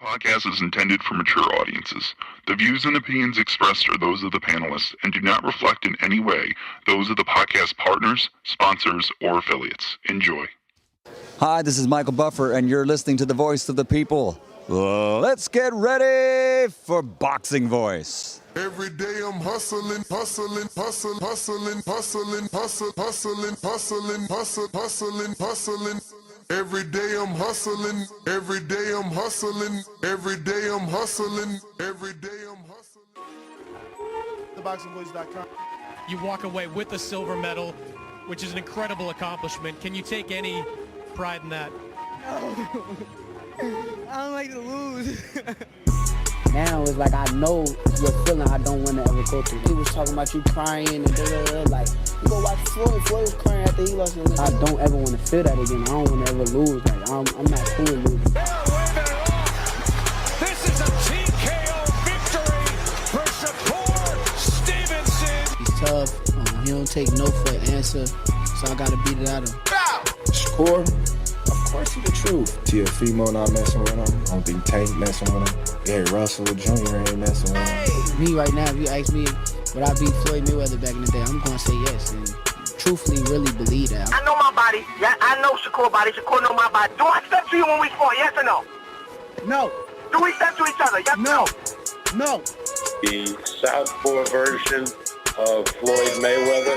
Podcast is intended for mature audiences. The views and opinions expressed are those of the panelists and do not reflect in any way those of the podcast partners, sponsors, or affiliates. Enjoy. Hi, this is Michael Buffer, and you're listening to the voice of the people. Let's get ready for Boxing Voice. Every day I'm hustling, hustling, hustling, hustling, hustling, hustling, hustling, hustling, hustling, hustling, hustling. Every day I'm hustling, every day I'm hustling, every day I'm hustling, every day I'm hustling. TheBoxingVoice.com. You walk away with the silver medal, which is an incredible accomplishment. Can you take any pride in that? I don't like to lose. Now it's like I know your feeling I don't want to ever go through. He was talking about you crying and like, you go watch Floyd. Floyd was crying after he lost his. I don't ever want to feel that again. I don't want to ever lose. Like I'm not cool with losing. This is a TKO victory for Shakur Stevenson. He's tough. He don't take no for an answer, so I gotta beat it out of him. Shakur, of course he's the truth. Teofimo not messing with him. I don't think Tank messing with him. Gary Russell Jr. ain't messing with him. Me right now, if you ask me would I beat Floyd Mayweather back in the day, I'm gonna say yes. And truthfully, really believe that. I know my body. Yeah, I know Shakur body. Shakur know my body. Do I step to you when we fought? Yes or no? No. Do we step to each other? Yes or no? No. The southpaw version of Floyd Mayweather.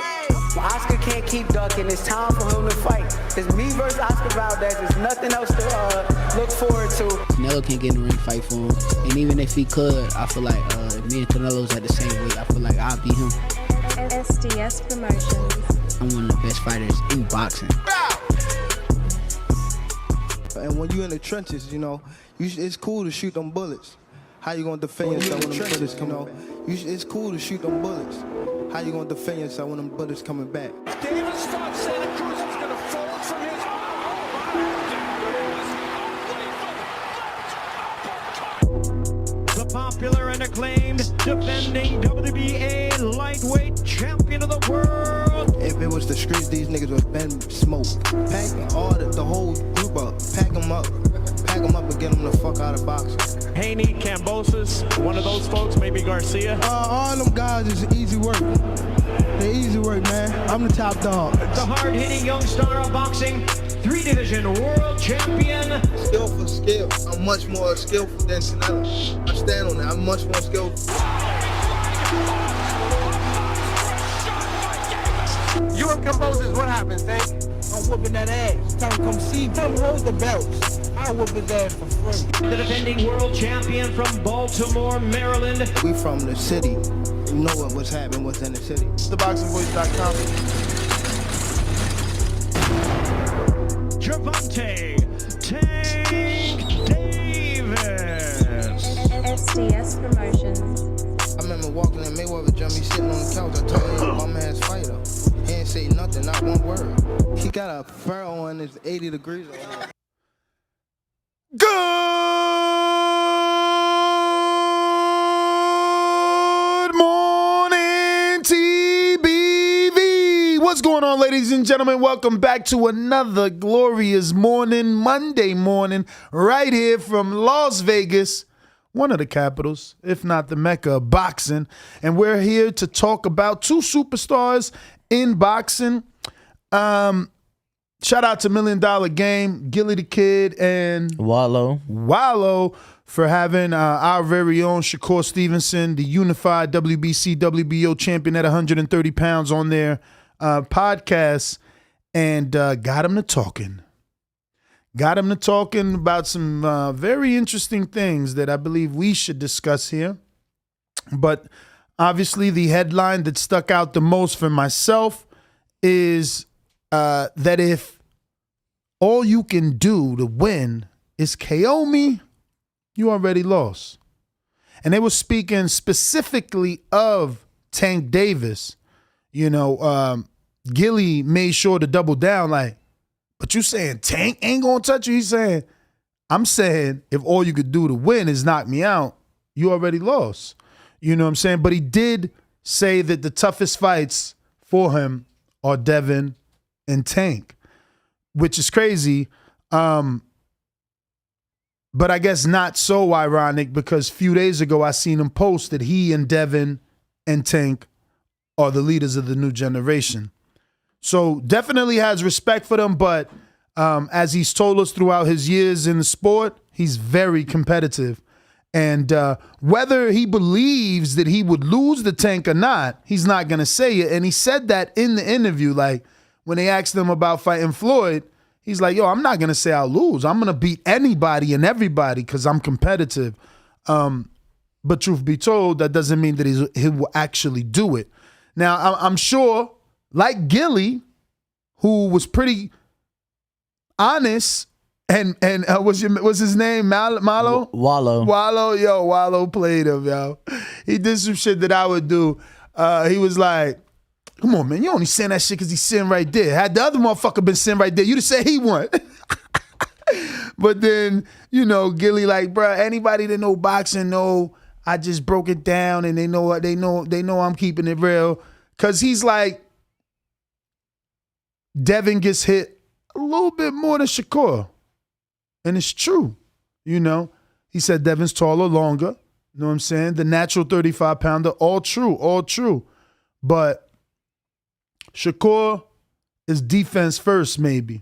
Oscar can't keep ducking. It's time for him to fight. It's me versus Oscar Valdez. There's nothing else to look forward to. Canelo can't get in the ring fight for him. And even if he could, I feel like if me and Canelo's at the same weight, I feel like I'll beat him. SDS Promotions. I'm one of the best fighters in boxing. And when you in the trenches, you know, it's cool to shoot them bullets. How you gonna defend yourself when them bullets come out? It's cool to shoot them bullets. How you gonna defend yourself when them bullets coming back? Davis thought Santa Cruz was going to fold from his... The popular and acclaimed defending WBA lightweight champion of the world. If it was the streets, these niggas would been smoked. Pack all the whole group up. Pack them up and get them the fuck out of boxing. Haney, Cambosis, one of those folks, maybe Garcia. All them guys is easy work. They easy work, man. I'm the top dog. The hard-hitting young star of boxing, 3-division world champion. Skill for skill. I'm much more skillful than Canelo. I stand on that. I'm much more skillful. You and Cambosis, what happens, Tank? I'm whooping that ass. Tell him come see me. Tell him hold the belts. I whoop his ass for free. The defending world champion from Baltimore, Maryland. We from the city. You know what's happening, what's in the city. TheBoxingVoice.com. Gervonta Tank Davis. SDS Promotions. I remember walking in Mayweather gym, he sitting on the couch. I told him, bum ass fighter. He ain't say nothing, not one word. He got a furrow on his 80 degrees on him. Good morning, TBV. What's going on, ladies and gentlemen? Welcome back to another glorious morning, Monday morning, right here from Las Vegas, one of the capitals, if not the Mecca of boxing. And we're here to talk about two superstars in boxing. Shout out to $1 Million Game, Gilly the Kid, and Wallow for having our very own Shakur Stevenson, the unified WBC, WBO champion at 130 pounds on their podcast, and got him to talking. Got him to talking about some very interesting things that I believe we should discuss here. But obviously the headline that stuck out the most for myself is that if all you can do to win is KO me, you already lost. And they were speaking specifically of Tank Davis. You know, Gilly made sure to double down like, but you saying Tank ain't gonna touch you? He's saying, I'm saying if all you could do to win is knock me out, you already lost. You know what I'm saying? But he did say that the toughest fights for him are Devin and Tank, which is crazy. But I guess not so ironic because a few days ago I seen him post that he and Devin and Tank are the leaders of the new generation. So definitely has respect for them, but as he's told us throughout his years in the sport, he's very competitive. And whether he believes that he would lose the Tank or not, he's not going to say it. And he said that in the interview, like when they asked him about fighting Floyd, he's like, yo, I'm not going to say I'll lose. I'm going to beat anybody and everybody because I'm competitive. But truth be told, that doesn't mean that he will actually do it. Now, I'm sure, like Gilly, who was pretty honest, and what's his name? Malo? Wallow. Wallow played him, yo. He did some shit that I would do. He was like, come on, man, you only saying that shit because he's sitting right there. Had the other motherfucker been sitting right there, you'd have said he won. But then, Gilly like, bruh, anybody that know boxing know I just broke it down and they know I'm keeping it real. Cause he's like, Devin gets hit a little bit more than Shakur. And it's true. He said Devin's taller, longer. You know what I'm saying? The natural 35-pounder, all true. But Shakur is defense first, maybe.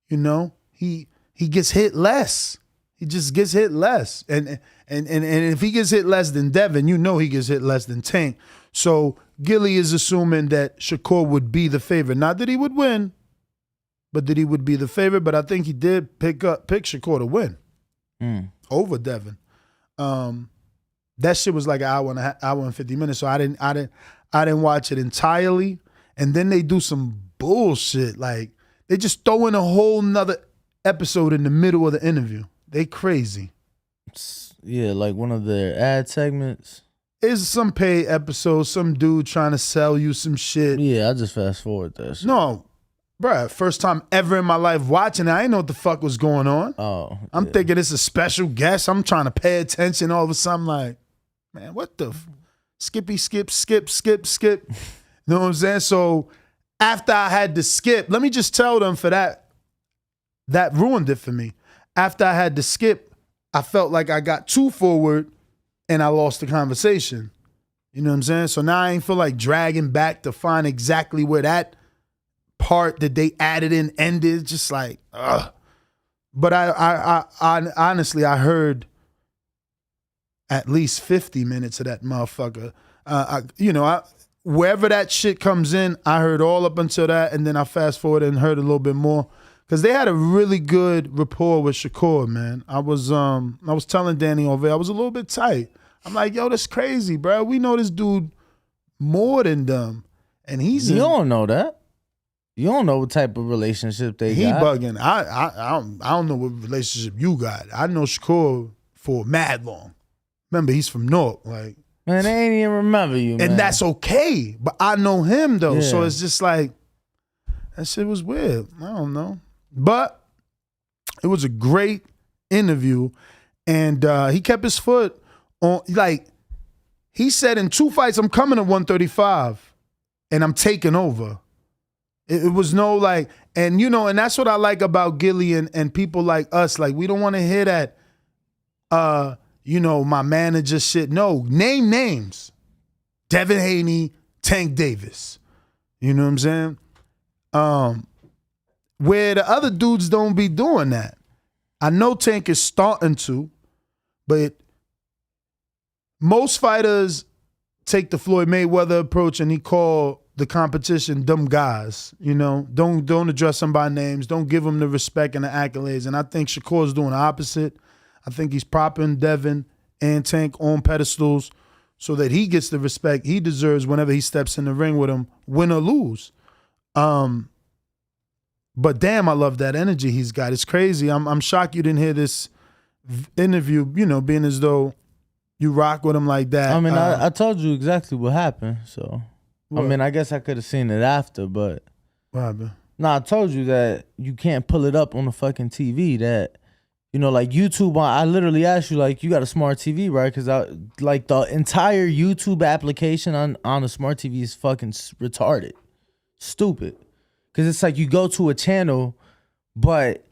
He gets hit less. He just gets hit less. And if he gets hit less than Devin, he gets hit less than Tank. So Gilly is assuming that Shakur would be the favorite. Not that he would win, but that he would be the favorite. But I think he did pick Shakur to win over Devin. That shit was like an hour and 50 minutes. So I didn't watch it entirely. And then they do some bullshit. Like they just throw in a whole nother episode in the middle of the interview. They crazy. Yeah, like one of their ad segments. It's some paid episode, some dude trying to sell you some shit. Yeah, I just fast forward that shit. No, bruh, first time ever in my life watching it. I didn't know what the fuck was going on. Oh, I'm thinking it's a special guest. I'm trying to pay attention. All of a sudden, I'm like, man, what the skippy, skip. You know what I'm saying? So after I had to skip, let me just tell them for that ruined it for me. After I had to skip, I felt like I got too forward and I lost the conversation. You know what I'm saying? So now I ain't feel like dragging back to find exactly where that part that they added in ended. Just like, ugh. But I honestly, I heard at least 50 minutes of that motherfucker. Wherever that shit comes in, I heard all up until that, and then I fast forward and heard a little bit more. Because they had a really good rapport with Shakur, man. I was telling Danny over, I was a little bit tight. I'm like, yo, that's crazy, bro. We know this dude more than them. And You don't know that. You don't know what type of relationship they got. He bugging. I don't know what relationship you got. I know Shakur for mad long. Remember, he's from Newark. Like, man, they ain't even remember you, man. And that's okay. But I know him, though. Yeah. So it's just like, that shit was weird. I don't know. But it was a great interview. And he kept his foot on, like, he said in 2 fights, I'm coming to 135 and I'm taking over. It was no like, and and that's what I like about Gilly and people like us. Like, we don't want to hear that, my manager shit. No, name names. Devin Haney, Tank Davis. You know what I'm saying? Where the other dudes don't be doing that. I know Tank is starting to, but most fighters take the Floyd Mayweather approach and he call the competition dumb guys. Don't address them by names. Don't give them the respect and the accolades. And I think Shakur's doing the opposite. I think he's propping Devin and Tank on pedestals so that he gets the respect he deserves whenever he steps in the ring with him, win or lose. But damn, I love that energy he's got. It's crazy. I'm shocked you didn't hear this interview, being as though you rock with him like that. I mean, I told you exactly what happened, so. What? I mean, I guess I could have seen it after, but. What happened? No, I told you that you can't pull it up on the fucking TV. That, like YouTube, I literally asked you, like, you got a smart TV, right? Because the entire YouTube application on a smart TV is fucking retarded. Stupid. Because it's like you go to a channel, but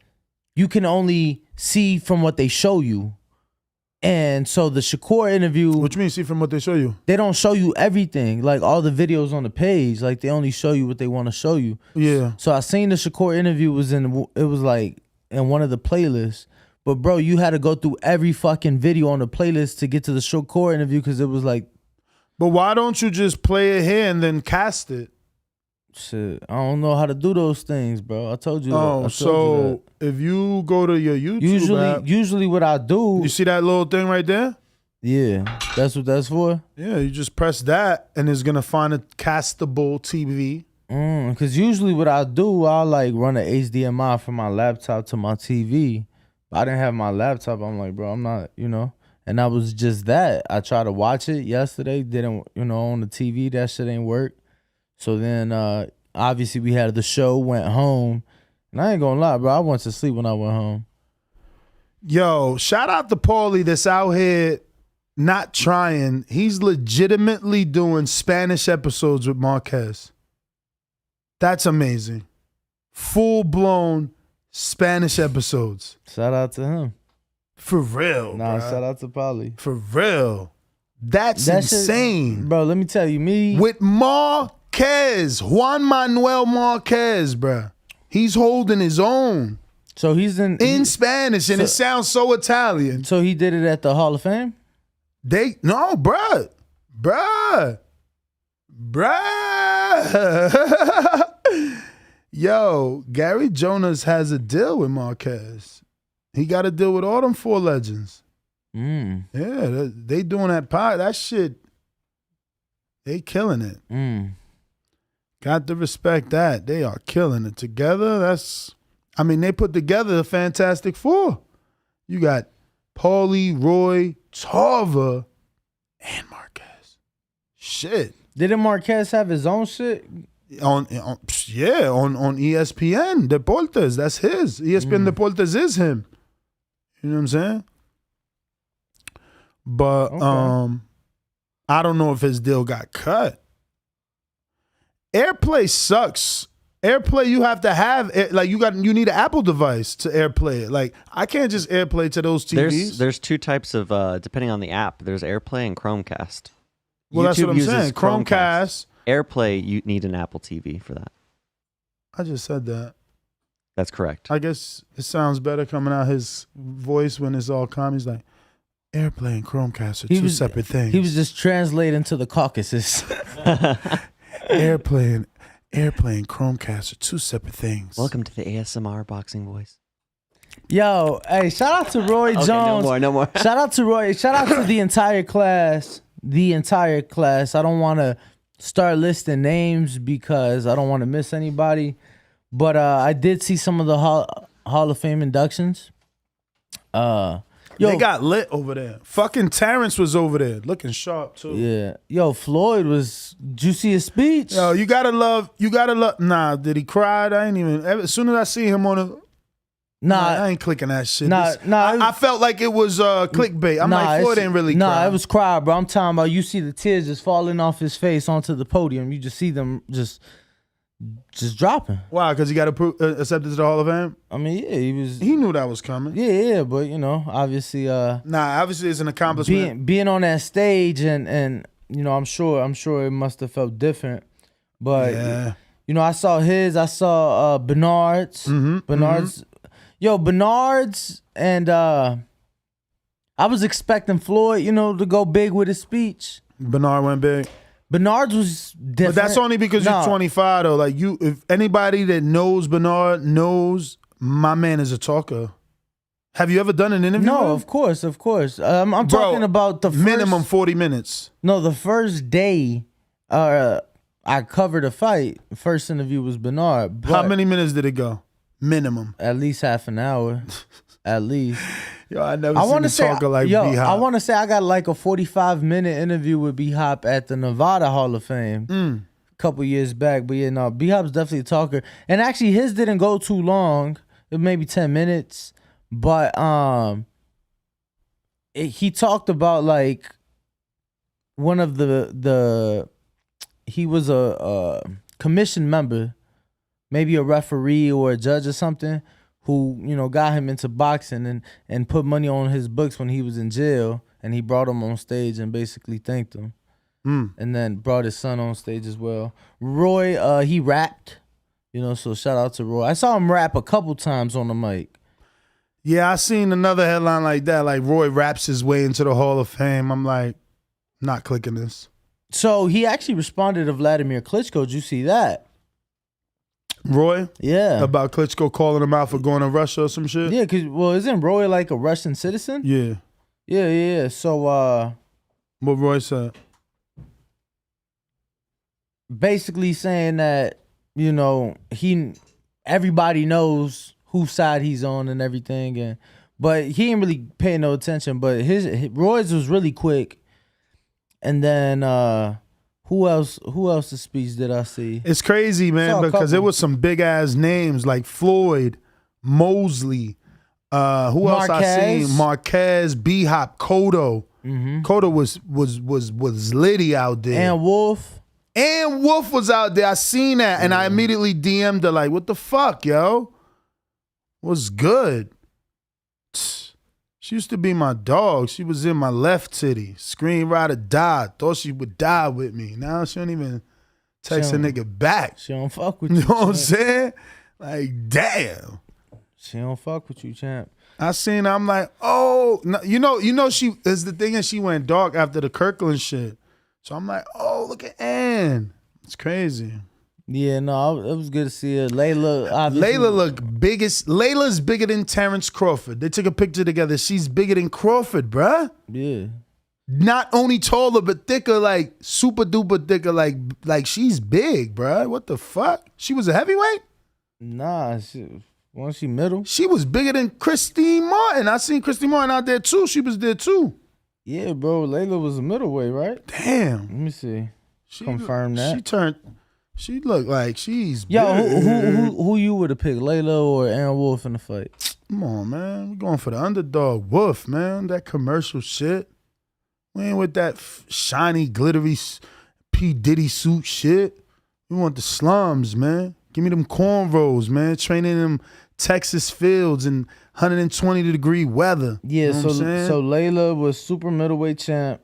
you can only see from what they show you. And so the Shakur interview, What you mean see from what they show you? they don't show you everything, like all the videos on the page. Like they only show you what they want to show you. Yeah. So I seen the Shakur interview it was like in one of the playlists. But bro, you had to go through every fucking video on the playlist to get to the Shakur interview because it was like. But why don't you just play it here and then cast it? Shit, I don't know how to do those things, bro. I told you. So if you go to your YouTube app, usually what I do. You see that little thing right there? Yeah, that's what that's for. Yeah, you just press that and it's gonna find a castable TV. Because usually what I do, I'll like run an HDMI from my laptop to my TV. But I didn't have my laptop. I'm like, bro, I'm not, And that was just that. I tried to watch it yesterday. Didn't, on the TV. That shit ain't work. So then, obviously, we had the show, went home. And I ain't gonna lie, bro. I went to sleep when I went home. Yo, shout out to Paulie that's out here not trying. He's legitimately doing Spanish episodes with Marquez. That's amazing. Full-blown Spanish episodes. Shout out to him. For real, Nah, bro. shout out to Paulie. For real. That's insane. Shit, bro, let me tell you, With Marquez, Juan Manuel Marquez, bro. He's holding his own. So he's in Spanish, and it sounds so Italian. So he did it at the Hall of Fame? No, bruh. Yo, Gary Jonas has a deal with Marquez. He got a deal with all them 4 legends. Yeah, they doing that shit. They killing it. Got to respect that. They are killing it together. They put together a Fantastic Four. You got Paulie, Roy, Tarver, and Marquez. Shit. Didn't Marquez have his own shit? On ESPN Deportes. That's his. ESPN Deportes is him. You know what I'm saying? But I don't know if his deal got cut. AirPlay sucks. AirPlay, you have to have you need an Apple device to AirPlay it. Like I can't just AirPlay to those TVs. There's 2 types of depending on the app. There's AirPlay and Chromecast. Well, that's what I'm saying. Chromecast. AirPlay, you need an Apple TV for that. I just said that. That's correct. I guess it sounds better coming out his voice when it's all calm. He's like, AirPlay and Chromecast are two separate things. He was just translating to the Caucasus. AirPlay and Chromecast are 2 separate things. Welcome to the ASMR boxing voice. Yo, hey, shout out to Roy Jones. No more. Shout out to Roy. Shout out to the entire class. I don't want to start listing names because I don't want to miss anybody. But I did see some of the Hall of Fame inductions. They got lit over there. Fucking Terrence was over there looking sharp too. Yeah. Yo, Floyd was. Did you see his speech? Yo, you gotta love. Nah, did he cry? I ain't even. As soon as I see him on the. Nah, I ain't clicking that shit. I felt like it was clickbait. I'm like, Floyd ain't really cry. Nah, it was cry, bro. I'm talking about you see the tears just falling off his face onto the podium. You just see them just dropping. Why? Because he got accepted to the Hall of Fame? I mean, yeah, he knew that was coming. Yeah, but obviously obviously it's an accomplishment. Being on that stage and I'm sure it must have felt different. But yeah. I saw Bernard's. Bernard's. Yo, Bernard's and I was expecting Floyd, to go big with his speech. Bernard went big. Bernard's was different. But that's only because you're 25 though. Like if anybody that knows Bernard knows my man is a talker. Have you ever done an interview? No, with him? of course. I'm talking about the minimum 40 minutes. No, the first day I covered a fight. First interview was Bernard. How many minutes did it go? Minimum. At least half an hour. At least. Yo, I never seen a talker like B-Hop. I want to say I got like a 45-minute interview with B-Hop at the Nevada Hall of Fame a couple years back. But yeah, no, B-Hop's definitely a talker. And actually his didn't go too long. It maybe 10 minutes. But he talked about like one of he was a commission member, maybe a referee or a judge or something, who, you know, got him into boxing and put money on his books when he was in jail, and he brought him on stage and basically thanked him. And then brought his son on stage as well. Roy, he rapped, you know, so shout out to Roy. I saw him rap a couple times on the mic. Yeah, I seen another headline like that, like Roy raps his way into the Hall of Fame. I'm like, not clicking this. So he actually responded to Vladimir Klitschko. Did you see that? Roy? Yeah. About Klitschko calling him out for going to Russia or some shit? Yeah, because, well, isn't Roy like a Russian citizen? Yeah. Yeah. So, what Roy said? Basically saying that, you know, everybody knows whose side he's on and everything, but he ain't really paying no attention. But Roy's was really quick. And then who else's speech did I see? It's crazy, man, because there was some big ass names like Floyd, Mosley, who else I seen? Marquez, B-Hop, Cotto. Cotto was litty out there. And Wolf. And Wolf was out there. I seen that, and I immediately DM'd her like, what the fuck, yo? What's good? She used to be my dog. She was in my left titty. Screen ride or die. Thought she would die with me. Now she don't even text a nigga back. She don't fuck with you. You know what I'm saying? Like, damn. She don't fuck with you, champ. I seen her, I'm like, oh, no, you know she is the thing, and she went dark after the Kirkland shit. So I'm like, oh, look at Ann. It's crazy. Yeah, no, it was good to see her. Layla Layla's bigger than Terrence Crawford. They took a picture together. She's bigger than Crawford, bruh. Yeah. Not only taller, but thicker, like super duper thicker, like she's big, bruh. What the fuck? She was a heavyweight? Nah, wasn't she middle? She was bigger than Christine Martin. I seen Christine Martin out there too. She was there too. Yeah, bro. Layla was a middleweight, right? Damn. Let me see. Confirm that. She looked like she's Yo, big. who you would have picked, Layla or Aaron Wolf in the fight? Come on, man. We're going for the underdog. Wolf, man. That commercial shit. We ain't with that shiny, glittery P. Diddy suit shit. We want the slums, man. Give me them cornrows, man. Training in them Texas fields in 120-degree weather. Yeah, you know so Layla was super middleweight champ.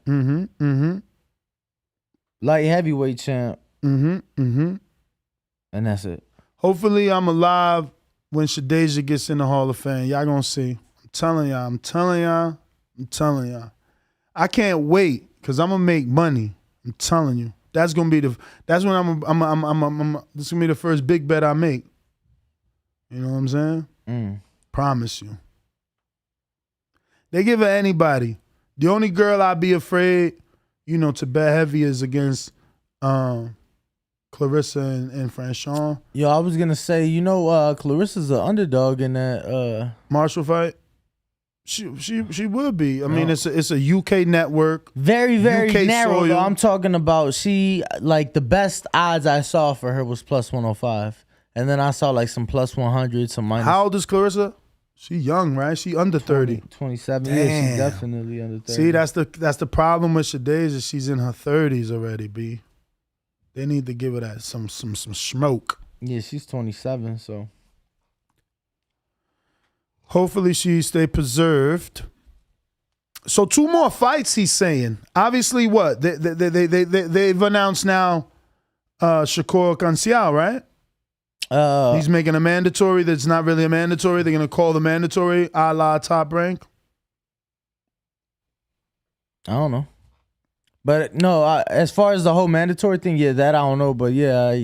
Light heavyweight champ. And that's it. Hopefully I'm alive when Shadeja gets in the Hall of Fame. Y'all gonna see. I'm telling y'all. I can't wait because I'm gonna make money. I'm telling you. That's when this is gonna be the first big bet I make. You know what I'm saying? Promise you. They give it anybody. The only girl I'd be afraid, to bet heavy is against Clarissa and Franchon. Yo, I was gonna say, Clarissa's an underdog in that Marshall fight. She would be. I mean, it's a UK network. Very, very UK narrow. soil. Though. I'm talking about the best odds I saw for her was plus 105. And then I saw like some plus 100, some minus. How old is Clarissa? She young, right? She under 30. 27. Damn. Yeah, she's definitely under 30. See, that's the problem with Shadeja. She's in her 30s already, B. They need to give her that some smoke. Yeah, she's 27, so. Hopefully she stay preserved. So 2 more fights, he's saying. Obviously, what? They've announced now Shakur Stevenson, right? He's making a mandatory that's not really a mandatory. They're going to call the mandatory a la Top Rank. I don't know. But no, as far as the whole mandatory thing, yeah, that I don't know. But yeah,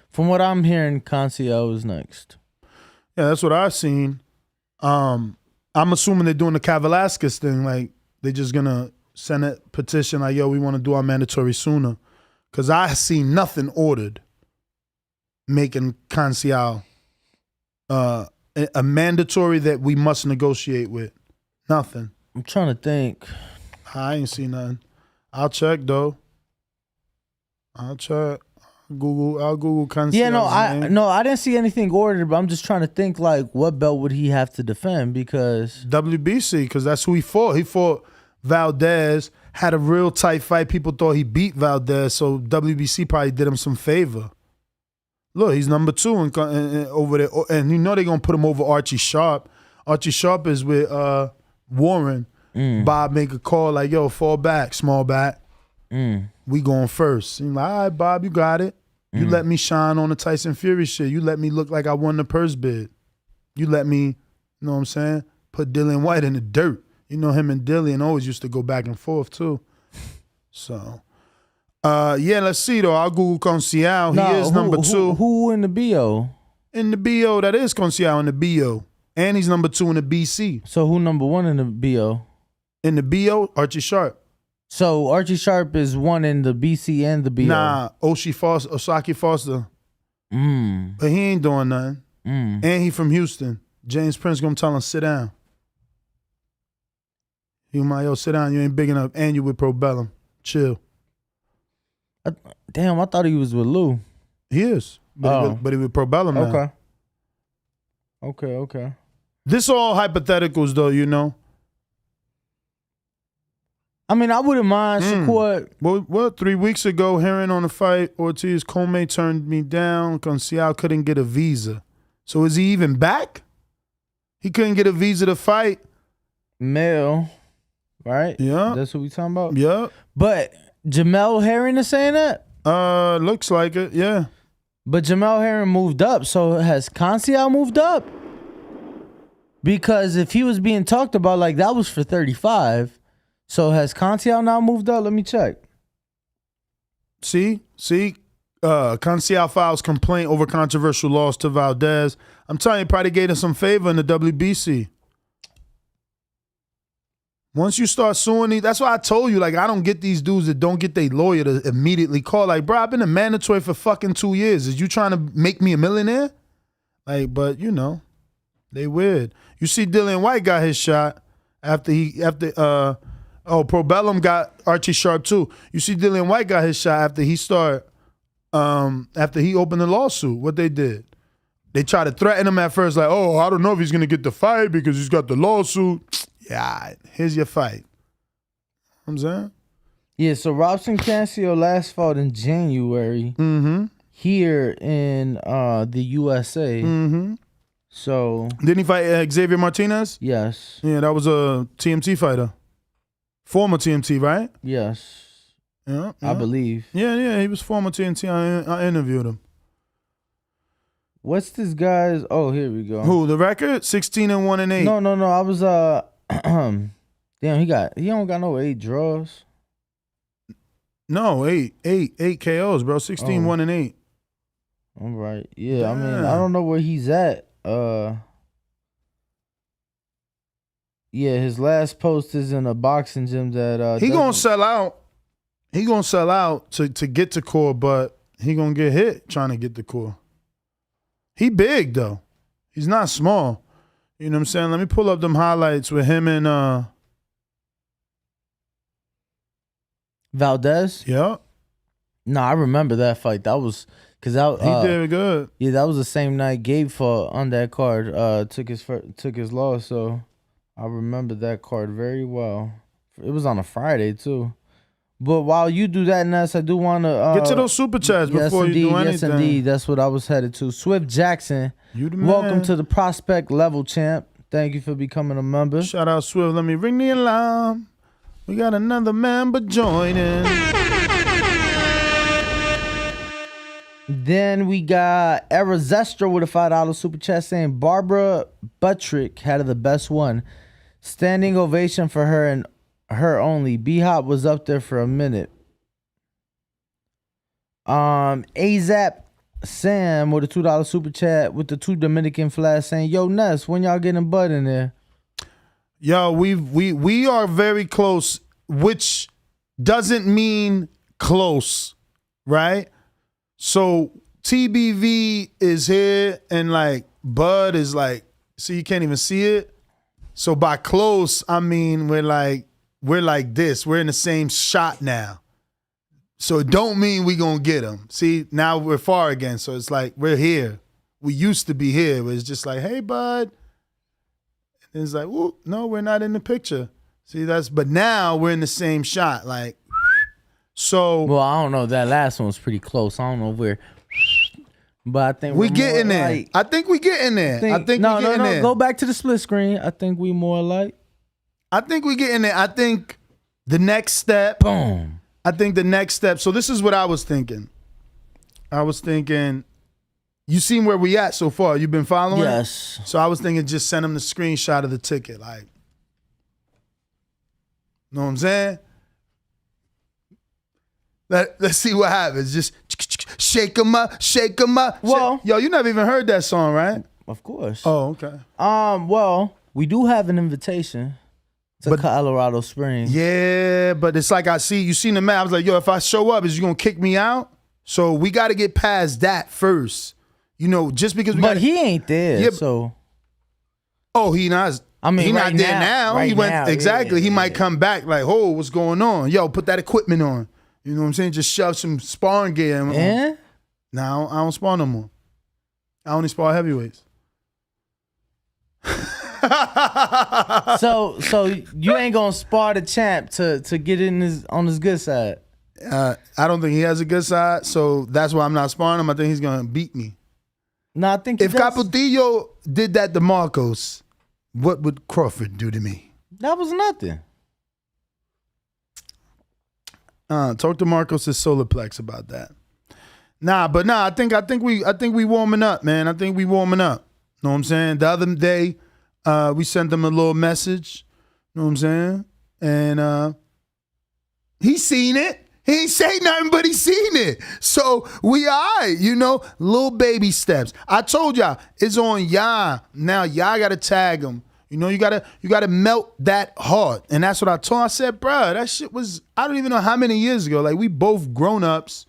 from what I'm hearing, Canciel is next. Yeah, that's what I've seen. I'm assuming they're doing the Kavalaskas thing. Like, they're just going to send a petition like, yo, we want to do our mandatory sooner. Because I see nothing ordered making Canciel a mandatory that we must negotiate with. Nothing. I'm trying to think. I ain't seen nothing. I'll check, though. I'll check. I'll Google Canciel's name. I didn't see anything ordered, but I'm just trying to think, like, what belt would he have to defend? Because WBC, because that's who he fought. He fought Valdez, had a real tight fight. People thought he beat Valdez, so WBC probably did him some favor. Look, he's number 2 over there. And you know they're going to put him over Archie Sharp. Archie Sharp is with Warren. Bob make a call like, yo, fall back, small back. We going first. He's like, all right, Bob, you got it. You let me shine on the Tyson Fury shit. You let me look like I won the purse bid. You let me, you know what I'm saying, put Dillian White in the dirt. You know him and Dillian always used to go back and forth too. So, yeah, let's see though. I'll Google Conceição. He is number 2. Who in the BO? In the BO, that is Conceição in the BO. And he's number 2 in the BC. So who number 1 in the BO? In the BO, Archie Sharp. So Archie Sharp is 1 in the BC and the BO. Nah, Osaki Foster. But he ain't doing nothing. And he from Houston. James Prince gonna tell him, sit down. He might, yo, sit down. You ain't big enough. And you with Probellum. Chill. Damn, I thought he was with Lou. He is. But he with Probellum now. Okay. This all hypotheticals though, you know. I mean, I wouldn't mind Shakur. Well, 3 weeks ago, hearing on the fight, Ortiz Comey turned me down. Conceição couldn't get a visa. So is he even back? He couldn't get a visa to fight. Male, right? Yeah. That's what we talking about? Yeah. But Jamel Herring is saying that? Looks like it, yeah. But Jamel Herring moved up, so has Conceição moved up? Because if he was being talked about like that was for 35, so has Conceição now moved up? Let me check. See? Conceição files complaint over controversial loss to Valdez. I'm telling you, probably gave him some favor in the WBC. Once you start suing these, that's why I told you, like, I don't get these dudes that don't get their lawyer to immediately call. Like, bro, I've been a mandatory for fucking 2 years. Is you trying to make me a millionaire? Like, but you know, they weird. You see, Dillian White got his shot after Probellum got Archie Sharp too. You see, Dillian White got his shot after he opened the lawsuit. What they did? They tried to threaten him at first, like, oh, I don't know if he's gonna get the fight because he's got the lawsuit. Yeah, here's your fight. You know what I'm saying? Yeah, so Robson Cancio last fought in January here in the USA. So didn't he fight Xavier Martinez? Yes. Yeah, that was a TMT fighter. Former TMT, right? Yes. Yeah. I believe. Yeah, he was former TNT. I interviewed him. What's this guy's? Oh, here we go. Who, the record? 16-1-8. No. I was damn, he don't got no 8 draws. No, 8 KOs, bro. 16-1-8. All right. Yeah, I mean, I don't know where he's at. Yeah, his last post is in a boxing gym that he gonna sell out. He gonna sell out to get to core, but he gonna get hit trying to get to core. He big though. He's not small. You know what I'm saying? Let me pull up them highlights with him and Valdez. Yeah. No, I remember that fight. That was because he did good. Yeah, that was the same night Gabe fought on that card. Took his loss, so I remember that card very well. It was on a Friday too. But while you do that, Ness, I do want to get to those super chats before you do anything. Yes, indeed. That's what I was headed to. Swift Jackson, you the man. Welcome to the Prospect Level Champ. Thank you for becoming a member. Shout out Swift. Let me ring the alarm. We got another member joining. Then we got Era Zestra with a $5 super chat saying Barbara Buttrick had the best one. Standing ovation for her and her only. B-Hop was up there for a minute. AZAP Sam with a $2 super chat with the 2 Dominican flags saying, yo, Ness, when y'all getting Bud in there? Yo, we are very close, which doesn't mean close, right? So TBV is here and like Bud is like, so you can't even see it. So by close, I mean we're like this. We're in the same shot now. So it don't mean we gonna get him. See, now we're far again. So it's like we're here. We used to be here. Where it's just like, hey, Bud. And it's like, well, no, we're not in the picture. See, but now we're in the same shot. Like, so. Well, I don't know. That last one was pretty close. I don't know where. But I think we we're getting more there. alike. I think we getting there. I think we getting there. Go back to the split screen. I think we more alike. I think we getting there. I think the next step. Boom. I think the next step. So this is what I was thinking. You seen where we at so far? You've been following? Yes. So I was thinking just send him the screenshot of the ticket. Like, know what I'm saying? Let's see what happens. Just shake him up, shake him up. Well, yo, you never even heard that song, right? Of course. Oh, okay. Well, we do have an invitation to Colorado Springs. Yeah, but it's like you seen the map. I was like, yo, if I show up, is you gonna kick me out? So we got to get past that first. You know, just because he ain't there. Yeah, so. Oh, he not. I mean, he not there now. Right he went now, exactly. He might come back like, oh, what's going on? Yo, put that equipment on. You know what I'm saying? Just shove some sparring gear. Yeah. No, I don't spar no more. I only spar heavyweights. So you ain't gonna spar the champ to get on his good side. I don't think he has a good side, so that's why I'm not sparring him. I think he's gonna beat me. No, I think if Capotillo did that to Marcos, what would Crawford do to me? That was nothing. Talk to Marcos' solar plex about that. I think we warming up, man. I think we warming up. Know what I'm saying? The other day, we sent him a little message. Know what I'm saying? And he seen it. He ain't say nothing, but he seen it. So we all right, little baby steps. I told y'all, it's on y'all. Now y'all gotta tag him. You gotta melt that heart. And that's what I told him. I said, bro, that shit was, I don't even know how many years ago. Like, we both grown-ups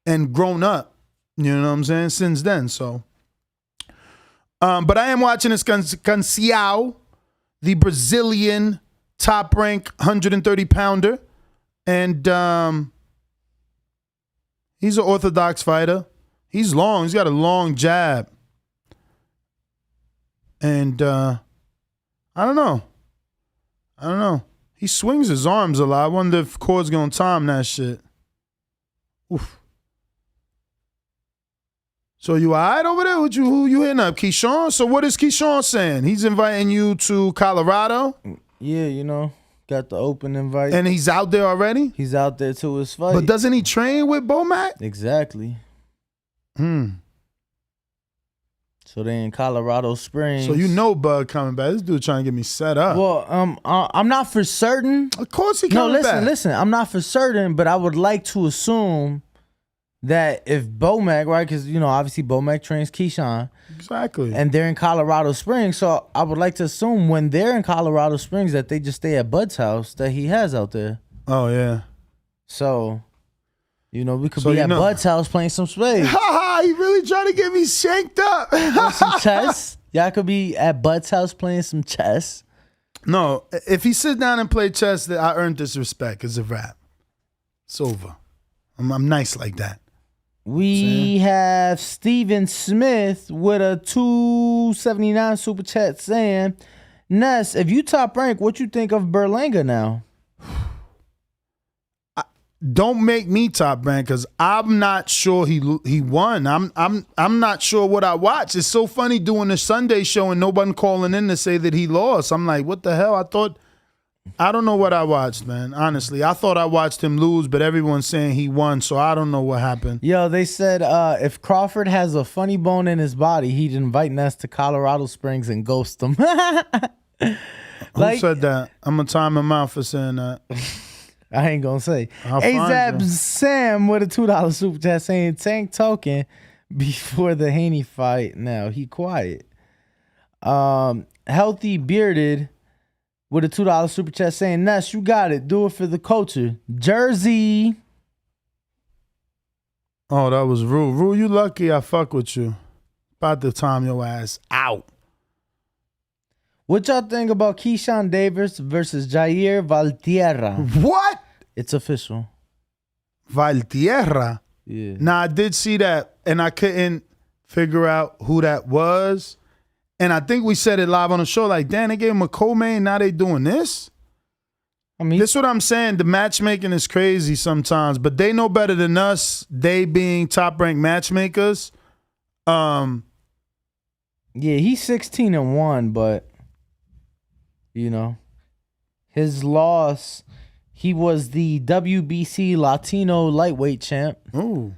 and grown up. You know what I'm saying? Since then, so. But I am watching this Pacquiao, the Brazilian top-rank 130-pounder. And he's an orthodox fighter. He's long. He's got a long jab. And I don't know. He swings his arms a lot. I wonder if Cord's going to time that shit. Oof. So you all right over there? Who you hitting up? Keyshawn? So what is Keyshawn saying? He's inviting you to Colorado? Yeah, got the open invite. And he's out there already? He's out there to his fight. But doesn't he train with Bomac? Exactly. So they in Colorado Springs. So Bud coming back. This dude trying to get me set up. Well, I'm not for certain. Of course he coming back. No, listen. I'm not for certain, but I would like to assume that if Bomac, right, because, obviously Bomac trains Keyshawn. Exactly. And they're in Colorado Springs, so I would like to assume when they're in Colorado Springs that they just stay at Bud's house that he has out there. Oh, yeah. So, we could be at Bud's house playing some spades. Ha! He really trying to get me shanked up. Some chess. Y'all could be at Bud's house playing some chess. No, if he sits down and play chess, that I earned this respect. It's a wrap. It's over. I'm nice like that. We have Steven Smith with a $2.79 super chat saying, Ness, if you top rank, what you think of Berlanga now? Don't make me top rank because I'm not sure he won. I'm not sure what I watched. It's so funny doing the Sunday show and nobody calling in to say that he lost. I'm like, what the hell? I don't know what I watched, man. Honestly, I thought I watched him lose, but everyone's saying he won, so I don't know what happened. Yo, they said if Crawford has a funny bone in his body, he'd invite Ness to Colorado Springs and ghost him. Who said that? I'm gonna time him out for saying that. I ain't gonna say. ASAP Sam with a $2 super chat saying Tank talking before the Haney fight. Now he quiet. Healthy Bearded with a $2 super chat saying, Ness, you got it. Do it for the culture. Jersey. Oh, that was Rue. Rue, you lucky I fuck with you. About to time your ass out. What y'all think about Keyshawn Davis versus Jair Valtierra? What? It's official. Valtierra? Yeah. Nah, I did see that, and I couldn't figure out who that was. And I think we said it live on the show, like, damn, they gave him a co-main, now they doing this? I mean, this is what I'm saying. The matchmaking is crazy sometimes, but they know better than us, they being top-ranked matchmakers, Yeah, he's 16-1, but his loss. He was the WBC Latino lightweight champ. Ooh.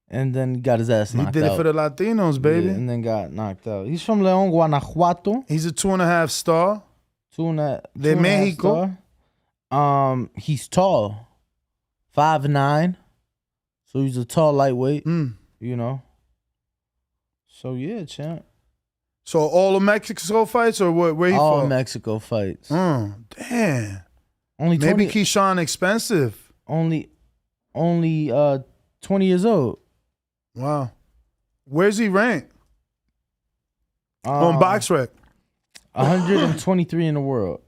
And then got his ass knocked out. He did it for the Latinos, baby. Yeah, and then got knocked out. He's from León, Guanajuato. He's a 2.5 star. De Mexico. He's tall. 5'9". So he's a tall lightweight. So yeah, champ. So all of Mexico fights or where he all fought? Mexico fights. Damn. Only 20, maybe Keyshawn expensive. Only 20 years old. Wow. Where's he ranked? On BoxRec. 123 in the world.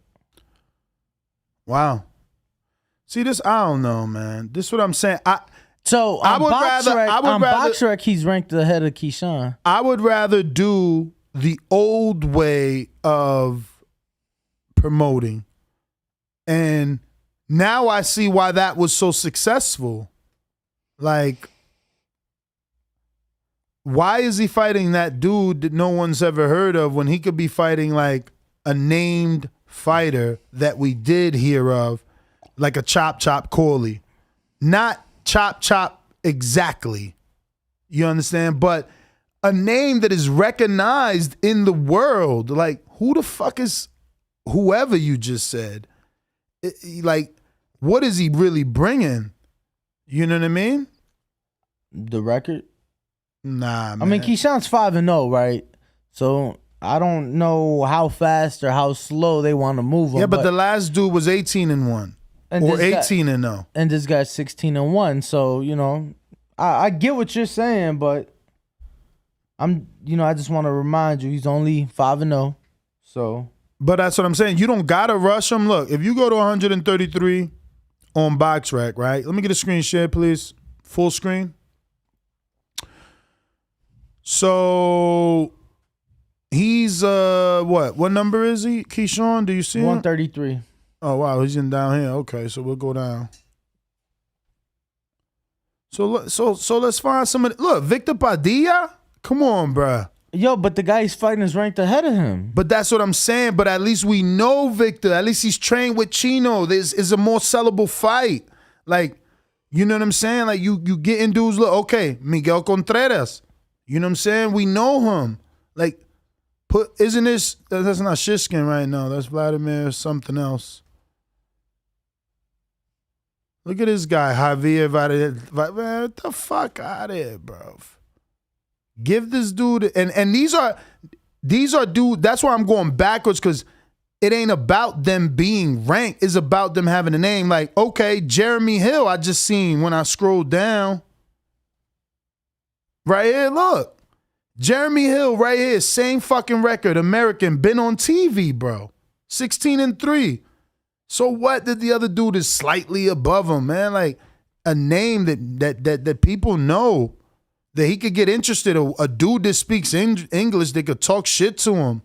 Wow. See this? I don't know, man. This is what I'm saying. On BoxRec, he's ranked ahead of Keyshawn. I would rather do the old way of promoting. And now I see why that was so successful. Like, why is he fighting that dude that no one's ever heard of when he could be fighting like a named fighter that we did hear of, like a Chop Chop Corley? Not Chop Chop exactly. You understand? But a name that is recognized in the world. Like, who the fuck is whoever you just said? Like, what is he really bringing? You know what I mean? The record? Nah, man. I mean, Keyshawn's 5-0, right? So I don't know how fast or how slow they want to move him. Yeah, but the last dude was 18-1 or 18-0. And this guy's 16-1. So, I get what you're saying, but I just want to remind you, he's only 5-0. So. But that's what I'm saying. You don't got to rush him. Look, if you go to 133 on BoxRec, right? Let me get a screen share, please. Full screen. So he's what number is he? Keyshawn, do you see him? 133. Oh wow, he's in down here. Okay, so we'll go down. So let's find somebody. Look, Victor Padilla? Come on, bruh. Yo, but the guy he's fighting is ranked ahead of him. But that's what I'm saying. But at least we know Victor. At least he's trained with Chino. This is a more sellable fight. Like, you know what I'm saying? Like, you getting dudes, look, okay, Miguel Contreras. You know what I'm saying? We know him. Like, isn't this, that's not Shishkin right now. That's Vladimir something else. Look at this guy, Javier Vargas. Man, what the fuck out of here, bro. Give this dude, and these are dude, that's why I'm going backwards, because it ain't about them being ranked. It's about them having a name. Like, okay, Jeremy Hill, I just seen when I scrolled down. Right here, look. Jeremy Hill right here, same fucking record, American, been on TV, bro. 16-3. So what that the other dude is slightly above him, man? Like, a name that people know, that he could get interested. A dude that speaks English, they could talk shit to him.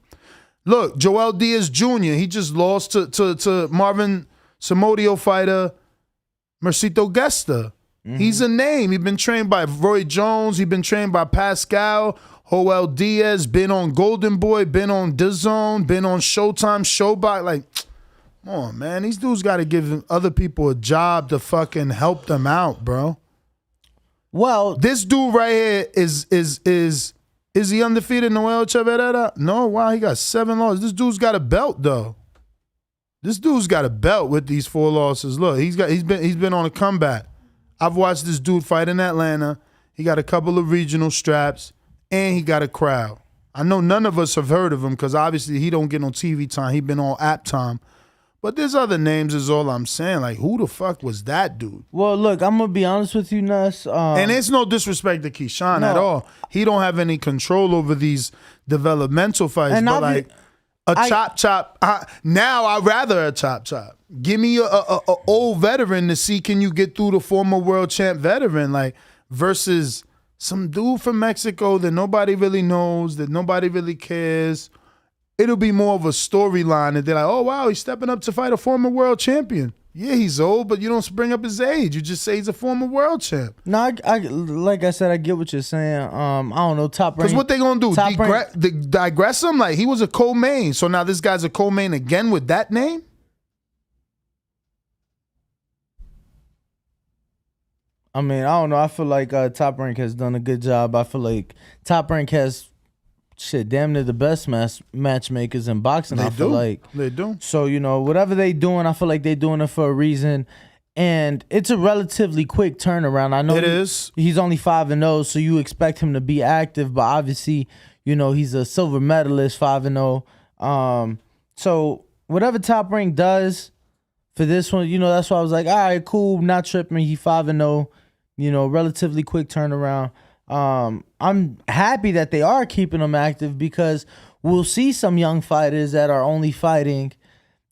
Look, Joel Diaz Jr., he just lost to Marvin Samodio fighter Mercito Gesta. Mm-hmm. He's a name. He's been trained by Roy Jones. He's been trained by Pascal. Joel Diaz, been on Golden Boy, been on DAZN, been on Showtime, Showbox. Like, come on, man. These dudes got to give other people a job to fucking help them out, bro. Well, this dude right here is he undefeated, Noel Chavarera? No, wow, he got 7 losses. This dude's got a belt though. This dude's got a belt with these 4 losses. Look, he's been on a comeback. I've watched this dude fight in Atlanta. He got a couple of regional straps, and he got a crowd. I know none of us have heard of him because obviously he don't get no TV time. He been on app time. But there's other names is all I'm saying. Like, who the fuck was that dude? Well, look, I'm going to be honest with you, Ness. And it's no disrespect to Keyshawn at all. He don't have any control over these developmental fights. And but like a chop. Now I'd rather a chop. Give me a old veteran to see can you get through the former world champ veteran. Like, versus some dude from Mexico that nobody really knows, that nobody really cares. It'll be more of a storyline that they're like, oh, wow, he's stepping up to fight a former world champion. Yeah, he's old, but you don't bring up his age. You just say he's a former world champ. No, I like I said, I get what you're saying. I don't know, top rank. Because what they gonna do? Digress him? Like, he was a co-main, so now this guy's a co-main again with that name? I mean, I don't know. I feel like Top Rank has done a good job. I feel like Top Rank has damn near the best matchmakers in boxing. They feel like they do. So, whatever they doing, I feel like they doing it for a reason. And it's a relatively quick turnaround. I know it is. He's only 5-0, so you expect him to be active, but obviously, he's a silver medalist, 5-0. So whatever Top Rank does for this one, that's why I was like, all right, cool, not tripping. He 5-0, relatively quick turnaround. I'm happy that they are keeping him active because we'll see some young fighters that are only fighting,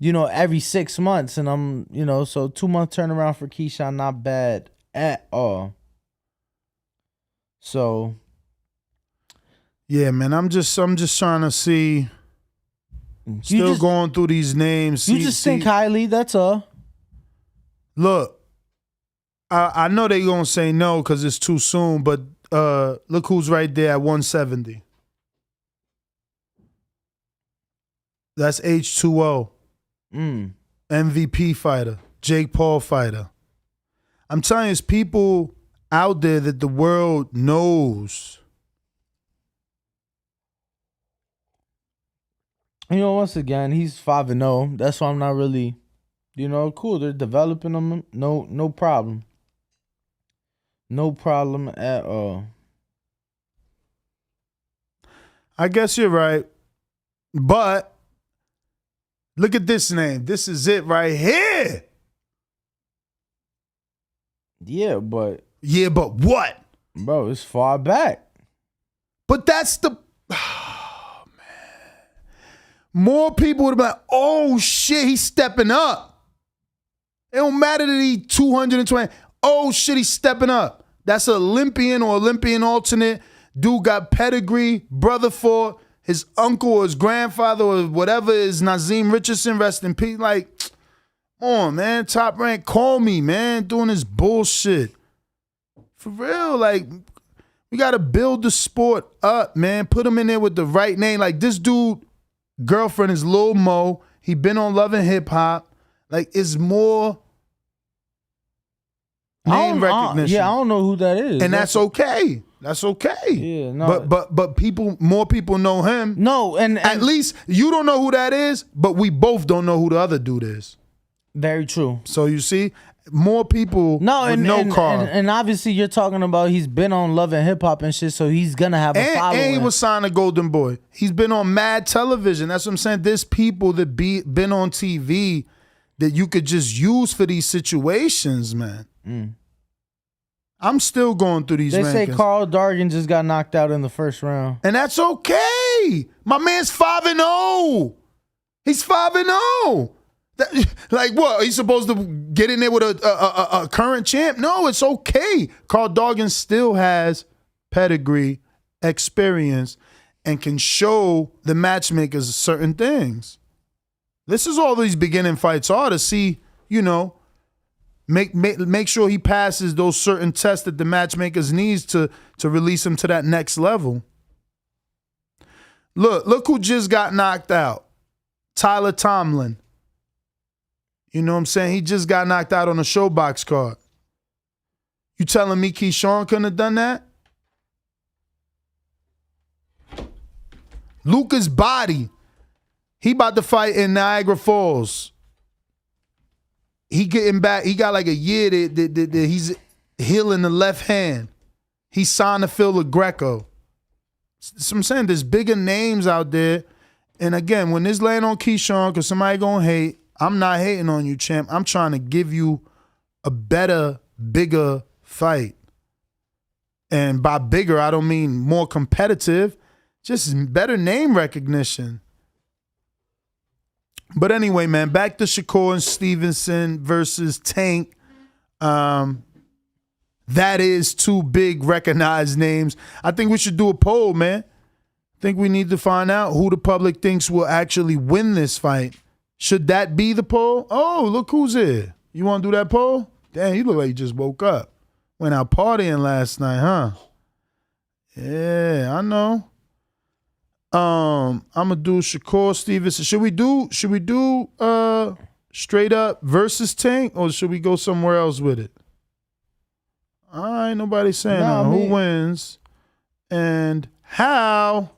every 6 months. And so 2-month turnaround for Keyshawn, not bad at all. So. Yeah, man, I'm just trying to see. Still going through these names. You just think highly, that's all. Look, I know they're going to say no because it's too soon, but look who's right there at 170. That's H2O. MVP fighter. Jake Paul fighter. I'm telling you, it's people out there that the world knows. Once again, he's 5-0. That's why I'm not really, cool. They're developing him. No problem. No problem at all. I guess you're right. But look at this name. This is it right here. Yeah, but what? Bro, it's far back. But that's the... Oh, man. More people would have been like, oh, shit, he's stepping up. It don't matter that he's 220. Oh, shit, he's stepping up. That's an Olympian or Olympian alternate. Dude got pedigree, brother fought, his uncle or his grandfather or whatever is Nazeem Richardson, rest in peace. Like, come on, man. Top Rank, call me, man. Doing this bullshit. For real, like, we got to build the sport up, man. Put him in there with the right name. Like, this dude, girlfriend is Lil Mo. He been on Love and Hip Hop. Like, it's more name recognition. I don't know who that is. And that's okay. That's okay. Yeah, no. But more people know him. No, and at least you don't know who that is, but we both don't know who the other dude is. Very true. So you see, more people know Carl. And obviously you're talking about he's been on Love and Hip Hop and shit, so he's gonna have a following. And he was signed to Golden Boy. He's been on Mad Television. That's what I'm saying. There's people that been on TV that you could just use for these situations, man. I'm still going through these rankings. They say Carl Dargan just got knocked out in the first round. And that's okay. My man's 5-0. He's 5-0. Like what? Are you supposed to get in there with a current champ? No, it's okay. Carl Dargan still has pedigree, experience, and can show the matchmakers certain things. This is all these beginning fights are, to see, make sure he passes those certain tests that the matchmakers needs to release him to that next level. Look who just got knocked out. Tyler Tomlin. You know what I'm saying? He just got knocked out on a Showbox card. You telling me Keyshawn couldn't have done that? Lucas Body. He about to fight in Niagara Falls. He getting back. He got like a year that he's healing the left hand. He signed to Phil Greco. So I'm saying there's bigger names out there. And again, when this land on Keyshawn, because somebody gonna hate, I'm not hating on you, champ. I'm trying to give you a better, bigger fight. And by bigger, I don't mean more competitive, just better name recognition. But anyway, man, back to Shakur and Stevenson versus Tank. That is two big recognized names. I think we should do a poll, man. I think we need to find out who the public thinks will actually win this fight. Should that be the poll? Oh, look who's here. You want to do that poll? Damn, you look like you just woke up. Went out partying last night, huh? Yeah, I know. I'm gonna do Shakur Stevenson. Should we do straight up versus Tank, or should we go somewhere else with it? All right, nobody's saying who wins and how.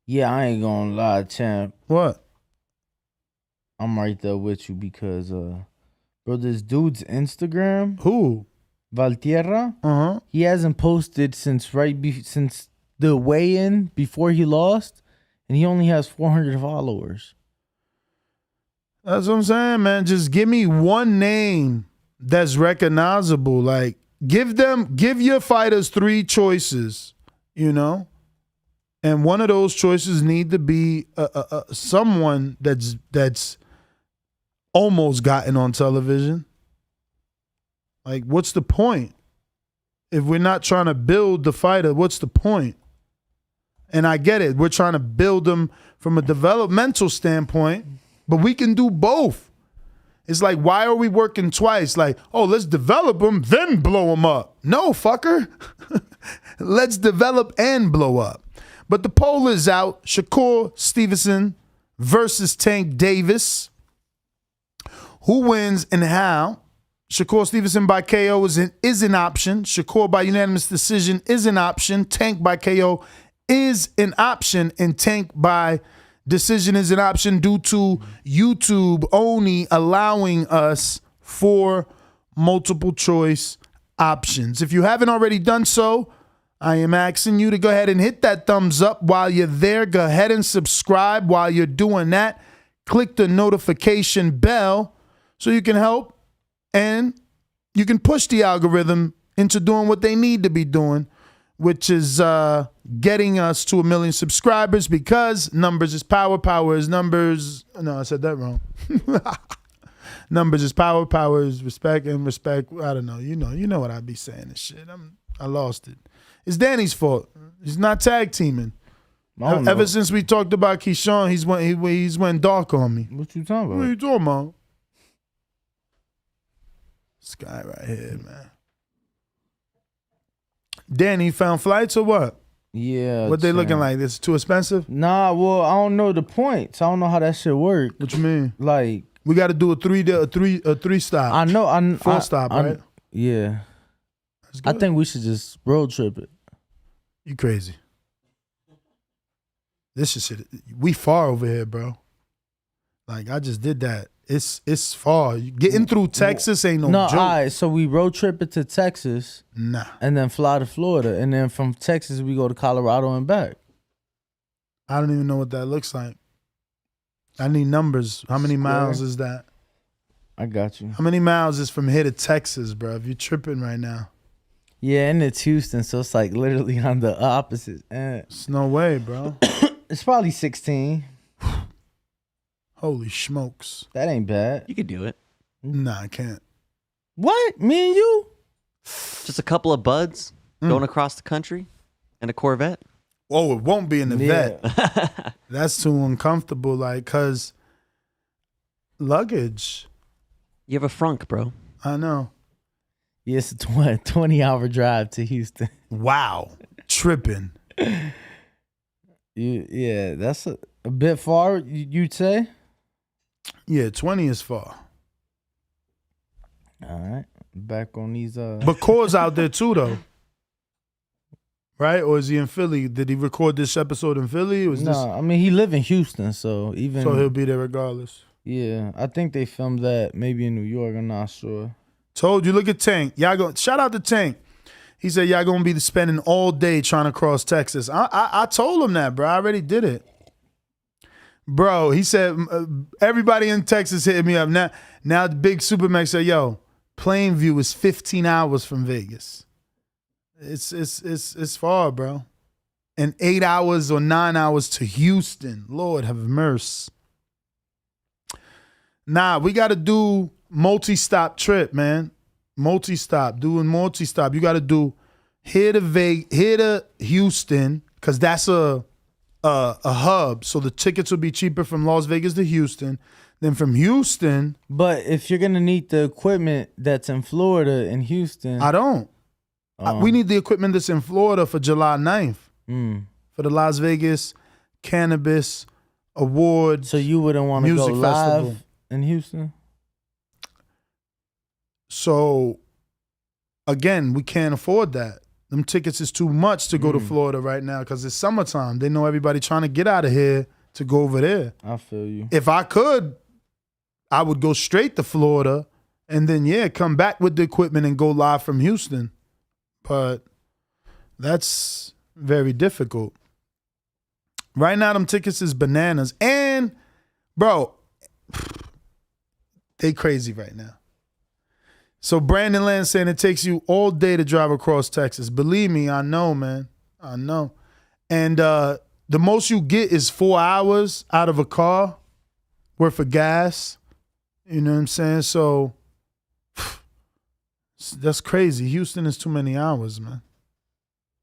Yeah, I ain't gonna lie, champ. What? I'm right there with you because, bro, this dude's Instagram. Who? Valtierra. He hasn't posted since since the weigh-in before he lost, and he only has 400 followers. That's what I'm saying, man. Just give me one name that's recognizable. Like, give your fighters 3 choices, you know? And one of those choices need to be someone that's almost gotten on television. Like, what's the point? If we're not trying to build the fighter, what's the point? And I get it. We're trying to build them from a developmental standpoint, but we can do both. It's like, why are we working twice? Like, oh, let's develop them, then blow them up. No, fucker. Let's develop and blow up. But the poll is out. Shakur Stevenson versus Tank Davis. Who wins and how? Shakur Stevenson by KO is an option. Shakur by unanimous decision is an option. Tank by KO is an option. And Tank by decision is an option due to YouTube only allowing us 4 multiple choice options. If you haven't already done so, I am asking you to go ahead and hit that thumbs up while you're there. Go ahead and subscribe while you're doing that. Click the notification bell so you can help and you can push the algorithm into doing what they need to be doing, which is getting us to 1 million subscribers, because numbers is power, power is numbers. No, I said that wrong. Numbers is power, power is respect, and respect, I don't know. You know what I be saying and shit. I lost it. It's Danny's fault. He's not tag teaming. Ever since we talked about Keyshawn, he's went dark on me. What you talking about? What are you talking about? This guy right here, man. Danny, found flights or what? Yeah. What they looking like? This too expensive? Nah, well, I don't know the points. I don't know how that shit work. What you mean? Like, we got to do a three stop. I know. 4 stop, right? Yeah. I think we should just road trip it. You crazy? This is shit. We far over here, bro. Like, I just did that. It's far. Getting through Texas ain't no joke. All right, so we road trip it to Texas. Nah. And then fly to Florida. And then from Texas, we go to Colorado and back. I don't even know what that looks like. I need numbers. How many miles is that? I got you. How many miles is from here to Texas, bro? If you're tripping right now. Yeah, and it's Houston, so it's like literally on the opposite end. It's no way, bro. It's probably 16. Holy smokes. That ain't bad. You could do it. Nah, I can't. What? Me and you? Just a couple of buds going across the country in a Corvette. Oh, it won't be in the vet. That's too uncomfortable, like, cause luggage. You have a frunk, bro. I know. Yeah, it's a 20-hour drive to Houston. Wow. Tripping. Yeah, that's a bit far, you'd say? Yeah, 20 is far. All right. Back on these But Core's out there too, though. Right? Or is he in Philly? Did he record this episode in Philly? I mean, he live in Houston, so even... So he'll be there regardless. Yeah, I think they filmed that maybe in New York. I'm not sure. Told you, look at Tank. Shout out to Tank. He said y'all gonna be spending all day trying to cross Texas. I told him that, bro. I already did it. Bro, he said everybody in Texas hit me up. Now the big Supermax said, yo, Plainview is 15 hours from Vegas. It's far, bro. And 8 hours or 9 hours to Houston. Lord have mercy. Nah, we gotta do multi-stop trip, man. Doing multi-stop. You got to do here to Houston, because that's a hub. So the tickets will be cheaper from Las Vegas to Houston. Then from Houston. But if you're going to need the equipment that's in Florida and Houston. I don't. We need the equipment that's in Florida for July 9th. For the Las Vegas Cannabis Awards. So you wouldn't want to go live in Houston? So, again, we can't afford that. Them tickets is too much to go to Florida right now because it's summertime. They know everybody trying to get out of here to go over there. I feel you. If I could, I would go straight to Florida and then, come back with the equipment and go live from Houston. But that's very difficult. Right now, them tickets is bananas. And, bro, they crazy right now. So Brandon Land saying it takes you all day to drive across Texas. Believe me, I know, man. I know. And the most you get is 4 hours out of a car worth of gas. You know what I'm saying? So that's crazy. Houston is too many hours, man.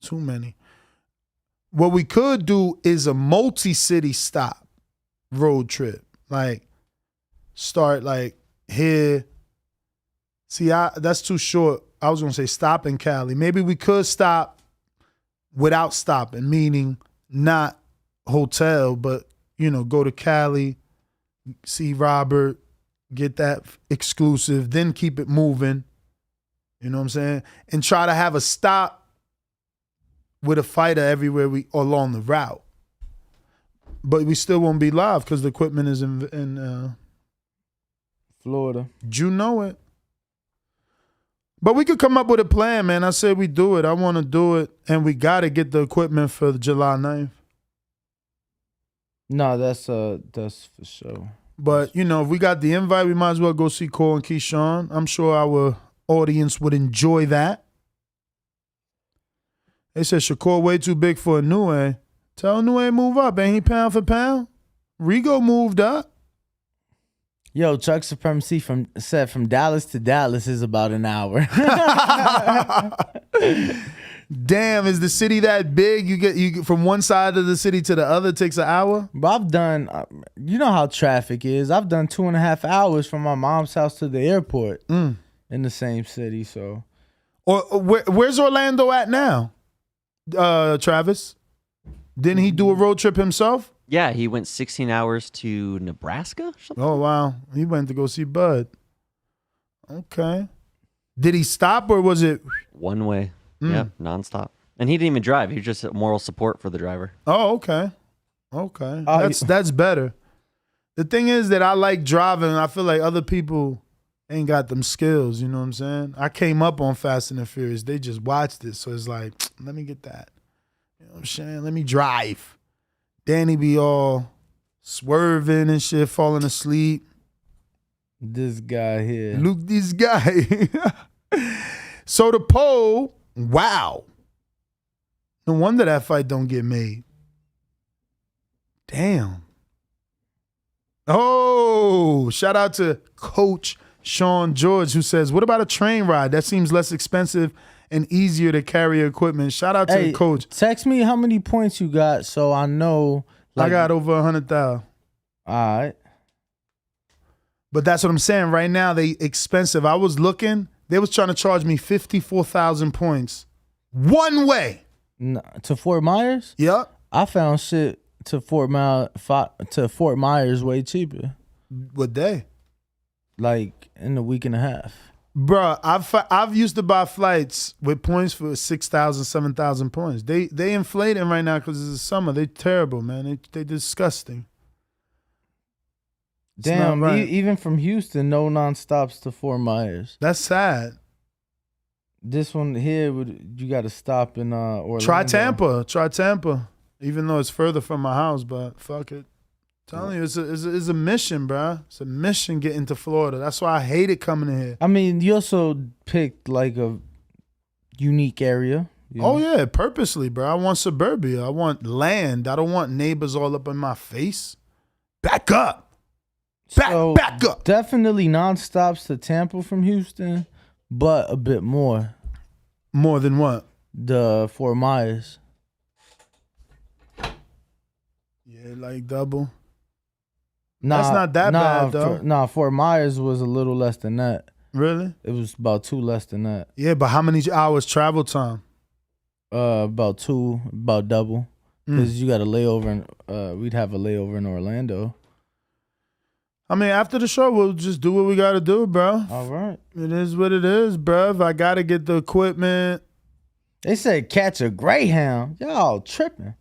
Too many. What we could do is a multi-city stop road trip. Like, start like here. See, that's too short. I was going to say stop in Cali. Maybe we could stop without stopping, meaning not hotel, but, go to Cali, see Robert, get that exclusive, then keep it moving. You know what I'm saying? And try to have a stop with a fighter everywhere along the route. But we still won't be live because the equipment is in Florida. You know it. But we could come up with a plan, man. I said we do it. I want to do it. And we got to get the equipment for July 9th. No, that's for sure. But, if we got the invite, we might as well go see Cole and Keyshawn. I'm sure our audience would enjoy that. They said Shakur way too big for a Nue. Tell Nue move up. Ain't he pound for pound? Rigo moved up. Yo, Chuck Supremacy said from Dallas to Dallas is about an hour. Damn, is the city that big? You get from one side of the city to the other takes an hour? But I've done, you know how traffic is. I've done 2.5 hours from my mom's house to the airport in the same city. So, or where's Orlando at now? Travis, didn't he do a road trip himself? Yeah, he went 16 hours to Nebraska or something. Oh, wow. He went to go see Bud. Okay. Did he stop or was it? One way. Yep, nonstop. And he didn't even drive. He was just moral support for the driver. Oh, okay. Okay. That's better. The thing is that I like driving. I feel like other people ain't got them skills. You know what I'm saying? I came up on Fast and the Furious. They just watched it. So it's like, let me get that. You know what I'm saying? Let me drive. Danny be all swerving and shit, falling asleep. This guy here. Luke, this guy. So the poll, wow. No wonder that fight don't get made. Damn. Oh, shout out to Coach Sean George who says, what about a train ride? That seems less expensive and easier to carry equipment. Shout out to the coach. Text me how many points you got so I know. I got over 100,000. All right. But that's what I'm saying. Right now, they expensive. I was looking. They was trying to charge me 54,000 points. One way. To Fort Myers? Yep. I found shit to Fort Myers way cheaper. What day? Like in a week and a half. Bruh, I've used to buy flights with points for 6,000, 7,000 points. They inflating right now because it's the summer. They terrible, man. They disgusting. It's damn, right. Even from Houston, no nonstops to Fort Myers. That's sad. This one here, you got to stop in Orlando. Try Tampa. Even though it's further from my house, but fuck it. Telling you, it's a mission, bro. It's a mission getting to Florida. That's why I hated coming in here. I mean, you also picked like a unique area. You know? Oh yeah, purposely, bro. I want suburbia. I want land. I don't want neighbors all up in my face. Back up. Back up. Definitely nonstops to Tampa from Houston, but a bit more. More than what? The Fort Myers. Yeah, like double. That's not that bad, though. Fort Myers was a little less than that. Really? It was about 2 less than that. Yeah, but how many hours travel time? About double. Because you got a layover, we'd have a layover in Orlando. I mean, after the show, we'll just do what we got to do, bro. All right. It is what it is, bruv. I got to get the equipment. They said catch a Greyhound. Y'all tripping.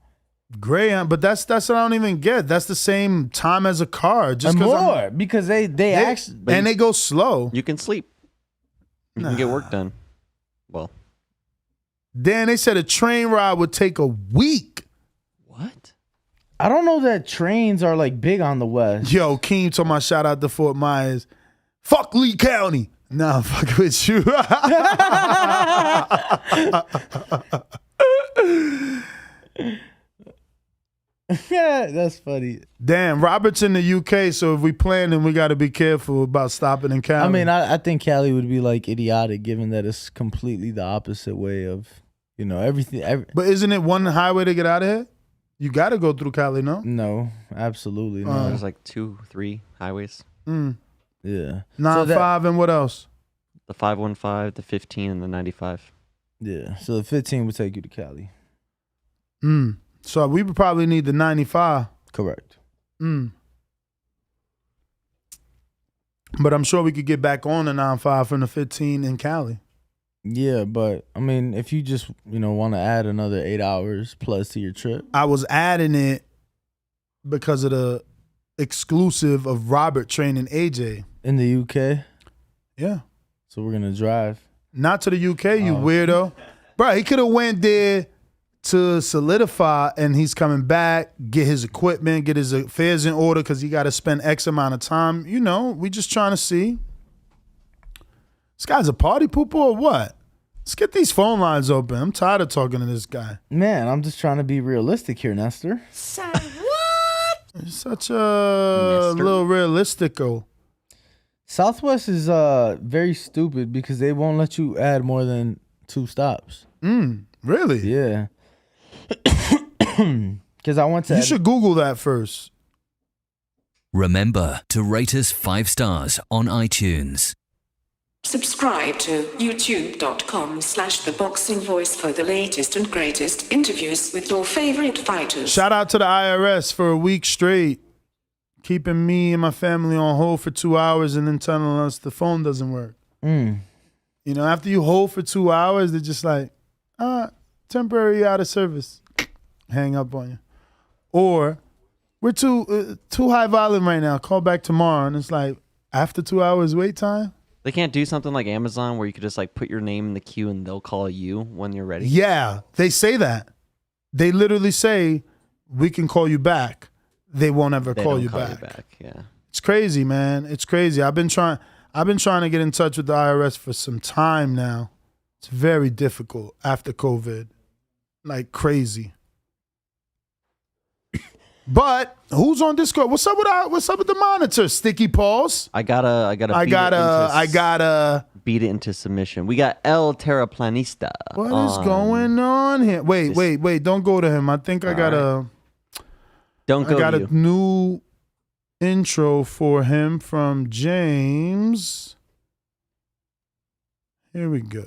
Greyhound, but that's what I don't even get. That's the same time as a car. Just and more, because they actually... And they go slow. You can sleep. You can get work done. Well. Dan, they said a train ride would take a week. What? I don't know that trains are like big on the West. Yo, Keem told my shout out to Fort Myers. Fuck Lee County. Nah, fuck with you. Yeah, that's funny. Damn, Robert's in the UK, so if we plan, then we got to be careful about stopping in Cali. I mean, I think Cali would be like idiotic, given that it's completely the opposite way of, everything. But isn't it one highway to get out of here? You got to go through Cali, no? No, absolutely not. There's like 2, 3 highways. Yeah. 95 and what else? The 515, the 15, and the 95. Yeah, so the 15 would take you to Cali. So we would probably need the 95. Correct. But I'm sure we could get back on the 95 from the 15 in Cali. Yeah, but I mean, if you just want to add another 8 hours plus to your trip, I was adding it because of the exclusive of Robert training AJ in the UK. Yeah, so we're gonna drive. Not to the UK, you weirdo, bro. He could have went there to solidify, and he's coming back, get his equipment, get his affairs in order because he got to spend X amount of time. We just trying to see. This guy's a party pooper or what? Let's get these phone lines open. I'm tired of talking to this guy. Man, I'm just trying to be realistic here, Nestor. Say what? You're such a little realistico. Southwest is very stupid because they won't let you add more than 2 stops. Really? Yeah. Because I want to. You should Google that first. Remember to rate us 5 stars on iTunes. Subscribe to youtube.com/theboxingvoice for the latest and greatest interviews with your favorite fighters. Shout out to the IRS for a week straight, keeping me and my family on hold for 2 hours and then telling us the phone doesn't work. After you hold for 2 hours, they're just like, temporary out of service. Hang up on you. Or, we're too high volume right now. Call back tomorrow. And it's like, after 2 hours wait time? They can't do something like Amazon where you could just like put your name in the queue and they'll call you when you're ready? Yeah, they say that. They literally say, we can call you back. They won't ever call you back. Yeah. It's crazy, man. It's crazy. I've been trying to get in touch with the IRS for some time now. It's very difficult after COVID. Like crazy. But who's on Discord? What's up with the monitor? Sticky Paws. I gotta beat it into submission. We got El Terraplanista. What is going on here? Wait. Don't go to him. I think I got a new intro for him from James. Here we go.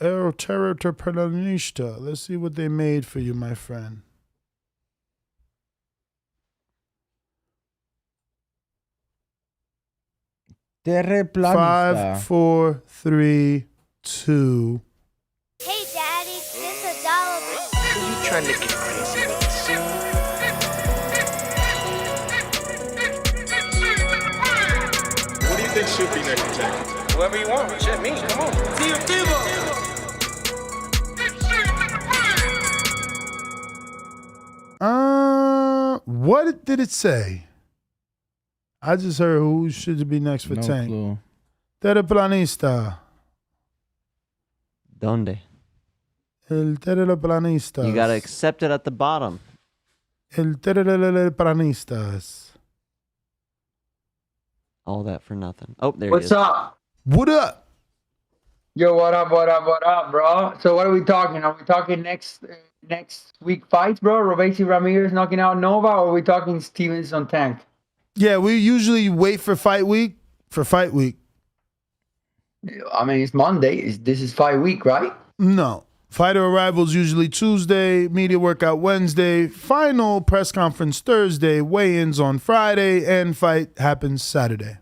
El Terraplanista. Let's see what they made for you, my friend. 5, 4, 3, 2. Hey, Daddy, this is Dollaz. Are you trying to get crazy with the scene? What do you think should be next attack? Whoever you want. Shit, me. Come on. What did it say? I just heard who should be next for Tank. Clue. Terraplanista. Donde? El Terraplanista. You gotta accept it at the bottom. El Terraplanistas. All that for nothing. Oh, there What's he is. up? What up? Yo, what up, bro? So what are we talking? Are we talking next week fights, bro? Robesi Ramirez knocking out Nova, or are we talking Stevenson Tank? Yeah, we usually wait for fight week. I mean, it's Monday. This is fight week, right? No. Fighter arrivals usually Tuesday, media workout Wednesday, final press conference Thursday, weigh-ins on Friday, and fight happens Saturday.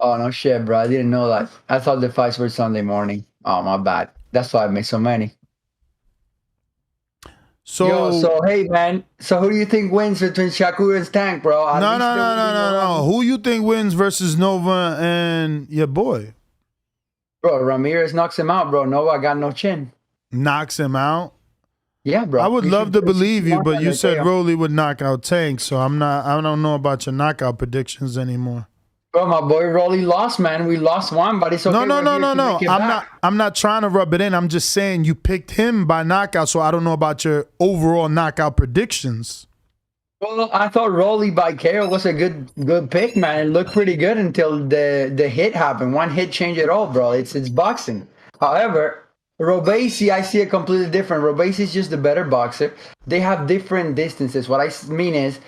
Oh, no shit, bro. I didn't know that. I thought the fights were Sunday morning. Oh, my bad. That's why I made so many. So hey, man. So who do you think wins between Shakur and Tank, bro? No. Who you think wins versus Nova and your boy? Bro, Ramirez knocks him out, bro. Nova got no chin. Knocks him out? Yeah, bro. I would love to believe you, but you said Rolly would knock out Tank, so I don't know about your knockout predictions anymore. Bro, my boy Rolly lost, man. We lost one, but it's okay. No. I'm not trying to rub it in. I'm just saying you picked him by knockout, so I don't know about your overall knockout predictions. Well, I thought Rolly by KO was a good pick, man. It looked pretty good until the hit happened. One hit changed it all, bro. It's boxing. However, Robeisy, I see it completely different. Robeisy is just the better boxer. They have different distances. What I mean is,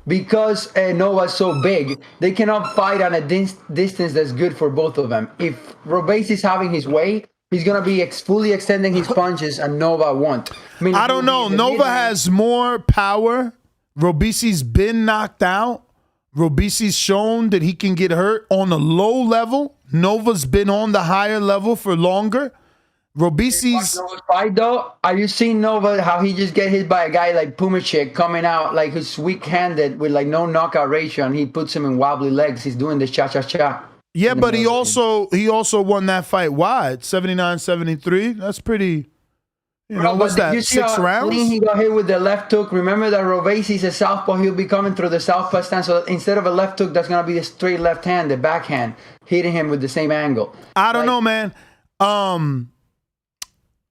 because Nova's so big, they cannot fight on a distance that's good for both of them. If Robeisy is having his way, he's going to be fully extending his punches, and Nova won't. I don't know. Nova has more power. Robeisy been knocked out. Robeisy shown that he can get hurt on a low level. Nova's been on the higher level for longer. Robeisy fight though. Are you seeing Nova how he just get hit by a guy like Pumacek coming out like he's weak-handed with like no knockout ratio, and he puts him in wobbly legs. He's doing this cha-cha-cha. Yeah, but he also won that fight wide, 79-73. That's pretty. What's that? You see 6 how rounds. Clean he got hit with the left hook. Remember that Robeisy is a southpaw. He'll be coming through the southpaw stance. So instead of a left hook, that's gonna be the straight left hand, the backhand, hitting him with the same angle. I don't know, man.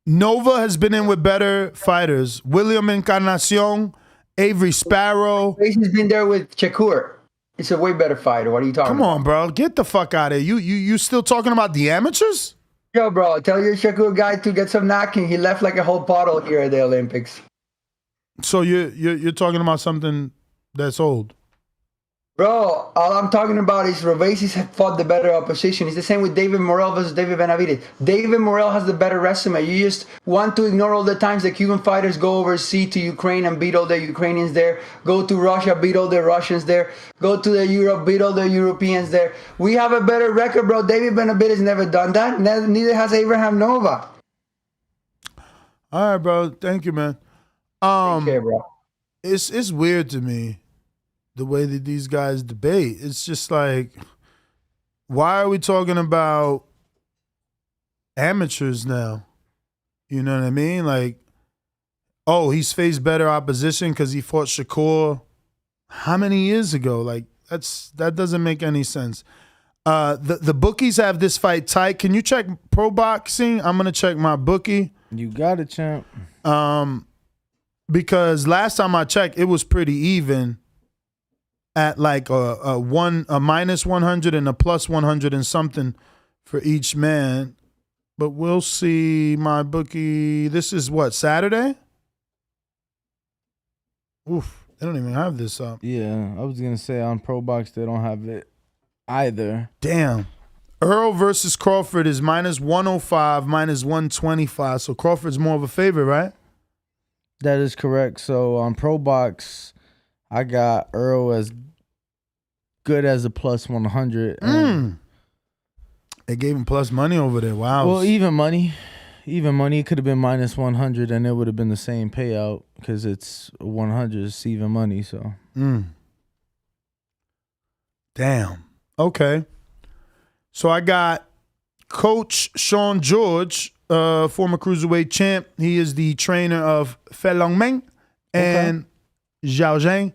Nova has been in with better fighters. William Encarnacion, Avery Sparrow. Robeisy been there with Shakur. It's a way better fighter. What are you talking about? Come on, bro. Get the fuck out of here. You still talking about the amateurs? Yo, bro, tell your Shakur guy to get some knocking. He left like a whole bottle here at the Olympics. So you're talking about something that's old. Bro, all I'm talking about is Robeisy fought the better opposition. It's the same with David Morrell versus David Benavidez. David Morrell has the better resume. You just want to ignore all the times the Cuban fighters go overseas to Ukraine and beat all the Ukrainians there. Go to Russia, beat all the Russians there. Go to the Europe, beat all the Europeans there. We have a better record, bro. David Benavidez never done that. Neither has Abraham Nova. All right, bro. Thank you, man. Take care, bro. It's weird to me the way that these guys debate. It's just like, why are we talking about amateurs now? You know what I mean? Like, oh, he's faced better opposition because he fought Shakur how many years ago? Like, that doesn't make any sense. The bookies have this fight tight. Can you check Pro Boxing? I'm gonna check my bookie. You got it, champ. Because last time I checked, it was pretty even at like a minus 100 and a plus 100 and something for each man. But we'll see. My bookie. This is what, Saturday? Oof, they don't even have this up. Yeah, I was gonna say on Pro Box they don't have it either. Damn. Earl versus Crawford is minus 105, minus 125. So Crawford's more of a favorite, right? That is correct. So on Pro Box, I got Earl as good as a plus 100. They gave him plus money over there. Wow. Well, even money. It could have been minus 100 and it would have been the same payout because it's 100. It's even money. So. Damn. Okay. So I got Coach Sean George, former cruiserweight champ. He is the trainer of Felongmeng and Zhao Zhang.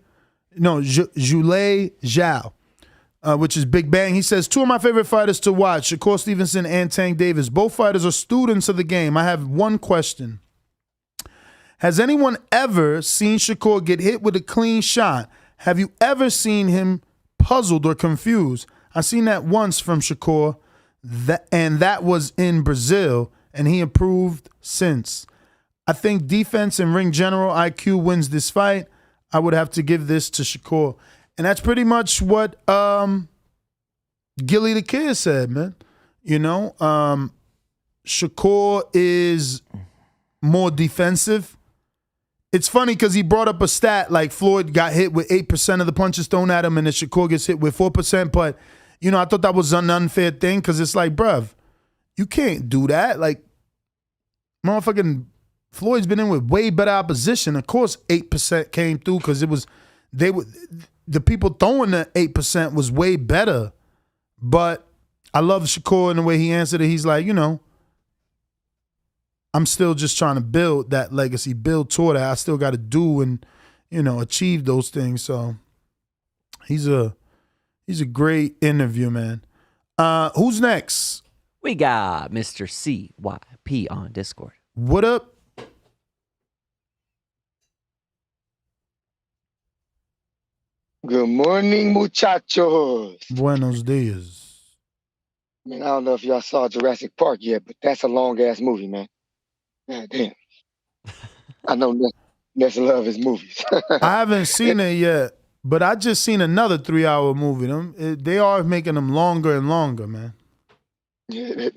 No, Zhulei Zhao, which is Big Bang. He says, 2 of my favorite fighters to watch, Shakur Stevenson and Tank Davis. Both fighters are students of the game. I have one question. Has anyone ever seen Shakur get hit with a clean shot? Have you ever seen him puzzled or confused? I've seen that once from Shakur, and that was in Brazil, and he improved since. I think defense and ring general IQ wins this fight. I would have to give this to Shakur. And that's pretty much what Gilly the Kid said, man. You know, Shakur is more defensive. It's funny because he brought up a stat like Floyd got hit with 8% of the punches thrown at him and then Shakur gets hit with 4%. But, you know, I thought that was an unfair thing because it's like, bruv, you can't do that. Like, motherfucking Floyd's been in with way better opposition. Of course, 8% came through because the people throwing the 8% was way better. But I love Shakur in the way he answered it. He's like, you know, I'm still just trying to build that legacy, build toward that. I still got to do and, you know, achieve those things. So he's a great interview, man. Who's next? We got Mr. CYP on Discord. What up? Good morning, muchachos. Buenos dias. Man, I don't know if y'all saw Jurassic Park yet, but that's a long-ass movie, man. God damn. I know Ness love his movies. I haven't seen it yet, but I just seen another 3-hour movie. They are making them longer and longer, man. Yeah,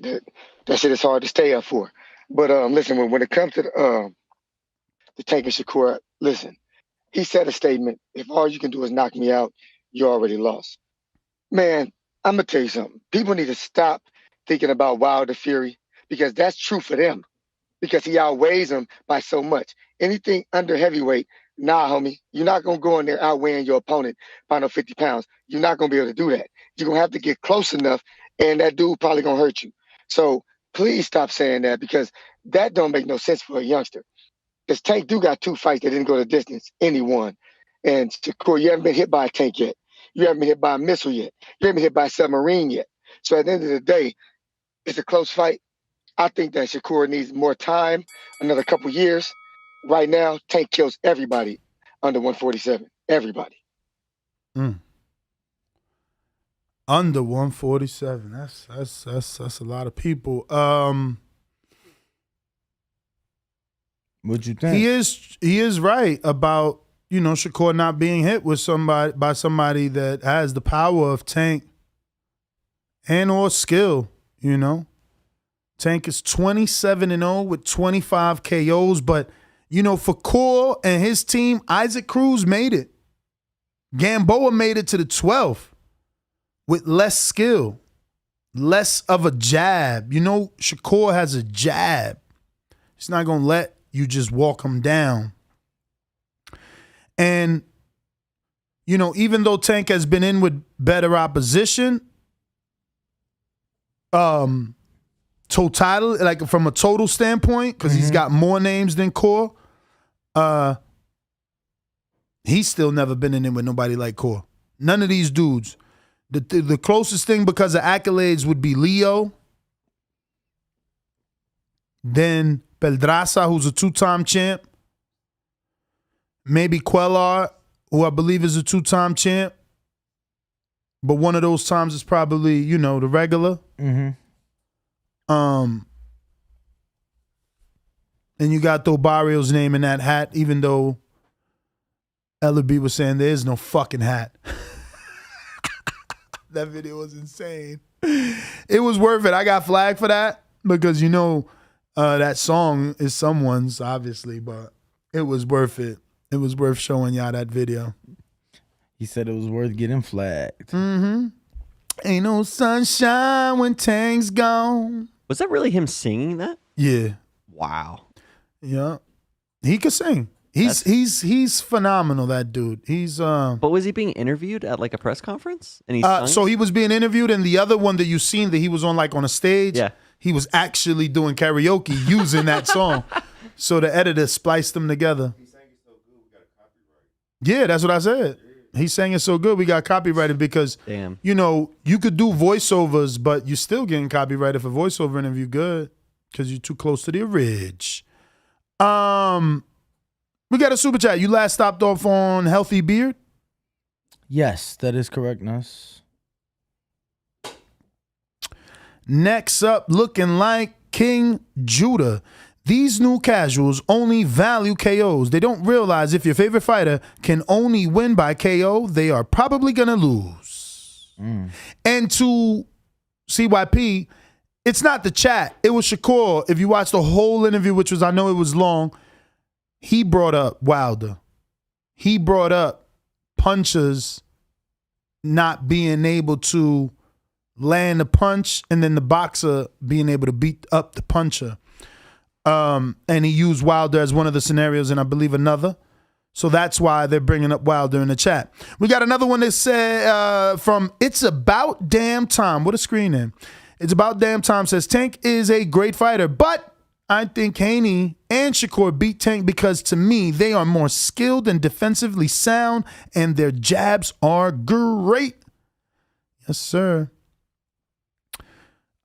that shit is hard to stay up for. But listen, when it comes to the Tank and Shakur, listen, he said a statement, if all you can do is knock me out, you already lost. Man, I'm going to tell you something. People need to stop thinking about Wilder Fury because that's true for them. Because he outweighs them by so much. Anything under heavyweight, nah, homie, you're not going to go in there outweighing your opponent by no 50 pounds. You're not going to be able to do that. You're going to have to get close enough, and that dude probably going to hurt you. So please stop saying that because that don't make no sense for a youngster. Because Tank do got 2 fights that didn't go the distance, and he won. And Shakur, you haven't been hit by a tank yet. You haven't been hit by a missile yet. You haven't been hit by a submarine yet. So at the end of the day, it's a close fight. I think that Shakur needs more time, another couple years. Right now, Tank kills everybody under 147. Everybody. Under 147. That's a lot of people. What'd you think? He is right about, you know, Shakur not being hit with somebody that has the power of Tank and or skill, you know. Tank is 27-0 with 25 KOs, but, you know, for Core and his team, Isaac Cruz made it. Gamboa made it to the 12th with less skill, less of a jab. You know, Shakur has a jab. He's not going to let you just walk him down. And, you know, even though Tank has been in with better opposition, total, like from a total standpoint, because he's got more names than Core, he's still never been in with nobody like Core. None of these dudes. The closest thing because of accolades would be Leo, then Peldraza, who's a 2-time champ, maybe Quellar, who I believe is a 2-time champ, but one of those times is probably, you know, the regular. And you got though Barrios' name in that hat, even though LB was saying there is no fucking hat. That video was insane. It was worth it. I got flagged for that because, you know, that song is someone's, obviously, but it was worth it. It was worth showing y'all that video. He said it was worth getting flagged. Ain't no sunshine when Tank's gone. Was that really him singing that? Yeah. Wow. Yeah. He could sing. He's phenomenal, that dude. He's But was he being interviewed at like a press conference? And he so he was being interviewed, and the other one that you seen that he was on like on a stage, he was actually doing karaoke using that song. So the editor spliced them together. He sang it so good, we got a copyright. Yeah, that's what I said. He sang it so good we got copyrighted because you know, you could do voiceovers, but you're still getting copyrighted for voiceover interview good because you're too close to the ridge. We got a super chat. You last stopped off on Healthy Beard? Yes, that is correct, Nuss. Next up, looking like King Judah. These new casuals only value KOs. They don't realize if your favorite fighter can only win by KO, they are probably going to lose. And to CYP, it's not the chat. It was Shakur. If you watch the whole interview, which was, I know it was long, he brought up Wilder. He brought up punchers not being able to land a punch and then the boxer being able to beat up the puncher. And he used Wilder as one of the scenarios and I believe another. So that's why they're bringing up Wilder in the chat. We got another one that said from It's About Damn Time. What a screen name. It's About Damn Time says Tank is a great fighter, but I think Haney and Shakur beat Tank because to me, they are more skilled and defensively sound and their jabs are great. Yes, sir.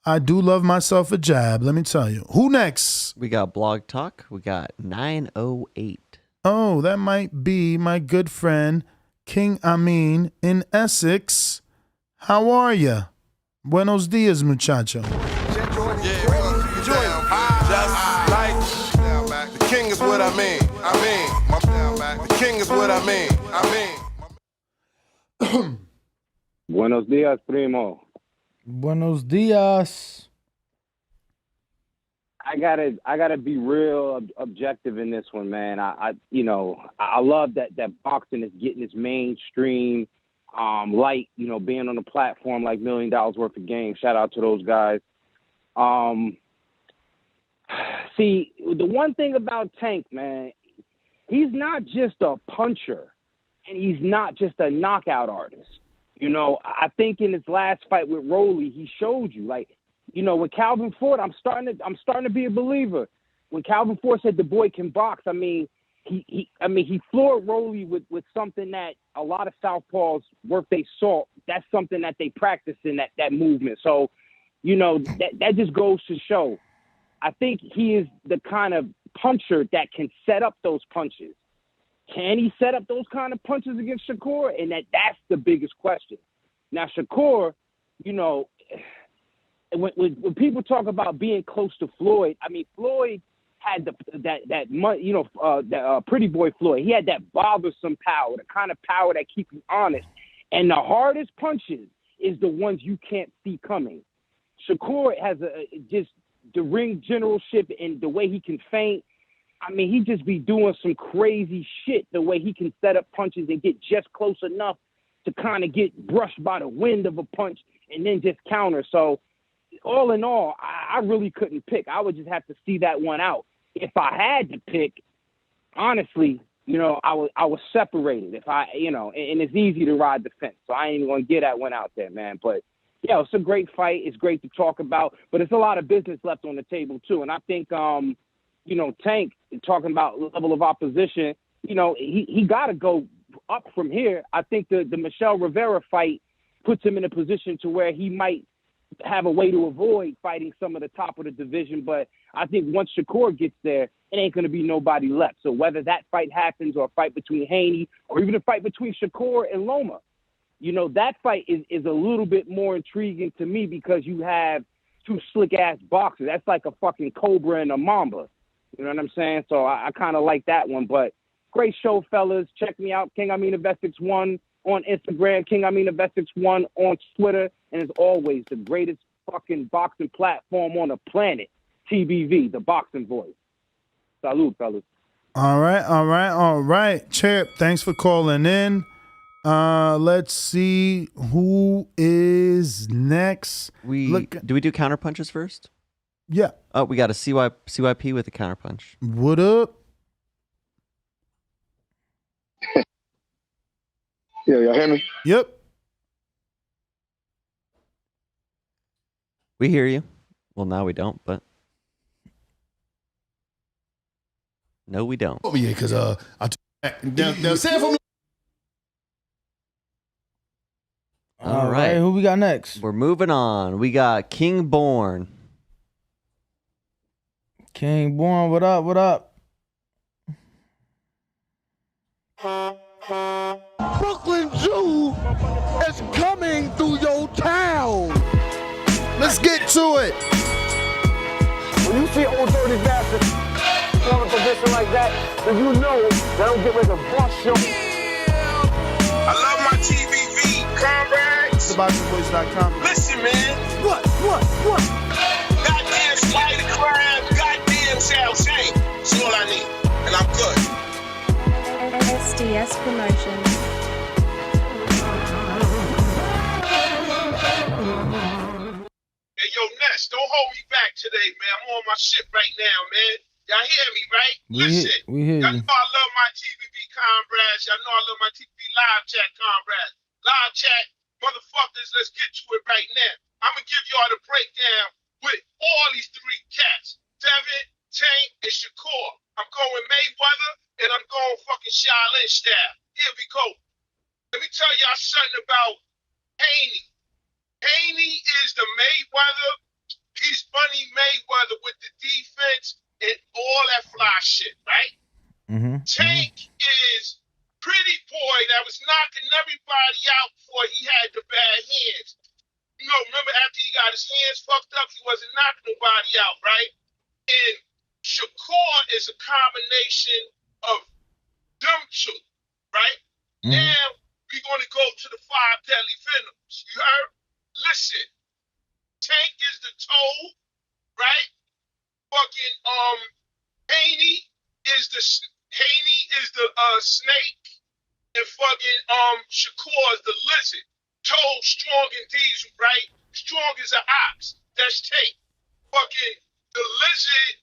I do love myself a jab, let me tell you. Who next? We got Blog Talk. We got 908. Oh, that might be my good friend, King Amin in Essex. How are ya? Buenos dias, muchacho. The king is what I mean. The king is what I mean. Buenos dias, primo. Buenos dias. I gotta be real objective in this one, man. I love that boxing is getting its mainstream light, being on a platform like $1 Million Worth of Game. Shout out to those guys. See, the one thing about Tank, man, he's not just a puncher and he's not just a knockout artist. I think in his last fight with Rolly, he showed you, with Calvin Ford, I'm starting to be a believer. When Calvin Ford said the boy can box, he floored Rolly with something that a lot of southpaws worth their salt. That's something that they practice in that movement. So, that just goes to show. I think he is the kind of puncher that can set up those punches. Can he set up those kind of punches against Shakur? And that's the biggest question. Now, Shakur, when people talk about being close to Floyd, Floyd had that pretty boy Floyd. He had that bothersome power, the kind of power that keeps you honest. And the hardest punches is the ones you can't see coming. Shakur has just the ring generalship and the way he can feint. He just be doing some crazy shit, the way he can set up punches and get just close enough to kind of get brushed by the wind of a punch and then just counter. So all in all, I really couldn't pick. I would just have to see that one out. If I had to pick, honestly, I was separated. If I, and it's easy to ride the fence. So I ain't even going to get that one out there, man. But yeah, it's a great fight. It's great to talk about, but it's a lot of business left on the table too. And I think, Tank, talking about level of opposition, he got to go up from here. I think the Michelle Rivera fight puts him in a position to where he might have a way to avoid fighting some of the top of the division. But I think once Shakur gets there, it ain't going to be nobody left. So whether that fight happens or a fight between Haney or even a fight between Shakur and Loma, that fight is a little bit more intriguing to me because you have two slick-ass boxers. That's like a fucking Cobra and a Mamba. You know what I'm saying? So I kind of like that one. But great show, fellas. Check me out, King Amin of Essex 1 on Instagram, King Amin of Essex 1 on Twitter. And as always, the greatest fucking boxing platform on the planet, TBV, the boxing voice. Salute, fellas. All right. Champ, thanks for calling in. Let's see who is next. Do we do counter punches first? Yeah. Oh, we got a CYP with a counter punch. What up? Yeah, y'all hear me? Yep. We hear you. Well, now we don't, but no, we don't. Oh yeah, because now say it for me. All right, who we got next? We're moving on. We got King Born. King Born, what up? What up? Brooklyn Jew is coming through your town. Let's get to it. When you see old dirty bastard myself in a position like that, then you know that I'm getting ready to bust your... I love my TVV comrades. TheBoxingVoice.com. Listen, man. What? Goddamn spider crab, goddamn South Saint. That's all I need. And I'm good. SDS Promotions. Hey, yo, Ness, don't hold me back today, man. I'm on my shit right now, man. Y'all hear me, right? Listen. We hear Y'all you. know I love my TVB comrades. Y'all know I love my TVB live chat comrades. Live chat, motherfuckers, let's get to it right now. I'm going to give y'all the breakdown with all these three cats. Devin, Tank, and Shakur. I'm going Mayweather, and I'm going fucking Shaolin style. Here we go. Let me tell y'all something about Haney. Haney is the Mayweather. He's Bunny Mayweather with the defense and all that fly shit, right? Tank is pretty boy that was knocking everybody out before he had the bad hands. You know, remember after he got his hands fucked up, he wasn't knocking nobody out, right? And Shakur is a combination of them two, right? Now, we're going to go to the 5 deadly venoms. You heard? Listen, Tank is the toad, right? Fucking Haney is the snake, and fucking Shakur is the lizard. Toad strong and diesel, right? Strong as an ox. That's Tank. Fucking the lizard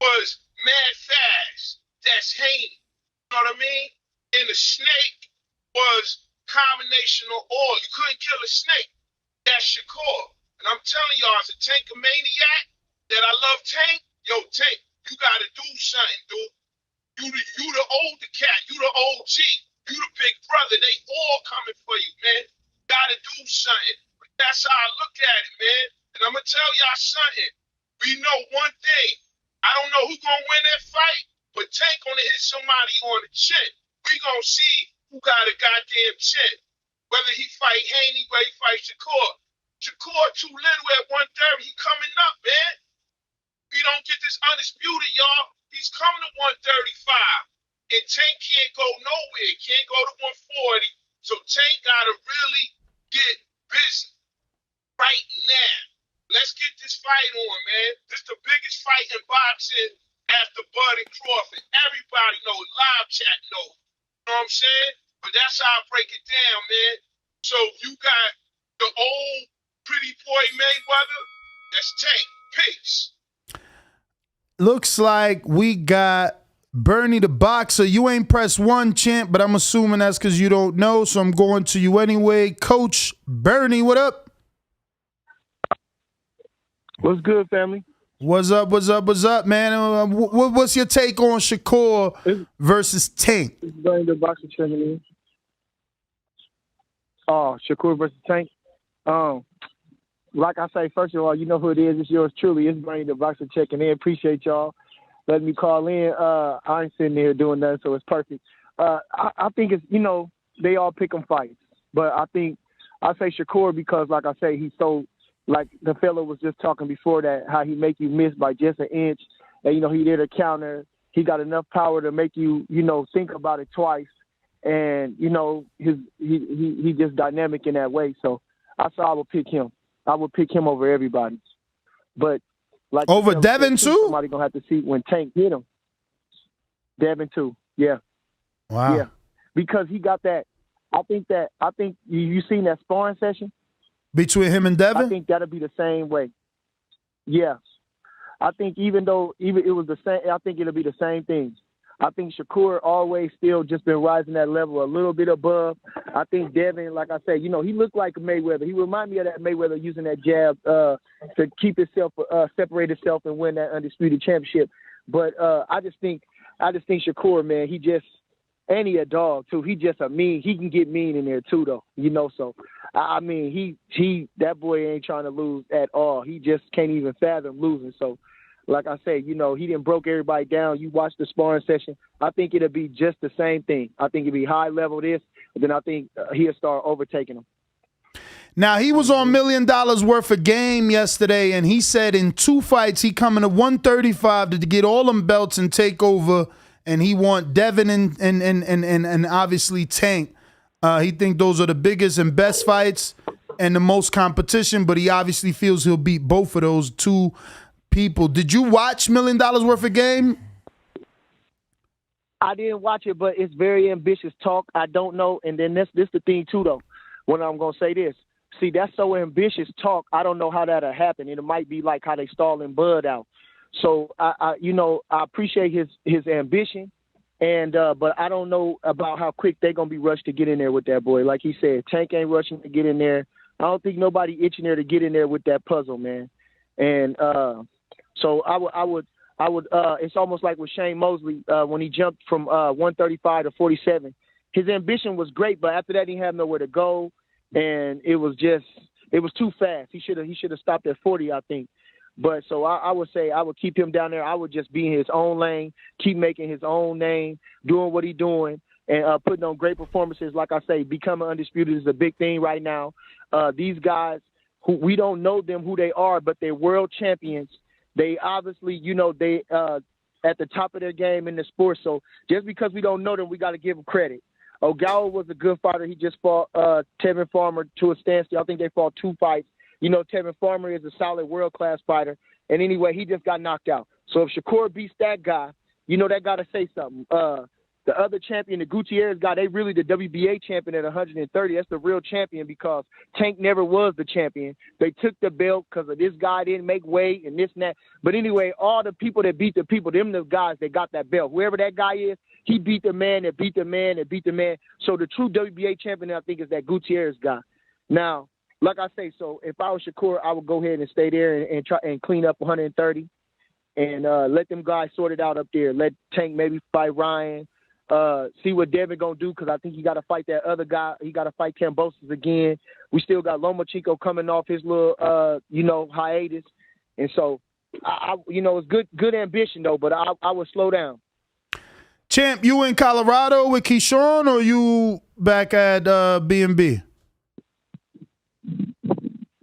was mad fast. That's Haney. You know what I mean? And the snake was combination of all. You couldn't kill a snake. That's Shakur. And I'm telling y'all, as a Tankamaniac, that I love Tank, yo, Tank, you gotta do something, dude. You the older cat, you the OG, you the big brother. They all coming for you, man. Gotta do something. But that's how I look at it, man. And I'm gonna tell y'all something. We know one thing. I don't know who's gonna win that fight, but Tank gonna hit somebody on the chin. We gonna see who got a goddamn chin. Whether he fight Haney, whether he fight Shakur. Shakur too little at 130. He coming up, man. We don't get this undisputed, y'all. He's coming to 135. And Tank can't go nowhere. Can't go to 140. So Tank gotta really get busy right now. Let's get this fight on, man. This is the biggest fight in boxing after Bud and Crawford. Everybody knows. Live chat knows. You know what I'm saying? But that's how I break it down, man. So you got the old pretty boy Mayweather. That's Tank. Peace. Looks like we got Bernie the Boxer. You ain't press 1, champ, but I'm assuming that's because you don't know, so I'm going to you anyway. Coach Bernie, what up? What's good, family? What's up, man? What's your take on Shakur versus Tank? This is Bernie the Boxer checking in. Oh, Shakur versus Tank. Like I say, first of all, you know who it is. It's yours truly. It's Bernie the Boxer checking in. Appreciate y'all letting me call in. I ain't sitting here doing nothing, so it's perfect. I think it's, you know, they all pick 'em fights. But I think I say Shakur because, like I say, he's so, like the fellow was just talking before that, how he make you miss by just an inch. And, you know, he did a counter. He got enough power to make you, you know, think about it twice. And, you know, he just dynamic in that way. So I would pick him. I would pick him over everybody. But like over Devin too? Somebody gonna have to see when Tank hit him. Devin too. Yeah. Wow. Yeah. Because he got that. I think you seen that sparring session between him and Devin? I think that'll be the same way. Yeah. I think even though it was the same, I think it'll be the same thing. I think Shakur always still just been rising that level a little bit above. I think Devin, like I said, you know, he looked like Mayweather. He remind me of that Mayweather using that jab to keep himself, separate himself and win that undisputed championship. But I just think Shakur, man, and he a dog too. He just a mean. He can get mean in there too, though. You know, so I mean, he that boy ain't trying to lose at all. He just can't even fathom losing. So, like I say, you know, he didn't broke everybody down. You watch the sparring session. I think it'll be just the same thing. I think it'll be high level this, and then I think he'll start overtaking him. Now, he was on $1 million worth of game yesterday, and he said in 2 fights he coming to 135 to get all them belts and take over, and he want Devin and obviously Tank. He think those are the biggest and best fights and the most competition, but he obviously feels he'll beat both of those two people. Did you watch $1 million worth of game? I didn't watch it, but it's very ambitious talk. I don't know. And then this the thing, too, though, when I'm going to say this. See, that's so ambitious talk. I don't know how that'll happen. And it might be like how they stalling Bud out. So, I appreciate his ambition. And but I don't know about how quick they're going to be rushed to get in there with that boy. Like he said, Tank ain't rushing to get in there. I don't think nobody itching there to get in there with that puzzle, man. And so I would. It's almost like with Shane Mosley when he jumped from 135 to 47. His ambition was great, but after that he had nowhere to go, and it was too fast. He should have stopped at 40, I think. But so I would say I would keep him down there. I would just be in his own lane, keep making his own name, doing what he's doing, and putting on great performances. Like I say, becoming undisputed is a big thing right now. These guys, who we don't know them who they are, but they're world champions. They obviously, they at the top of their game in the sport. So just because we don't know them, we got to give them credit. Ogawa was a good fighter. He just fought Tevin Farmer to a standstill. I think they fought 2 fights. Tevin Farmer is a solid world-class fighter. And anyway, he just got knocked out. So if Shakur beats that guy, that got to say something. The other champion, the Gutierrez guy, they really the WBA champion at 130. That's the real champion because Tank never was the champion. They took the belt because of this guy didn't make weight and this and that. But anyway, all the people that beat the people, them the guys that got that belt. Whoever that guy is, he beat the man that beat the man that beat the man. So the true WBA champion, I think, is that Gutierrez guy. Now, like I say, so if I was Shakur, I would go ahead and stay there and try and clean up 130 and let them guys sort it out up there. Let Tank maybe fight Ryan. See what Devin gonna do because I think he got to fight that other guy. He got to fight Kambosos again. We still got Lomachenko coming off his little, hiatus, and so it's good ambition though. But I would slow down. Champ, you in Colorado with Keyshawn or you back at B&B?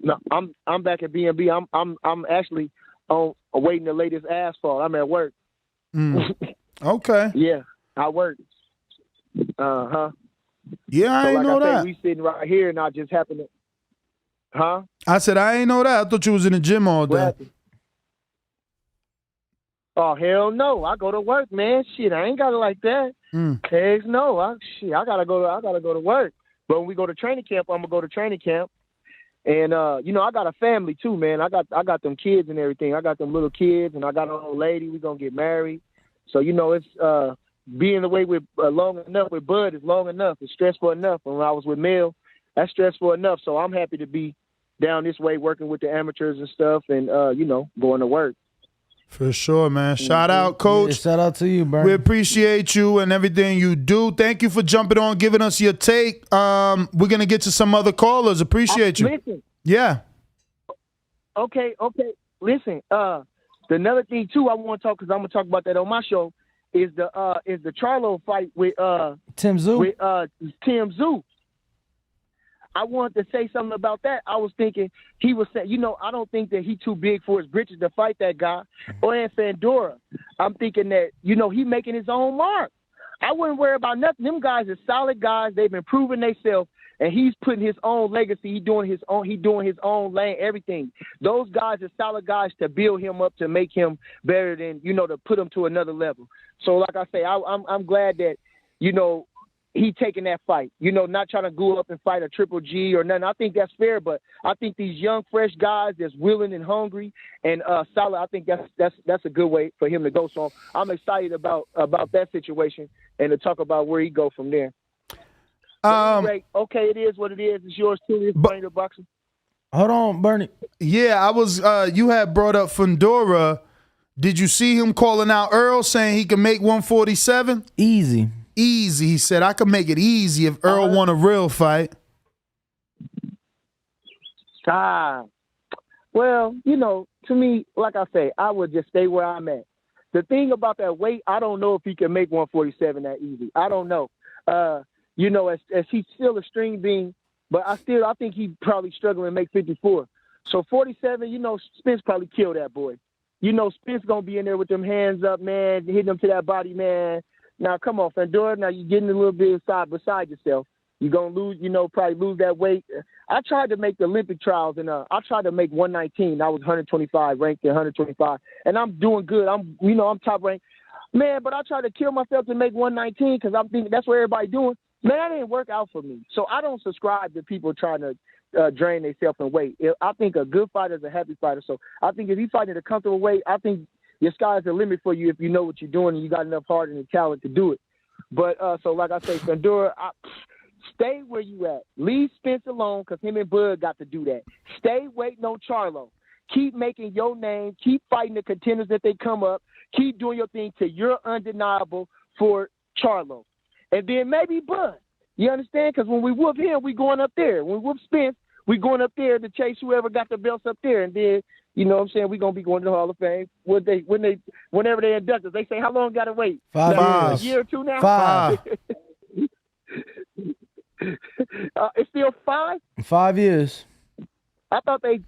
No, I'm back at B&B. I'm actually awaiting the latest asphalt. I'm at work. Okay. Yeah. I work. Yeah, I so ain't know that. We sitting right here, and I just happen to. Huh? I said I ain't know that. I thought you was in the gym all day. Oh hell no! I go to work, man. Shit, I ain't got it like that. Heck no! I gotta go to work. But when we go to training camp, I'm gonna go to training camp. And I got a family too, man. I got them kids and everything. I got them little kids, and I got an old lady. We gonna get married. So it's being away with long enough with Bud is long enough. It's stressful enough. And when I was with Mel, that's stressful enough. So I'm happy to be down this way working with the amateurs and stuff and, going to work. For sure, man. Shout out, Coach. Yeah, shout out to you, Bernie. We appreciate you and everything you do. Thank you for jumping on, giving us your take. We're going to get to some other callers. Appreciate you. Listen. Yeah. Okay. Listen, another thing, too, I want to talk because I'm going to talk about that on my show. Is the Charlo fight with Tim Tszyu? With Tim Tszyu. I wanted to say something about that. I was thinking he was saying, I don't think that he too big for his britches to fight that guy or in Fundora. I'm thinking that he making his own mark. I wouldn't worry about nothing. Them guys are solid guys. They've been proving themselves, and he's putting his own legacy. He doing his own lane, everything. Those guys are solid guys to build him up, to make him better than, to put him to another level. So like I say, I'm glad that, he taking that fight, not trying to go up and fight a Triple G or nothing. I think that's fair, but I think these young, fresh guys that's willing and hungry and solid, I think that's a good way for him to go. So I'm excited about that situation and to talk about where he go from there. Anyway, okay, it is what it is. It's yours too. It's Bernie the Boxer. Hold on, Bernie. Yeah, I was. You had brought up Fundora. Did you see him calling out Earl, saying he can make 147? Easy. He said, I could make it easy if Earl won a real fight. Well, to me, like I say, I would just stay where I'm at. The thing about that weight, I don't know if he can make 147 that easy. I don't know. As he's still a string bean, But I think he probably struggling to make 54. So 47, you know, Spence probably killed that boy. You know, Spence going to be in there with them hands up, man, hitting them to that body, man. Now, come on, Fedor, now you're getting a little bit beside yourself. You're going to lose, you know, probably lose that weight. I tried to make the Olympic trials, and I tried to make 119. I was 125, ranked at 125. And I'm doing good. I'm top ranked. Man, but I tried to kill myself to make 119 because I'm thinking that's what everybody doing. Man, that didn't work out for me. So I don't subscribe to people trying to drain themselves in weight. I think a good fighter is a happy fighter. So I think if you fight at a comfortable weight, I think your sky's the limit for you if you know what you're doing and you got enough heart and talent to do it. But so like I say, Fundora, stay where you at. Leave Spence alone because him and Bud got to do that. Stay waiting on Charlo. Keep making your name. Keep fighting the contenders that they come up. Keep doing your thing till you're undeniable for Charlo. And then maybe Bud. You understand? Because when we whoop him, we going up there. When we whoop Spence, we going up there to chase whoever got the belts up there. And then, you know what I'm saying, we going to be going to the Hall of Fame. Whenever they induct us, they say, how long got to wait? 5 years. A year or two now? 5. It's still 5? 5 years. I thought they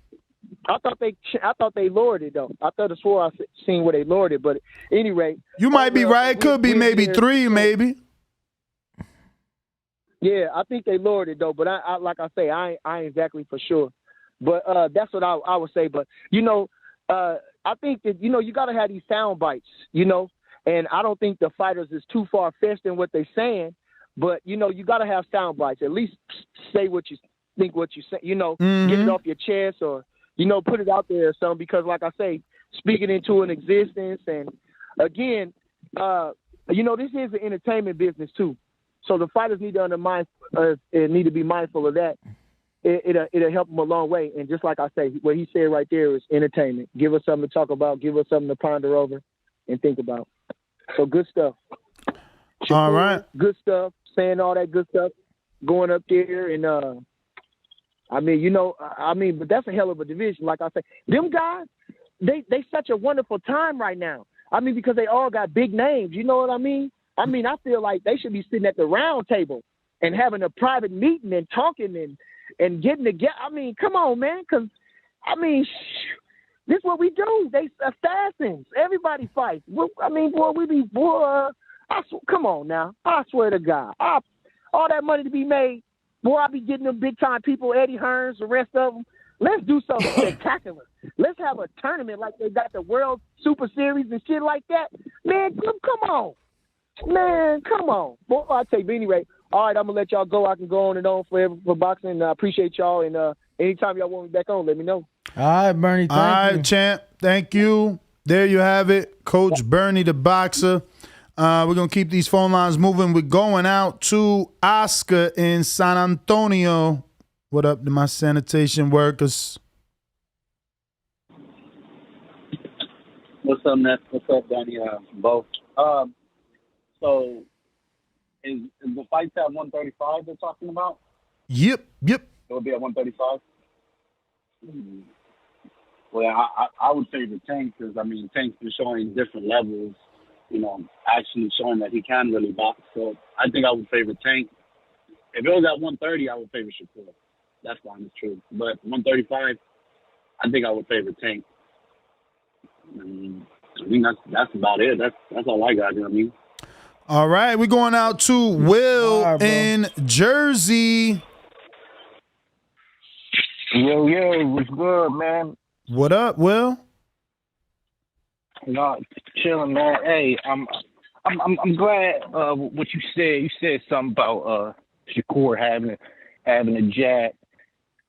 lowered it though. I thought I swore I seen where they lowered it, but anyway. You might be right. It could be maybe 3, maybe. Yeah, I think they lowered it though, but I like I say, I ain't exactly for sure. But that's what I would say. But you know, I think that you know you gotta have these sound bites, you know, and I don't think the fighters is too far fetched in what they're saying, but you know, you gotta have sound bites. At least say what you think, what you say, you know, get it off your chest or you know, put it out there or something, because like I say, speaking into an existence. And again, you know, this is an entertainment business too. So the fighters need to need to be mindful of that. It'll help them a long way. And just like I say, what he said right there is entertainment. Give us something to talk about. Give us something to ponder over and think about. So good stuff. All right. Good stuff. Saying all that good stuff. Going up there and, I mean, you know, but that's a hell of a division. Like I say, them guys, they such a wonderful time right now. I mean, because they all got big names. You know what I mean? I mean, I feel like they should be sitting at the round table and having a private meeting and talking and getting together. I mean, come on, man. Because, I mean, this is what we do. They assassins. Everybody fights. I mean, boy, come on now. I swear to God. All that money to be made, boy, I be getting them big-time people, Eddie Hearns, the rest of them. Let's do something spectacular. Let's have a tournament like they got the World Super Series and shit like that. Man, come on. Man, come on. Boy, I tell you, but anyway, all right, I'm going to let y'all go. I can go on and on forever for boxing. I appreciate y'all. And anytime y'all want me back on, let me know. All right, Bernie, thank you. All right, champ. Thank you. There you have it. Coach Bernie, the boxer. We're going to keep these phone lines moving. We're going out to Oscar in San Antonio. What up to my sanitation workers? What's up, Ness? What's up, Danny? Both. So, is the fights at 135 they're talking about? Yep. It'll be at 135? Well, I would favor Tank because, I mean, Tank's been showing different levels, you know, actually showing that he can really box. So, I think I would favor Tank. If it was at 130, I would favor Shakur. That's fine, it's true. But 135, I think I would favor Tank. I mean that's about it. That's all I got, you know what I mean? All right, we're going out to Will in Jersey. Yo, what's good, man? What up, Will? No, chilling, man. Hey, I'm glad what you said. You said something about Shakur having a jab,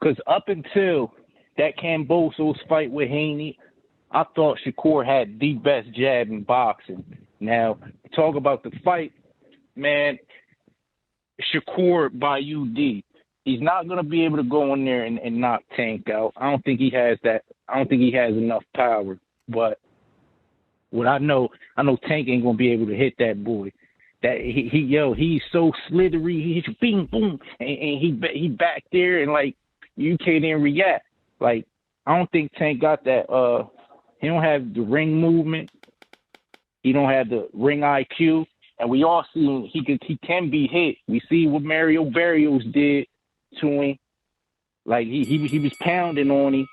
because up until that Kambosos fight with Haney, I thought Shakur had the best jab in boxing. Now, talk about the fight, man. Shakur by UD. He's not going to be able to go in there and knock Tank out. I don't think he has that. I don't think he has enough power. But what I know Tank ain't going to be able to hit that boy. That he's so slithery. He's bing boom, and he back there and like you can't even react. Like I don't think Tank got that. He don't have the ring movement. He don't have the ring IQ, and we all see he can be hit. We see what Mario Barrios did to him. Like he was pounding on him.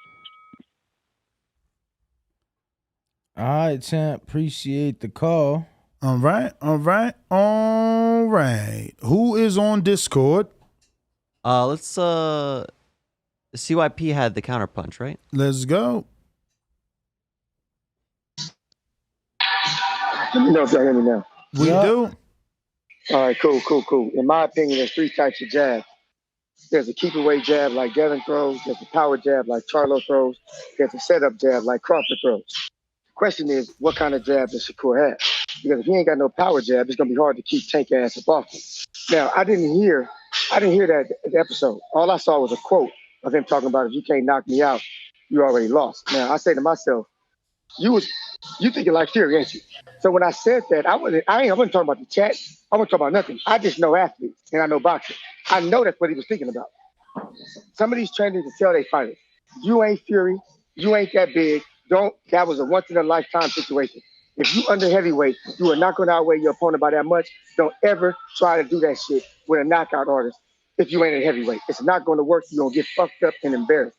All right, champ. Appreciate the call. All right. Who is on Discord? Let's CYP had the counterpunch, right? Let's go. Let me know if y'all hear me now. We do. All right, cool. In my opinion, there's three types of jabs. There's a keep away jab like Devin throws. There's a power jab like Charlo throws. There's a setup jab like Crawford throws. The question is, what kind of jab does Shakur have? Because if he ain't got no power jab, it's gonna be hard to keep Tank ass up off him. Now, I didn't hear that episode. All I saw was a quote of him talking about, if you can't knock me out, you already lost. Now, I say to myself, you thinking like Fury, ain't you? So when I said that, I wasn't talking about the chat. I wasn't talking about nothing. I just know athletes and I know boxing. I know that's what he was thinking about. Some of these trainers can tell they fighters, you ain't Fury, you ain't that big. That was a once in a lifetime situation. If you under heavyweight, you are not going to outweigh your opponent by that much. Don't ever try to do that shit with a knockout artist if you ain't a heavyweight. It's not going to work. You're going to get fucked up and embarrassed.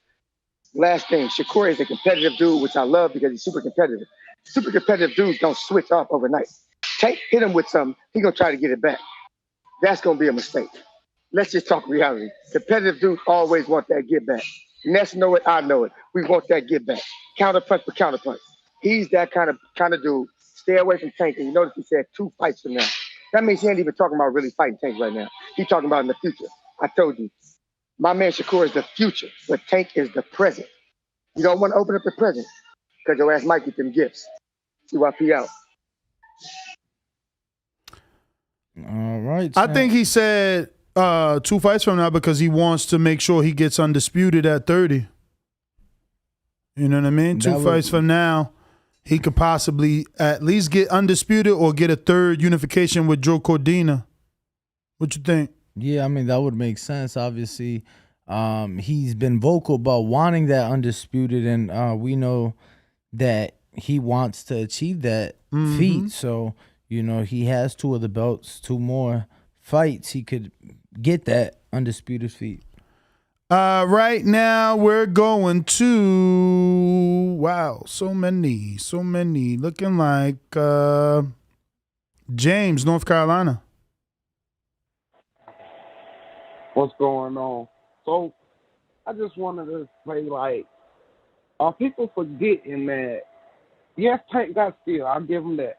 Last thing, Shakur is a competitive dude, which I love because he's super competitive. Super competitive dudes don't switch off overnight. Hit him with something, he's going to try to get it back. That's going to be a mistake. Let's just talk reality. Competitive dudes always want that get back. Ness know it, I know it. We want that get back. Counterpunch for counterpunch. He's that kind of dude. Stay away from Tank. And you notice he said 2 fights from now. That means he ain't even talking about really fighting Tank right now. He's talking about in the future. I told you. My man Shakur is the future, but Tank is the present. You don't want to open up the present because your ass might get them gifts. CYP out. All right. I think he said 2 fights from now because he wants to make sure he gets undisputed at 30. You know what I mean? 2 fights from now, he could possibly at least get undisputed or get a third unification with Joe Cordina. What you think? Yeah, I mean, that would make sense. Obviously, he's been vocal about wanting that undisputed, and we know that he wants to achieve that feat. So, you know, he has 2 of the belts, 2 more fights. He could get that undisputed feat. Right now, we're going to, wow, so many. Looking like James, North Carolina. What's going on? So, I just wanted to say, like, are people forgetting that, yes, Tank got skill, I'll give him that.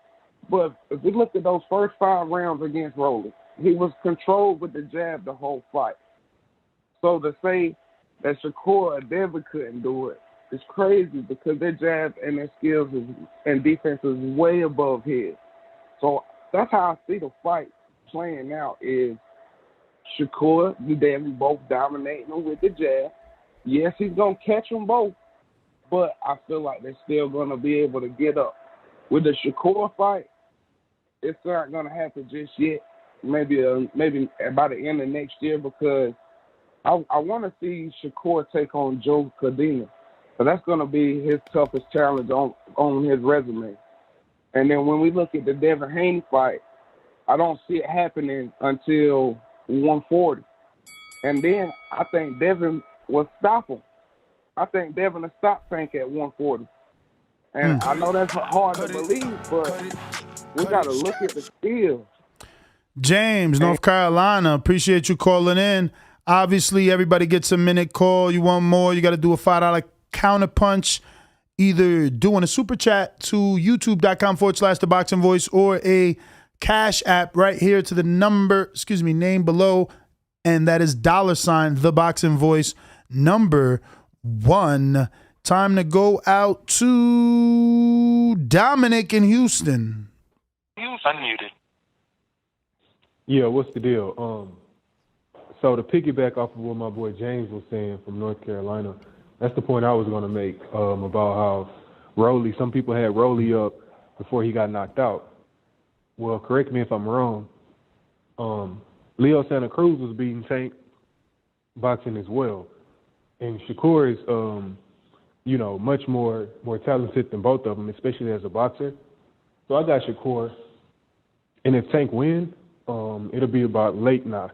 But if we look at those first 5 rounds against Rolly, he was controlled with the jab the whole fight. So to say that Shakur or Devin couldn't do it is crazy because their jab and their skills and defense is way above his. So that's how I see the fight playing out is Shakur and Devin both dominating him with the jab. Yes, he's going to catch them both, but I feel like they're still going to be able to get up. With the Shakur fight, it's not going to happen just yet. Maybe by the end of next year because I want to see Shakur take on Joe Cordina. So that's going to be his toughest challenge on his resume. And then when we look at the Devin Haney fight, I don't see it happening until 140. And then I think Devin will stop him. I think Devin will stop Tank at 140. And I know that's hard to believe, but we got to look at the skills. James, North Carolina, appreciate you calling in. Obviously, everybody gets a minute call. You want more, you got to do a $5 counterpunch. Either doing a super chat to youtube.com/The Boxing Voice or a Cash App right here to the name below. And that is $ The Boxing Voice number 1. Time to go out to Dominic in Houston. Unmuted. Yeah, what's the deal? So to piggyback off of what my boy James was saying from North Carolina, that's the point I was going to make about how some people had Rolly up before he got knocked out. Well, correct me if I'm wrong. Leo Santa Cruz was beating Tank boxing as well. And Shakur is, much more talented than both of them, especially as a boxer. So I got Shakur. And if Tank wins, it'll be about late knock.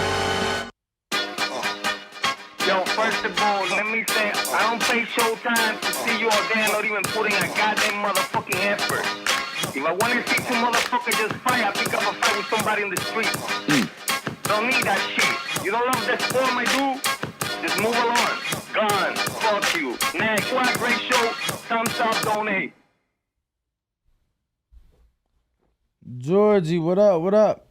me saying, I don't pay showtime to see you all there, not even putting a goddamn motherfucking effort. If I want to see two motherfuckers just fight, I pick up a fight with somebody in the street. Don't need that shit. You don't love that sport, my dude? Just move along. Gone. Fuck you. Next. What a great show. Thumbs up, donate. Georgie, what up? What up?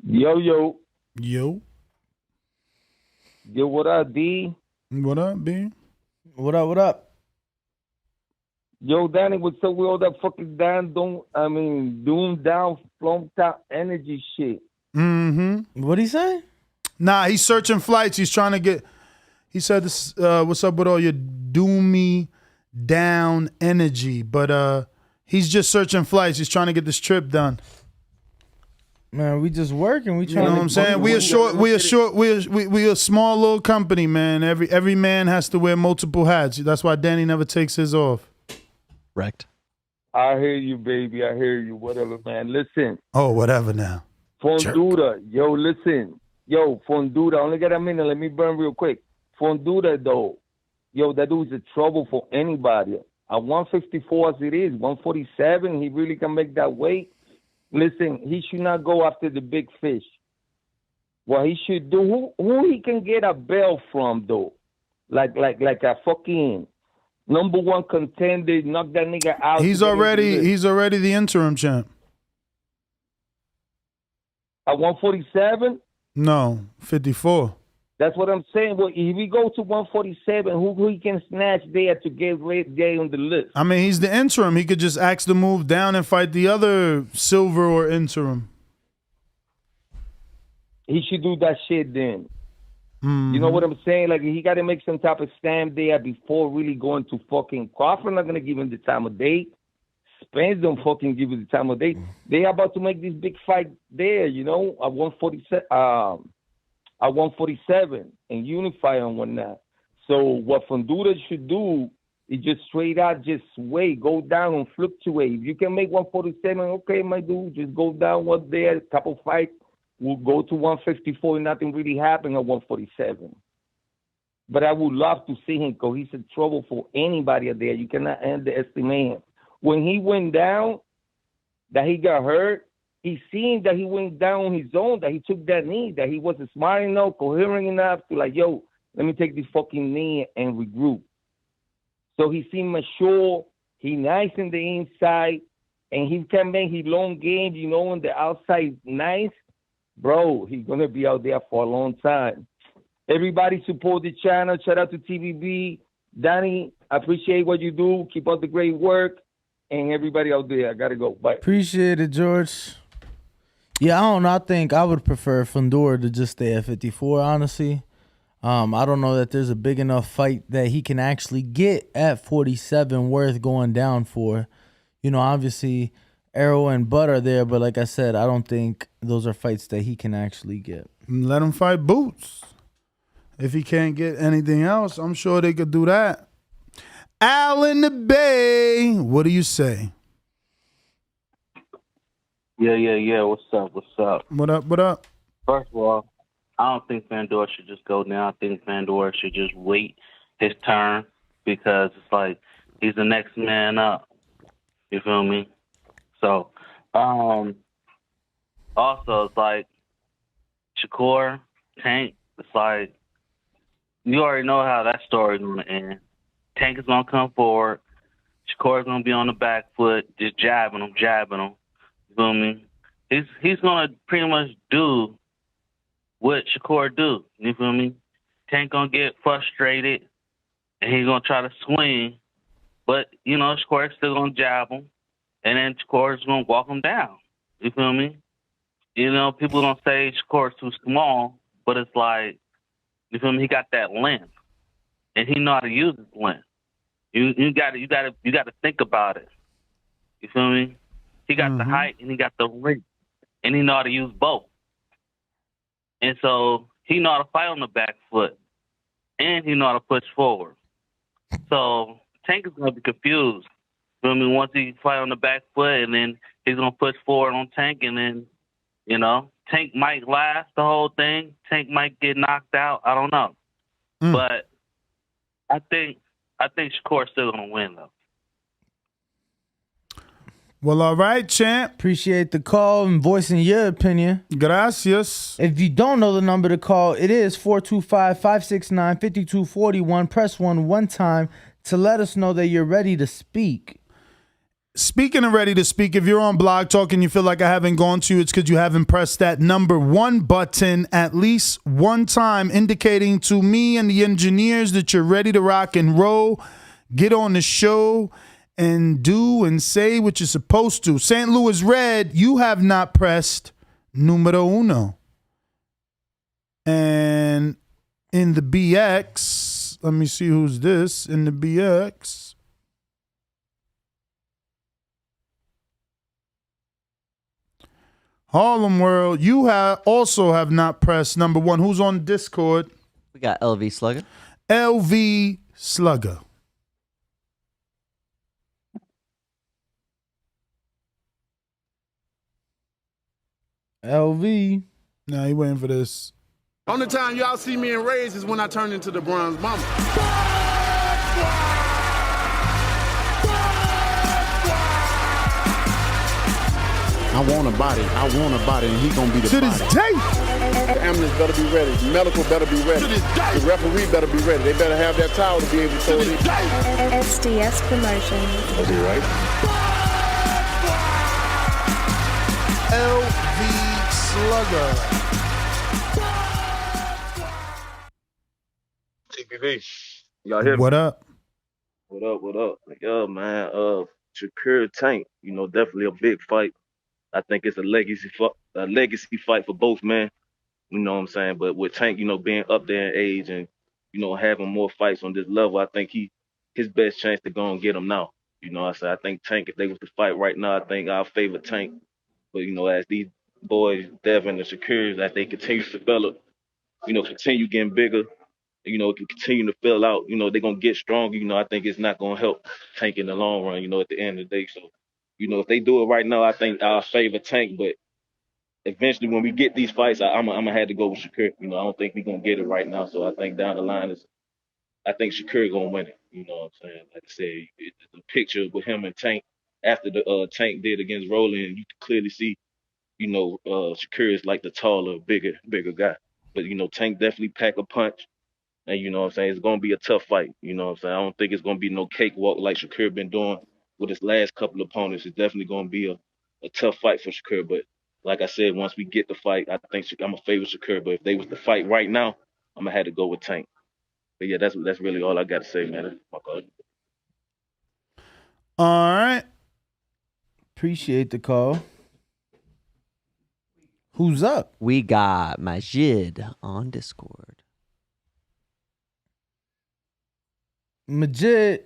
Yo. Yo, what up, D? What up, B? What up? Yo, Danny, what's up with all that fucking doom down, flum top energy shit? Mm-hmm. What'd he say? Nah, he's searching flights. He's trying to get, he said, this, what's up with all your doomy down energy? But he's just searching flights. He's trying to get this trip done. Man, we just working. We trying. You know what I'm saying? We a small little company, man. Every man has to wear multiple hats. That's why Danny never takes his off. Wrecked. I hear you, baby. I hear you. Whatever, man. Listen. Oh, whatever now. Fundora. Yo, listen. Yo, Fundora. Only got a minute. Let me burn real quick. Fundora, though. Yo, that dude's a trouble for anybody. At 154 as it is, 147, he really can make that weight. Listen, he should not go after the big fish. What he should do, who he can get a belt from, though? Like a fucking number one contender, knock that nigga out. He's already the interim champ. At 147? No, 54. That's what I'm saying. Well, if we go to 147, who he can snatch there to get right there on the list? I mean, he's the interim. He could just ask to move down and fight the other silver or interim. He should do that shit then. Mm-hmm. You know what I'm saying? Like, he got to make some type of stand there before really going to fucking Crawford. Not going to give him the time of day. Spence don't fucking give him the time of day. They are about to make this big fight there, you know, at 147. At 147 and unify and whatnot. So what Fundora should do is just straight out, just wait, go down and fluctuate. If you can make 147, okay, my dude, just go down one there, couple fights, we'll go to 154 and nothing really happened at 147. But I would love to see him because he's in trouble for anybody out there. You cannot underestimate him. When he went down, that he got hurt, he seen that he went down on his own, that he took that knee, that he wasn't smart enough, coherent enough to like, yo, let me take this fucking knee and regroup. So he seemed mature, he nice in the inside, and he can make his long game, you know, on the outside nice. Bro, he's going to be out there for a long time. Everybody support the channel. Shout out to TVB. Danny, I appreciate what you do. Keep up the great work. And everybody out there, I got to go. Bye. Appreciate it, George. Yeah, I don't know. I think I would prefer Fundora to just stay at 54, honestly. I don't know that there's a big enough fight that he can actually get at 47 worth going down for. You know, obviously, Arrow and Bud are there, but like I said, I don't think those are fights that he can actually get. Let him fight Boots. If he can't get anything else, I'm sure they could do that. Al in the Bay, what do you say? Yeah. What's up? What up? First of all, I don't think Fedor should just go down. I think Fedor should just wait his turn because it's like he's the next man up. You feel me? So, also, it's like Shakur, Tank, it's like you already know how that story's going to end. Tank is going to come forward. Shakur's going to be on the back foot, just jabbing him. You feel me? He's going to pretty much do what Shakur do. You feel me? Tank going to get frustrated, and he's going to try to swing. But, you know, Shakur's still going to jab him, and then Shakur's going to walk him down. You feel me? You know, people don't say Shakur's too small, but it's like, you feel me? He got that length, and he know how to use his length. You got to think about it. You feel me? He got the height and he got the length, and he know how to use both. And so he know how to fight on the back foot, and he know how to push forward. So Tank is gonna be confused. You feel me? Once he fight on the back foot, and then he's gonna push forward on Tank, and then You know, Tank might last the whole thing. Tank might get knocked out. I don't know. But I think Shakur's still gonna win though. Well, all right, champ. Appreciate the call and voicing your opinion. Gracias. If you don't know the number to call, it is 425-569-5241. Press 1 time to let us know that you're ready to speak. Speaking of ready to speak, if you're on Blog Talk and you feel like I haven't gone to you, it's because you haven't pressed that number 1 button at least one time, indicating to me and the engineers that you're ready to rock and roll. Get on the show and do and say what you're supposed to. St. Louis Red, you have not pressed numero uno. And in the BX, let me see who's this in the BX. Harlem World, you also have not pressed number 1. Who's on Discord? We got LV Slugger. LV Slugger. LV. Nah, he waiting for this. Only time y'all see me in Rays is when I turn into the Bronze Mama. I want a body, and he gonna be the to body. This day. The ambulance better be ready. The medical better be ready. To this day. The referee better be ready. They better have that towel to be able to throw it in. SDS Promotions. That's it, right? LV Slugger. TPV. Y'all hear me? What up? What up? Yo, man, Shakur Tank, you know, definitely a big fight. I think it's a legacy fight for both, man. You know what I'm saying? But with Tank, you know, being up there in age and, you know, having more fights on this level, I think his best chance to go and get him now. You know what I say? I think Tank, if they was to fight right now, I think I'll favor Tank. But, you know, as these boys, Devin and Shakur, as they continue to develop, you know, continue getting bigger, you know, continue to fill out, you know, they're going to get stronger. You know, I think it's not going to help Tank in the long run, you know, at the end of the day. So, you know, if they do it right now, I think I'll favor Tank. But eventually when we get these fights, I'm going to have to go with Shakur. You know, I don't think we're going to get it right now. So I think down the line, I think Shakur going to win it. You know what I'm saying? Like I said, the picture with him and Tank after the Tank did against Rolling, and you can clearly see, you know, Shakur is like the taller, bigger guy. But, you know, Tank definitely pack a punch. And you know what I'm saying? It's going to be a tough fight. You know what I'm saying? I don't think it's going to be no cakewalk like Shakur been doing with his last couple of opponents. It's definitely going to be a tough fight for Shakur. But like I said, once we get the fight, I think I'm a favorite Shakur. But if they was to fight right now, I'm going to have to go with Tank. But yeah, that's really all I got to say, man. That's my call. All right. Appreciate the call. Who's up? We got Majid on Discord. Majid.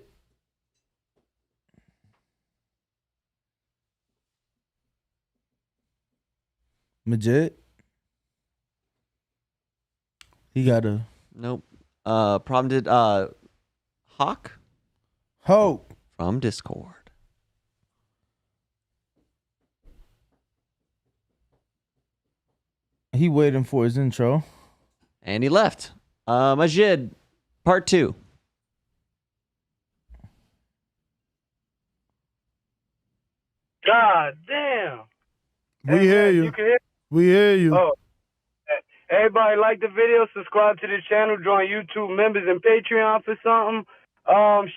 He got a nope. Problem did Hawk Hope from Discord. He waiting for his intro. And he left. Majid, part 2. God damn. We hear you. You can hear? We hear you. Oh. Everybody like the video, subscribe to the channel, join YouTube members and Patreon for something.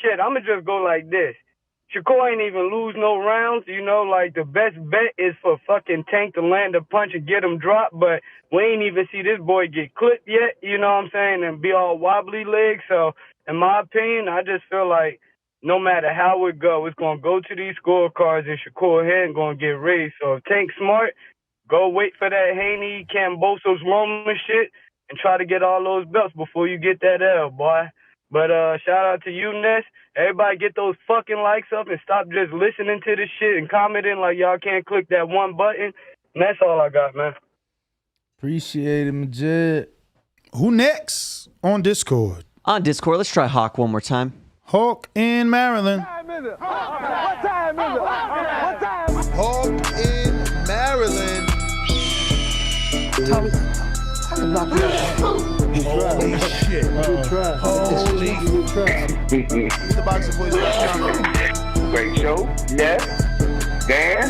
Shit, I'ma just go like this. Shakur ain't even lose no rounds, you know, like the best bet is for fucking Tank to land a punch and get him dropped, but we ain't even see this boy get clipped yet, you know what I'm saying, and be all wobbly legs. So, in my opinion, I just feel like no matter how it go, it's going to go to these scorecards and Shakur head and going to get raised. So if Tank smart, go wait for that Haney, Cambosos Roman shit and try to get all those belts before you get that L, boy. But shout out to you, Ness. Everybody get those fucking likes up and stop just listening to this shit and commenting like y'all can't click that one button. And that's all I got, man. Appreciate it, Majid. Who next on Discord? On Discord, let's try Hawk one more time. Hawk in Maryland. What time is it? Hawk in Maryland. Tommy. I can knock you out. Holy shit. Good try. Holy good try. The boxing boys. Great show. Yes. Dan.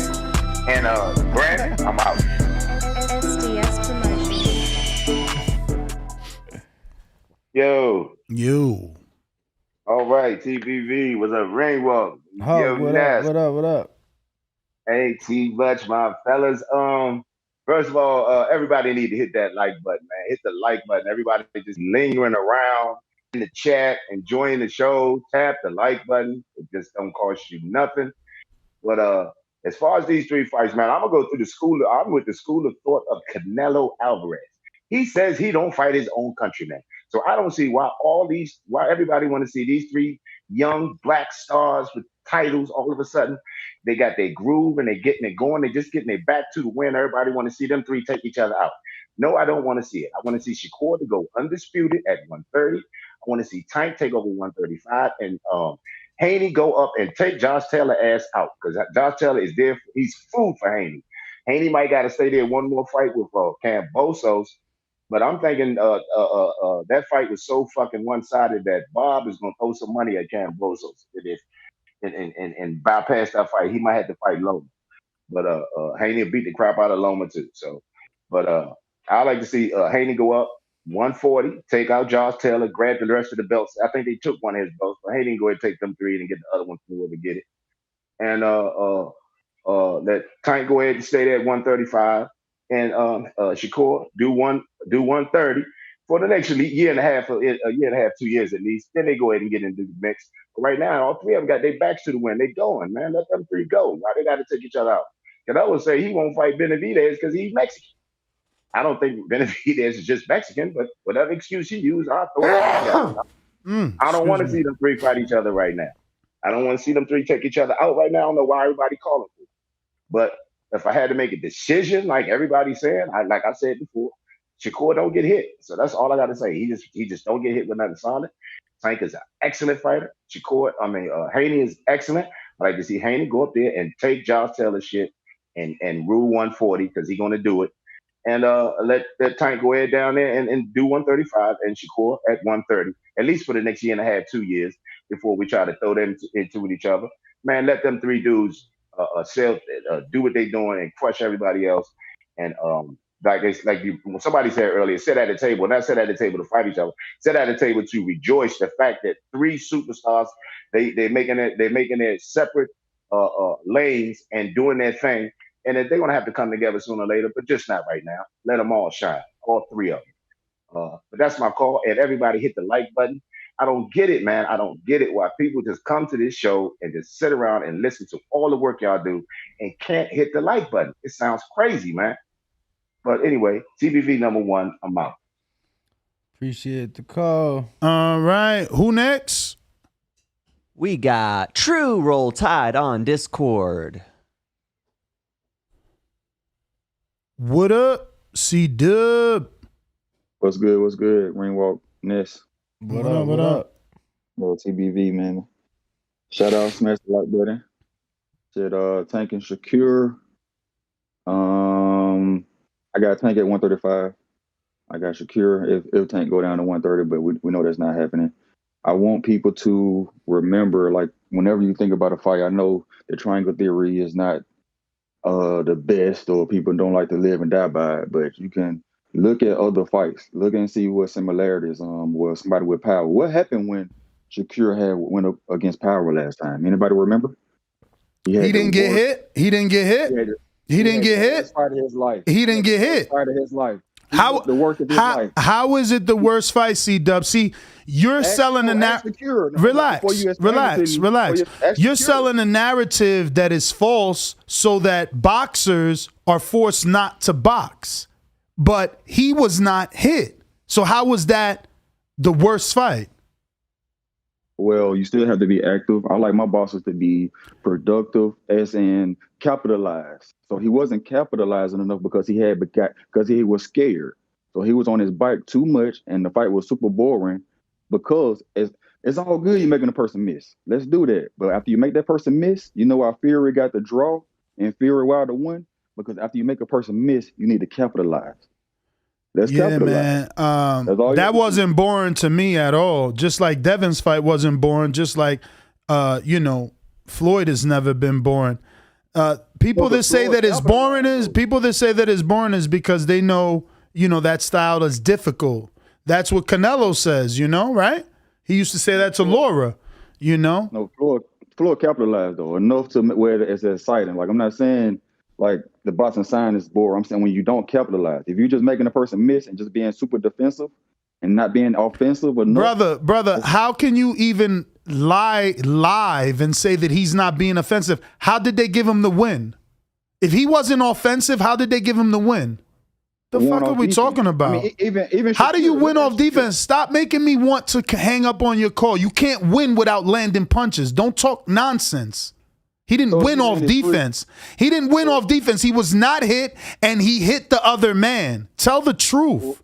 And Brandon, I'm out. SDS Promotions. Yo. All right, TBV. What's up, Rainwalk? Yo, what up? Hey, T-Much, my fellas. First of all, everybody need to hit that like button, man. Hit the like button. Everybody just lingering around in the chat, enjoying the show. Tap the like button. It just don't cost you nothing. But as far as these three fights, man, I'm gonna go through I'm with the school of thought of Canelo Alvarez. He says he don't fight his own countrymen. So I don't see why everybody want to see these three young black stars with titles all of a sudden. They got their groove and they're getting it going. They're just getting their back to the win. Everybody want to see them three take each other out. No, I don't want to see it. I want to see Shakur to go undisputed at 130. I want to see Tank take over 135 and Haney go up and take Josh Taylor ass out because Josh Taylor is there. He's food for Haney. Haney might got to stay there one more fight with Kambosos. But I'm thinking that fight was so fucking one-sided that Bob is going to throw some money at Kambosos and bypass that fight. He might have to fight Loma. But Haney beat the crap out of Loma too. So, but I like to see Haney go up 140, take out Josh Taylor, grab the rest of the belts. I think they took one of his belts, but Haney go ahead and take them three and get the other one from whoever get it. And let Tank go ahead and stay there at 135. And Shakur do 130 for the next year and a half, 2 years at least. Then they go ahead and get into the mix. But right now, all three of them got their backs to the win. They going, man. Let them three go. Why they got to take each other out? Because I would say he won't fight Benavidez because he's Mexican. I don't think Benavidez is just Mexican, but whatever excuse he used, I'll throw it out. I don't want to see them three fight each other right now. I don't want to see them three take each other out right now. I don't know why everybody calling for it. But if I had to make a decision, like everybody's saying, like I said before, Shakur don't get hit. So that's all I got to say. He just don't get hit with nothing solid. Tank is an excellent fighter. Haney is excellent. I like to see Haney go up there and take Josh Taylor shit and rule 140 because he's going to do it. And let Tank go ahead down there and do 135 and Shakur at 130, at least for the next year and a half, 2 years, before we try to throw them into each other. Man, let them three dudes do what they're doing and crush everybody else. And somebody said earlier, sit at the table, not sit at the table to fight each other, sit at the table to rejoice the fact that three superstars, they're making their separate lanes and doing their thing. And that they're going to have to come together sooner or later, but just not right now. Let them all shine, all three of them. But that's my call. And everybody hit the like button. I don't get it, man. I don't get it why people just come to this show and just sit around and listen to all the work y'all do and can't hit the like button. It sounds crazy, man. But anyway, TBV number 1, I'm out. Appreciate the call. All right. Who next? We got True Roll Tide on Discord. What up, C-Dub? What's good? Rainwalk, Ness. What up? Well, TBV, man. Shout out, smash the like button. Said Tank and Shakur. I got Tank at 135. I got Shakur if Tank go down to 130, but we know that's not happening. I want people to remember, like, whenever you think about a fight, I know the triangle theory is not the best, or people don't like to live and die by it, but you can look at other fights, look and see what similarities was somebody with power. What happened when Shakur went up against Power last time? Anybody remember? He didn't get hit. He didn't get hit. He didn't get hit. Fight of his life. He didn't get hit. Fight of his life. The work of his life. How is it the worst fight, C-Dub? See, you're selling the narrative. Relax. You're selling a narrative that is false so that boxers are forced not to box. But he was not hit. So how was that the worst fight? Well, you still have to be active. I like my bosses to be productive, as in capitalize. So he wasn't capitalizing enough because he was scared. So he was on his bike too much, and the fight was super boring because it's all good you making a person miss. Let's do that. But after you make that person miss, you know why Fury got the draw and Fury Wilder won? Because after you make a person miss, you need to capitalize. Let's man. That wasn't boring to me at all. Just like Devin's fight wasn't boring. Just like, Floyd has never been boring. People that say that it's boring is because they know, that style is difficult. That's what Canelo says, right? He used to say that to Laura, No, Floyd capitalized though enough to where it's exciting. Like I'm not saying like the boxing sign is boring. I'm saying when you don't capitalize, if you're just making a person miss and just being super defensive and not being offensive, brother, how can you even lie live and say that he's not being offensive? How did they give him the win? If he wasn't offensive, how did they give him the win? The fuck are we talking about? I mean, even how do you win off defense? Stop making me want to hang up on your call. You can't win without landing punches. Don't talk nonsense. He didn't win off defense. He didn't win off defense. He was not hit, and he hit the other man. Tell the truth. All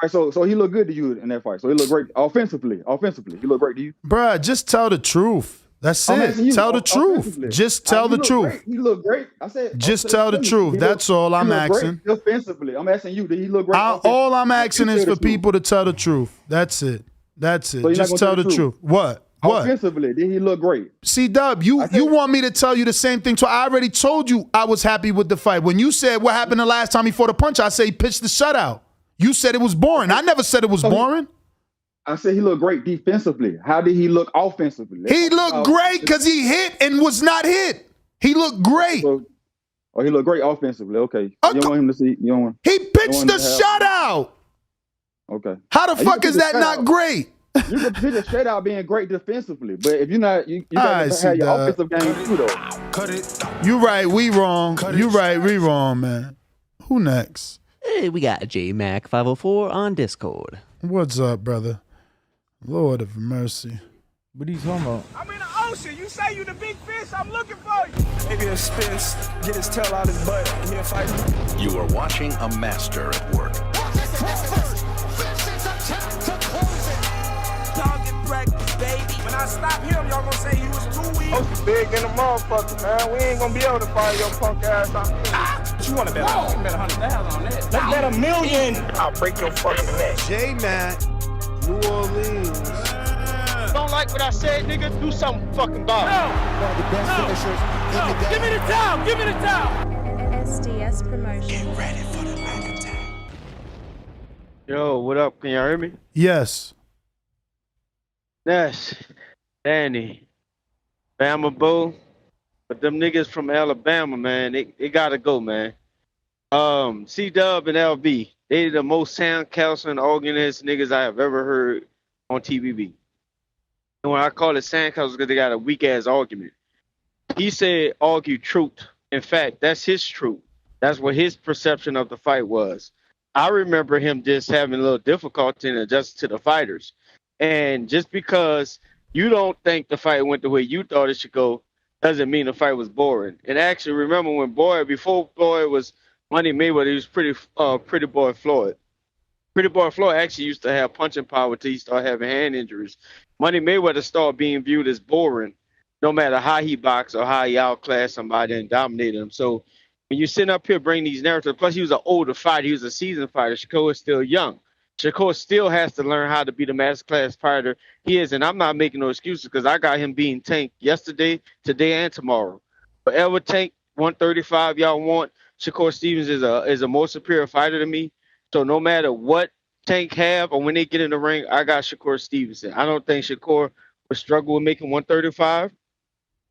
right, so he looked good to you in that fight. So he looked great offensively. He looked great to you. Bruh, just tell the truth. That's it. Tell the truth. Just tell the truth. He looked great. I said. Just tell the truth. That's all I'm asking. Offensively, I'm asking you. Did he look great? All I'm asking is for people to tell the truth. That's it. So just tell the truth. What? Offensively, did he look great? See, Dub, you want me to tell you the same thing. So I already told you I was happy with the fight. When you said what happened the last time he fought a punch, I say he pitched the shutout. You said it was boring. I never said it was boring. I said he looked great defensively. How did he look offensively? He looked great because he hit and was not hit. He looked great. He looked great offensively. Okay. You don't want him to see. He pitched the shutout. Okay. How the fuck is that not great? You can pitch a shutout being great defensively, but if you're not, you got to have your offensive game too, though. You right, we wrong. You right, we wrong, man. Who next? Hey, we got JMac504 on Discord. What's up, brother? Lord of mercy. What are you talking about? I'm in the ocean. You say you the big fish. I'm looking for you. Maybe a spins, get his tail out his butt, and he'll fight me. You are watching a master at work. Target practice, baby. When I stop him, y'all gonna say he was too weak. Ocean big than a motherfucker, man. We ain't gonna be able to fight your punk ass out. You wanna bet? You can bet 100,000 on that. Let's bet $1 million. I'll break your fucking neck. J-Mac. New Orleans. Don't like what I said, nigga? Do something fucking about it. No. Give me the towel. Give me the towel. SDS Promotion. Get ready for the back attack. Yo, what up? Can y'all hear me? Yes. Yes. Danny. Bama Bull. But them niggas from Alabama, man, they gotta go, man. C-Dub and LB. They the most sound counseling organist niggas I have ever heard on TVB. And when I call it sound counseling, because they got a weak ass argument. He said argue truth. In fact, that's his truth. That's what his perception of the fight was. I remember him just having a little difficulty in adjusting to the fighters. And just because you don't think the fight went the way you thought it should go, doesn't mean the fight was boring. And actually, remember when before Boyd was Money Mayweather, he was Pretty Boy Floyd. Pretty Boy Floyd actually used to have punching power till he started having hand injuries. Money Mayweather started being viewed as boring, no matter how he boxed or how he outclassed somebody and dominated him. So when you're sitting up here bringing these narratives, plus he was an older fighter, he was a seasoned fighter. Shakur is still young. Shakur still has to learn how to be the master class fighter he is, and I'm not making no excuses because I got him being Tank yesterday, today, and tomorrow. Whatever Tank 135 y'all want, Shakur Stevens is a more superior fighter than me. So no matter what Tank have or when they get in the ring, I got Shakur Stevenson. I don't think Shakur would struggle with making 135.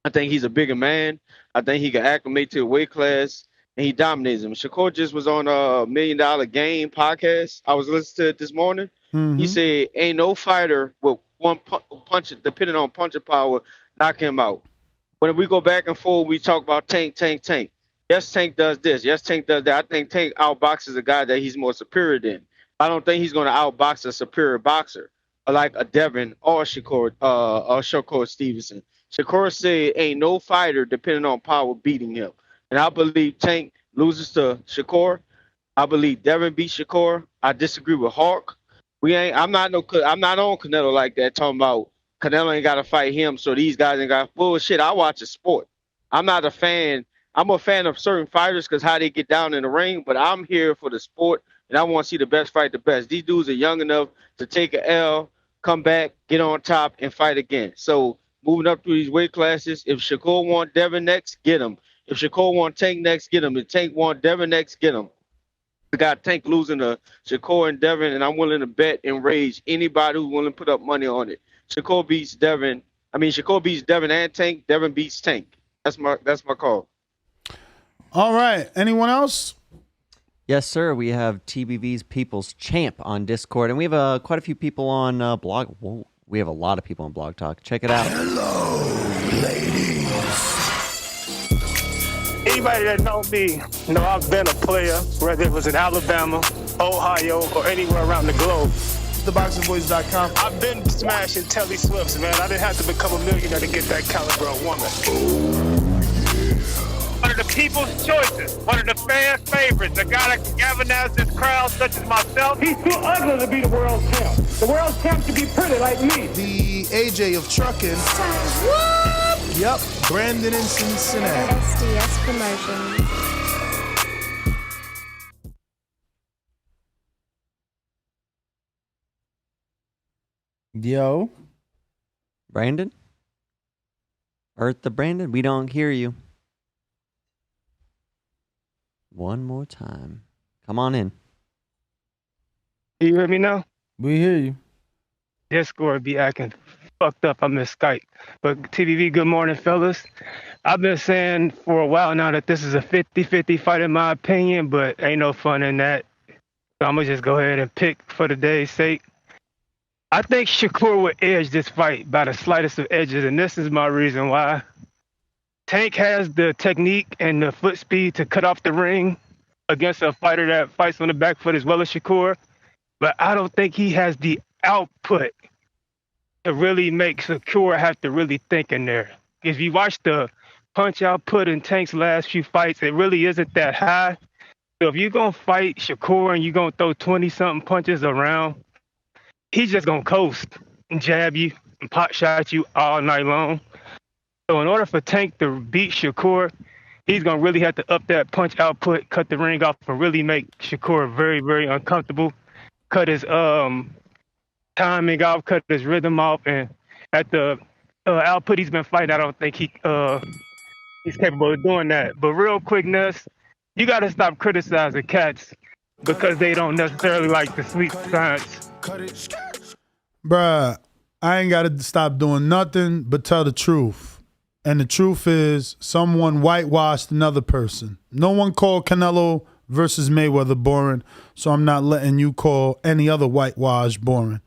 I think he's a bigger man. I think he can acclimate to a weight class, and he dominates him. Shakur just was on a $1 Million Game podcast. I was listening to it this morning. Mm-hmm. He said, ain't no fighter with one punch, depending on punching power, knock him out. When we go back and forth, we talk about Tank. Yes, Tank does this. Yes, Tank does that. I think Tank outboxes a guy that he's more superior than. I don't think he's going to outbox a superior boxer like a Devin or Shakur Stevenson. Shakur said ain't no fighter depending on power beating him. And I believe Tank loses to Shakur. I believe Devin beats Shakur. I disagree with Hawk. I'm not on Canelo like that, talking about Canelo ain't got to fight him, so these guys ain't got bullshit. I watch a sport. I'm not a fan. I'm a fan of certain fighters because how they get down in the ring, but I'm here for the sport and I want to see the best fight the best. These dudes are young enough to take an L, come back, get on top, and fight again. So moving up through these weight classes, if Shakur want Devin next, get him. If Shakur want Tank next, get him. If Tank want Devin next, get him. We got Tank losing to Shakur and Devin, and I'm willing to bet and rage anybody who's willing to put up money on it. Shakur beats Devin and Tank. Devin beats Tank. That's my call. All right. Anyone else? Yes, sir. We have TBV's People's Champ on Discord, and we have quite a few people on Blog. Whoa, we have a lot of people on Blog Talk. Check it out. Hello, ladies. Anybody that knows me know I've been a player, whether it was in Alabama, Ohio, or anywhere around the globe. TheBoxingVoice.com. I've been smashing Telly Swifts, man. I didn't have to become a millionaire to get that caliber of woman. One of the people's choices, one of the fan favorites, a guy that can galvanize this crowd such as myself. He's too ugly to be the world champ. The world champ should be pretty like me. The AJ of trucking. Yep, Brandon in Cincinnati. SDS Promotions. Yo. Brandon? Earth the Brandon? We don't hear you. One more time. Come on in. You hear me now? We hear you. Discord be acting fucked up. I miss Skype. But TVV, good morning, fellas. I've been saying for a while now that this is a 50-50 fight in my opinion, but ain't no fun in that. So I'm going to just go ahead and pick for the day's sake. I think Shakur would edge this fight by the slightest of edges, and this is my reason why. Tank has the technique and the foot speed to cut off the ring against a fighter that fights on the back foot as well as Shakur, but I don't think he has the output to really make Shakur have to really think in there. If you watch the punch output in Tank's last few fights, it really isn't that high. So if you're going to fight Shakur and you're going to throw 20-something punches around, he's just going to coast and jab you and pot shot you all night long. So in order for Tank to beat Shakur, he's going to really have to up that punch output, cut the ring off, and really make Shakur very, very uncomfortable, cut his timing off, cut his rhythm off, and at the output he's been fighting, I don't think he's capable of doing that. But real quick, Ness, you got to stop criticizing cats because they don't necessarily like the sweet science. Bruh, I ain't got to stop doing nothing but tell the truth. And the truth is, someone whitewashed another person. No one called Canelo versus Mayweather boring, so I'm not letting you call any other whitewash boring.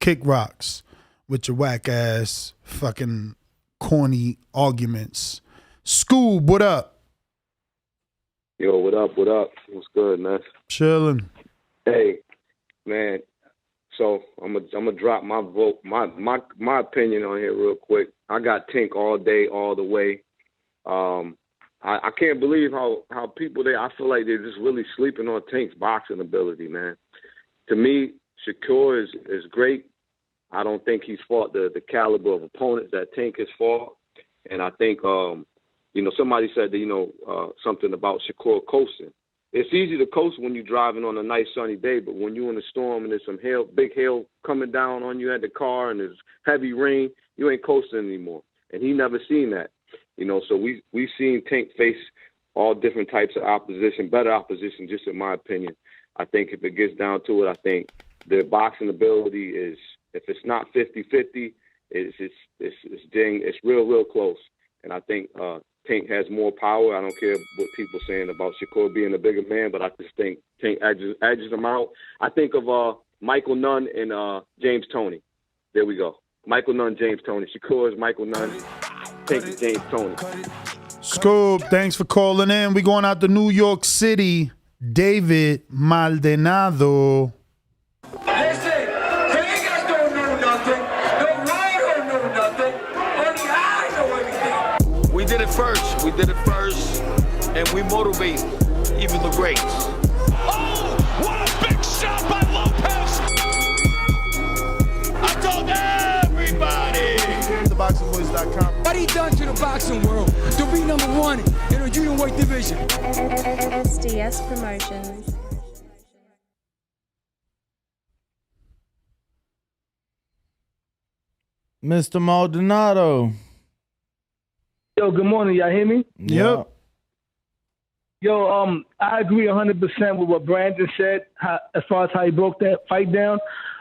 Kick rocks with your whack-ass fucking corny arguments. Scoob, what up? Yo, what up, what up? What's good, man? Chilling. Hey, man, so I'm gonna drop my vote, my opinion on here real quick. I got Tank all day, all the way. I can't believe how people I feel like they're just really sleeping on Tank's boxing ability, man. To me, Shakur is great. I don't think he's fought the caliber of opponents that Tank has fought. And I think, somebody said that, something about Shakur coasting. It's easy to coast when you're driving on a nice sunny day, but when you're in a storm and there's some big hail coming down on you at the car and there's heavy rain, you ain't coasting anymore. And he never seen that. So we've seen Tank face all different types of opposition, better opposition, just in my opinion. I think if it gets down to it, I think the boxing ability is, if it's not 50-50, it's real close. And I think Tank has more power. I don't care what people saying about Shakur being a bigger man, but I just think Tank edges him out. I think of Michael Nunn and James Toney. There we go. Michael Nunn, James Toney. Shakur is Michael Nunn. Tank is James Toney. Scoob, thanks for calling in. We going out to New York City. David Maldonado. Listen, niggas don't know nothing. No Ryan don't know nothing. Only I know everything. We did it first, and we motivate even the greats. Oh, what a big shot by Lopez! I told everybody. TheBoxingVoice.com. What he done to the boxing world to be number one in a junior weight division? SDS Promotions. Mr. Maldonado. Yo, good morning. Y'all hear me? Yep. Yo, I agree 100% with what Brandon said as far as how he broke that fight down.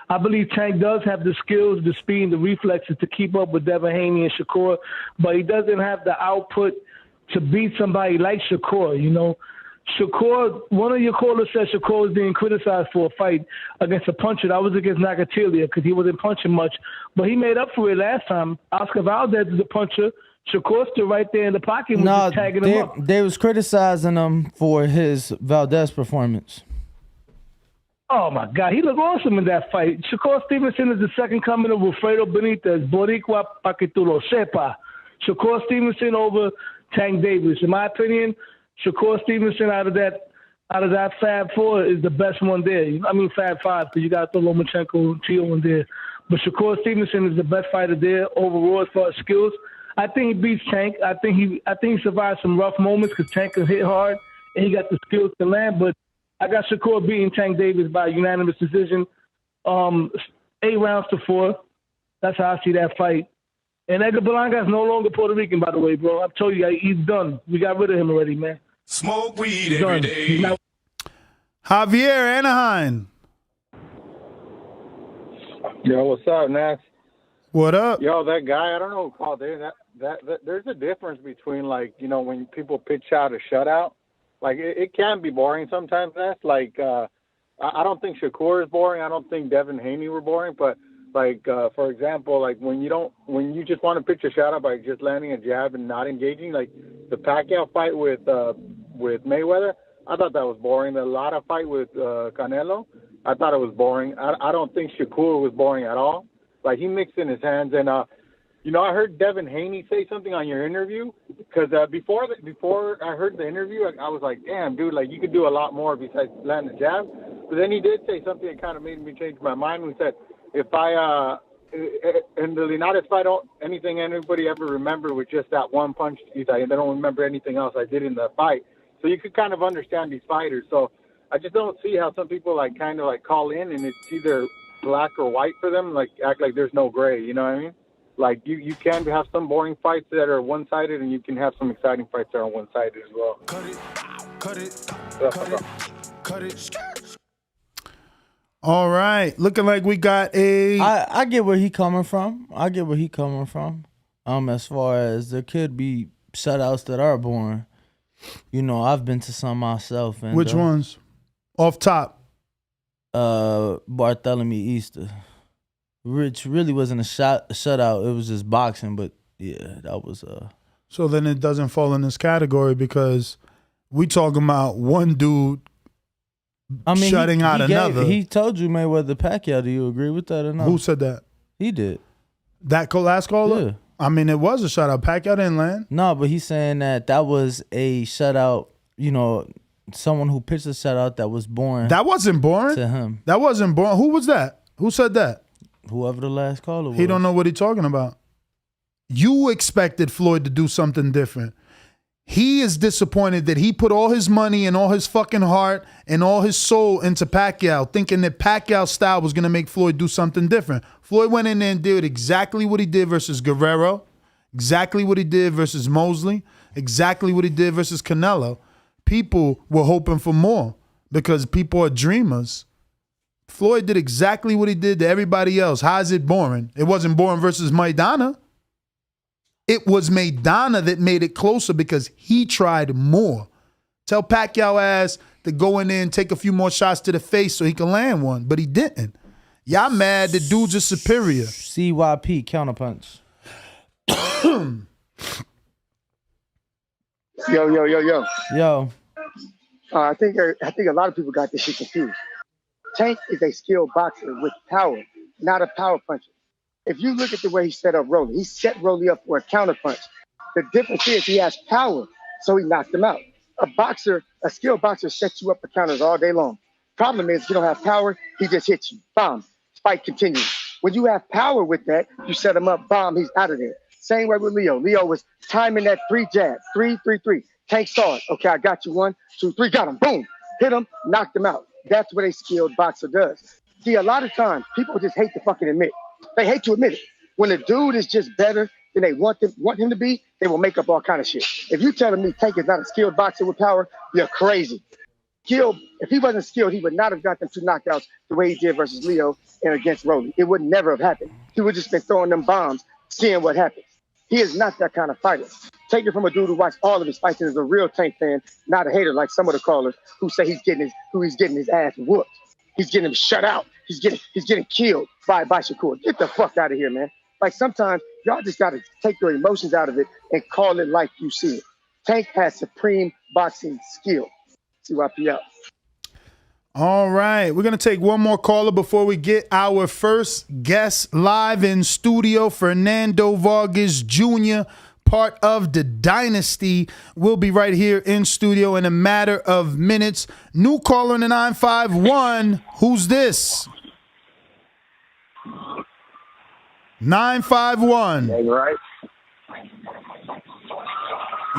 I believe Tank does have the skills, the speed, and the reflexes to keep up with Devin Haney and Shakur, but he doesn't have the output to beat somebody like Shakur, you know. Shakur, one of your callers said Shakur was being criticized for a fight against a puncher. That was against Nagatilia because he wasn't punching much, but he made up for it last time. Oscar Valdez is a puncher. Shakur stood right there in the pocket and was just tagging him up. They was criticizing him for his Valdez performance. Oh, my God. He looked awesome in that fight. Shakur Stevenson is the second coming of Wilfredo Benitez. Boricua pa que tú lo sepa. Shakur Stevenson over Tank Davis. In my opinion, Shakur Stevenson out of that Fab Four is the best one there. I mean Fab Five because you got the Lomachenko and Tio in there. But Shakur Stevenson is the best fighter there overall as far as skills. I think he beats Tank. I think he survived some rough moments because Tank can hit hard and he got the skills to land. But I got Shakur beating Tank Davis by unanimous decision, 8 rounds to 4. That's how I see that fight. And Edgar Berlanga is no longer Puerto Rican, by the way, bro. I've told you, he's done. We got rid of him already, man. Smoke weed every day. Javier Anaheim. Yo, what's up, Nash? What up? Yo, that guy, I don't know who called it. That there's a difference between, like, you know, when people pitch out a shutout. Like, it can be boring sometimes, Nash. Like, I don't think Shakur is boring. I don't think Devin Haney were boring. But, like, for example, like, when you just want to pitch a shutout by just landing a jab and not engaging, like the Pacquiao fight with Mayweather, I thought that was boring. The Lara fight with Canelo, I thought it was boring. I don't think Shakur was boring at all. Like, he mixed in his hands. And, you know, I heard Devin Haney say something on your interview because before I heard the interview, I was like, damn, dude, like, you could do a lot more besides land the jab. But then he did say something that kind of made me change my mind. He said, if I in the Linares fight, anything anybody ever remember was just that one punch. He's like, they don't remember anything else I did in the fight. So you could kind of understand these fighters. So I just don't see how some people like kind of like call in and it's either black or white for them, like act like there's no gray. You know what I mean? Like you can have some boring fights that are one-sided, and you can have some exciting fights that are one-sided as well. Cut it. All right, looking like we got a. I get where he coming from. As far as there could be shutouts that are boring. You know, I've been to some myself. And, which ones? Off top. Bartholomew Easter, which really wasn't a shutout. It was just boxing, but yeah, that was So then it doesn't fall in this category because we talking about one dude. Shutting out another. He told you Mayweather Pacquiao. Do you agree with that or not? Who said that? He did. That last caller? Yeah. I mean, it was a shutout. Pacquiao didn't land. No, but he's saying that was a shutout. You know, someone who pitched a shutout that was boring. That wasn't boring to him. That wasn't boring. Who was that? Who said that? Whoever the last caller was. He don't know what he's talking about. You expected Floyd to do something different. He is disappointed that he put all his money and all his fucking heart and all his soul into Pacquiao, thinking that Pacquiao's style was going to make Floyd do something different. Floyd went in there and did exactly what he did versus Guerrero, exactly what he did versus Mosley, exactly what he did versus Canelo. People were hoping for more because people are dreamers. Floyd did exactly what he did to everybody else. How is it boring? It wasn't boring versus Maidana. It was Maidana that made it closer because he tried more. Tell Pacquiao ass to go in there and take a few more shots to the face so he can land one, but he didn't. Y'all mad that dudes are superior. CYP counterpunch. Yo. I think a lot of people got this shit confused. Tank is a skilled boxer with power, not a power puncher. If you look at the way he set up Rolly, he set Rolly up for a counterpunch. The difference is he has power, so he knocked him out. A skilled boxer sets you up for counters all day long. Problem is, if you don't have power, he just hits you. Bomb. Fight continues. When you have power with that, you set him up, bomb, he's out of there. Same way with Leo. Leo was timing that 3 jab, 3, 3, 3. Tank saw it. Okay, I got you. 1, 2, 3, got him. Boom. Hit him, knocked him out. That's what a skilled boxer does. See, a lot of times, people just hate to fucking admit. They hate to admit it. When a dude is just better than they want him to be, they will make up all kind of shit. If you telling me Tank is not a skilled boxer with power, you're crazy. If he wasn't skilled, he would not have got them 2 knockouts the way he did versus Leo and against Rolly. It would never have happened. He would just been throwing them bombs, seeing what happens. He is not that kind of fighter. Take it from a dude who watched all of his fights and is a real Tank fan, not a hater like some of the callers who say he's getting his ass whooped. He's getting him shut out. He's getting killed by Shakur. Get the fuck out of here, man. Like sometimes y'all just gotta take your emotions out of it and call it like you see it. Tank has supreme boxing skill. CYP out. All right, we're going to take one more caller before we get our first guest live in studio. Fernando Vargas Jr., part of the Dynasty, will be right here in studio in a matter of minutes. New caller in the 951. Who's this? 951. Yeah, you're right.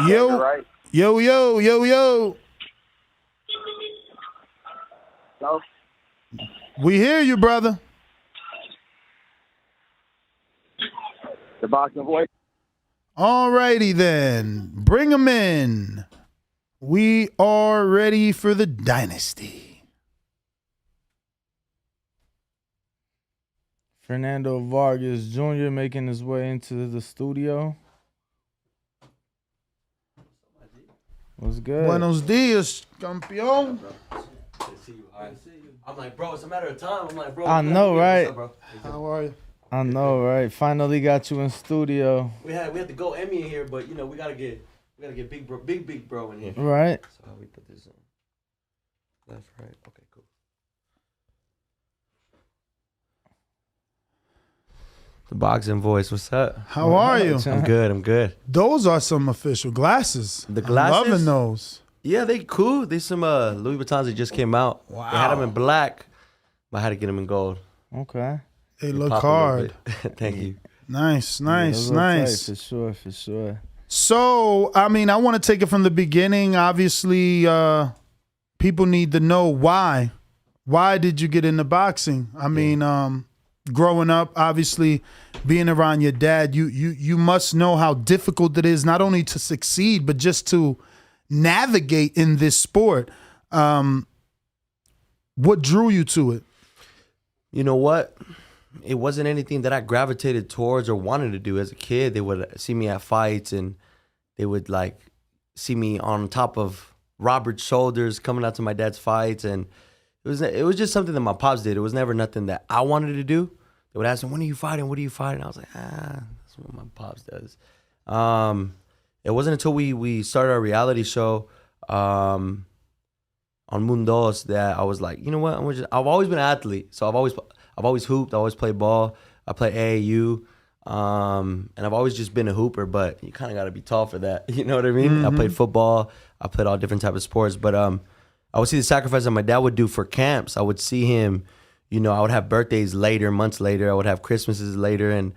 Yo, yeah, you're right. yo. Hello? We hear you, brother. The boxing voice. All righty then. Bring him in. We are ready for the Dynasty. Fernando Vargas Jr. making his way into the studio. What's good? Buenos dias, campeón. I'm like, bro, it's a matter of time. I'm like, bro. I know, right? How are you? I know, right? Finally got you in studio. We had to go Emmy in here, but you know we gotta get big bro in here. Right. So how we put this in? Left, right. Okay, cool. The boxing voice. What's up? How are you? I'm good. Those are some official glasses. The glasses? I'm loving those. Yeah, they cool. They some Louis Vuittons that just came out. Wow. They had them in black, but I had to get them in gold. Okay. They look hard. Thank you. Nice. Tight, for sure. So, I mean, I want to take it from the beginning. Obviously, people need to know why. Why did you get into boxing? I mean, growing up, obviously, being around your dad, you must know how difficult it is not only to succeed, but just to navigate in this sport. What drew you to it? You know what? It wasn't anything that I gravitated towards or wanted to do as a kid. They would see me at fights and they would like see me on top of Robert's shoulders coming out to my dad's fights, and it was just something that my pops did. It was never nothing that I wanted to do. They would ask me, "When are you fighting? What are you fighting?" I was like, that's what my pops does. It wasn't until we started our reality show on Mundos that I was like, you know what? I've always been an athlete, so I've always hooped. I always played ball. I play AAU, and I've always just been a hooper. But you kind of got to be tall for that. You know what I mean? Mm-hmm. I played football. I played all different types of sports. But I would see the sacrifice that my dad would do for camps. I would see him. You know, I would have birthdays later, months later. I would have Christmases later, and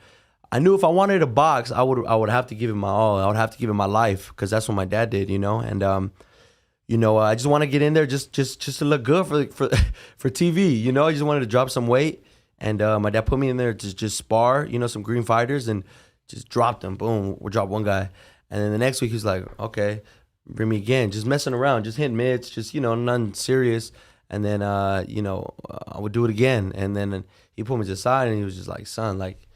I knew if I wanted to box, I would have to give it my all. I would have to give it my life because that's what my dad did. You know, and you know, I just want to get in there just to look good for TV. You know, I just wanted to drop some weight. And my dad put me in there to just spar, you know, some green fighters and just dropped them. Boom, we'll drop one guy. And then the next week he was like, okay, bring me again. Just messing around, just hitting mids, just, you know, nothing serious. And then, you know, I would do it again. And then he put me to the side and he was just like, son, like,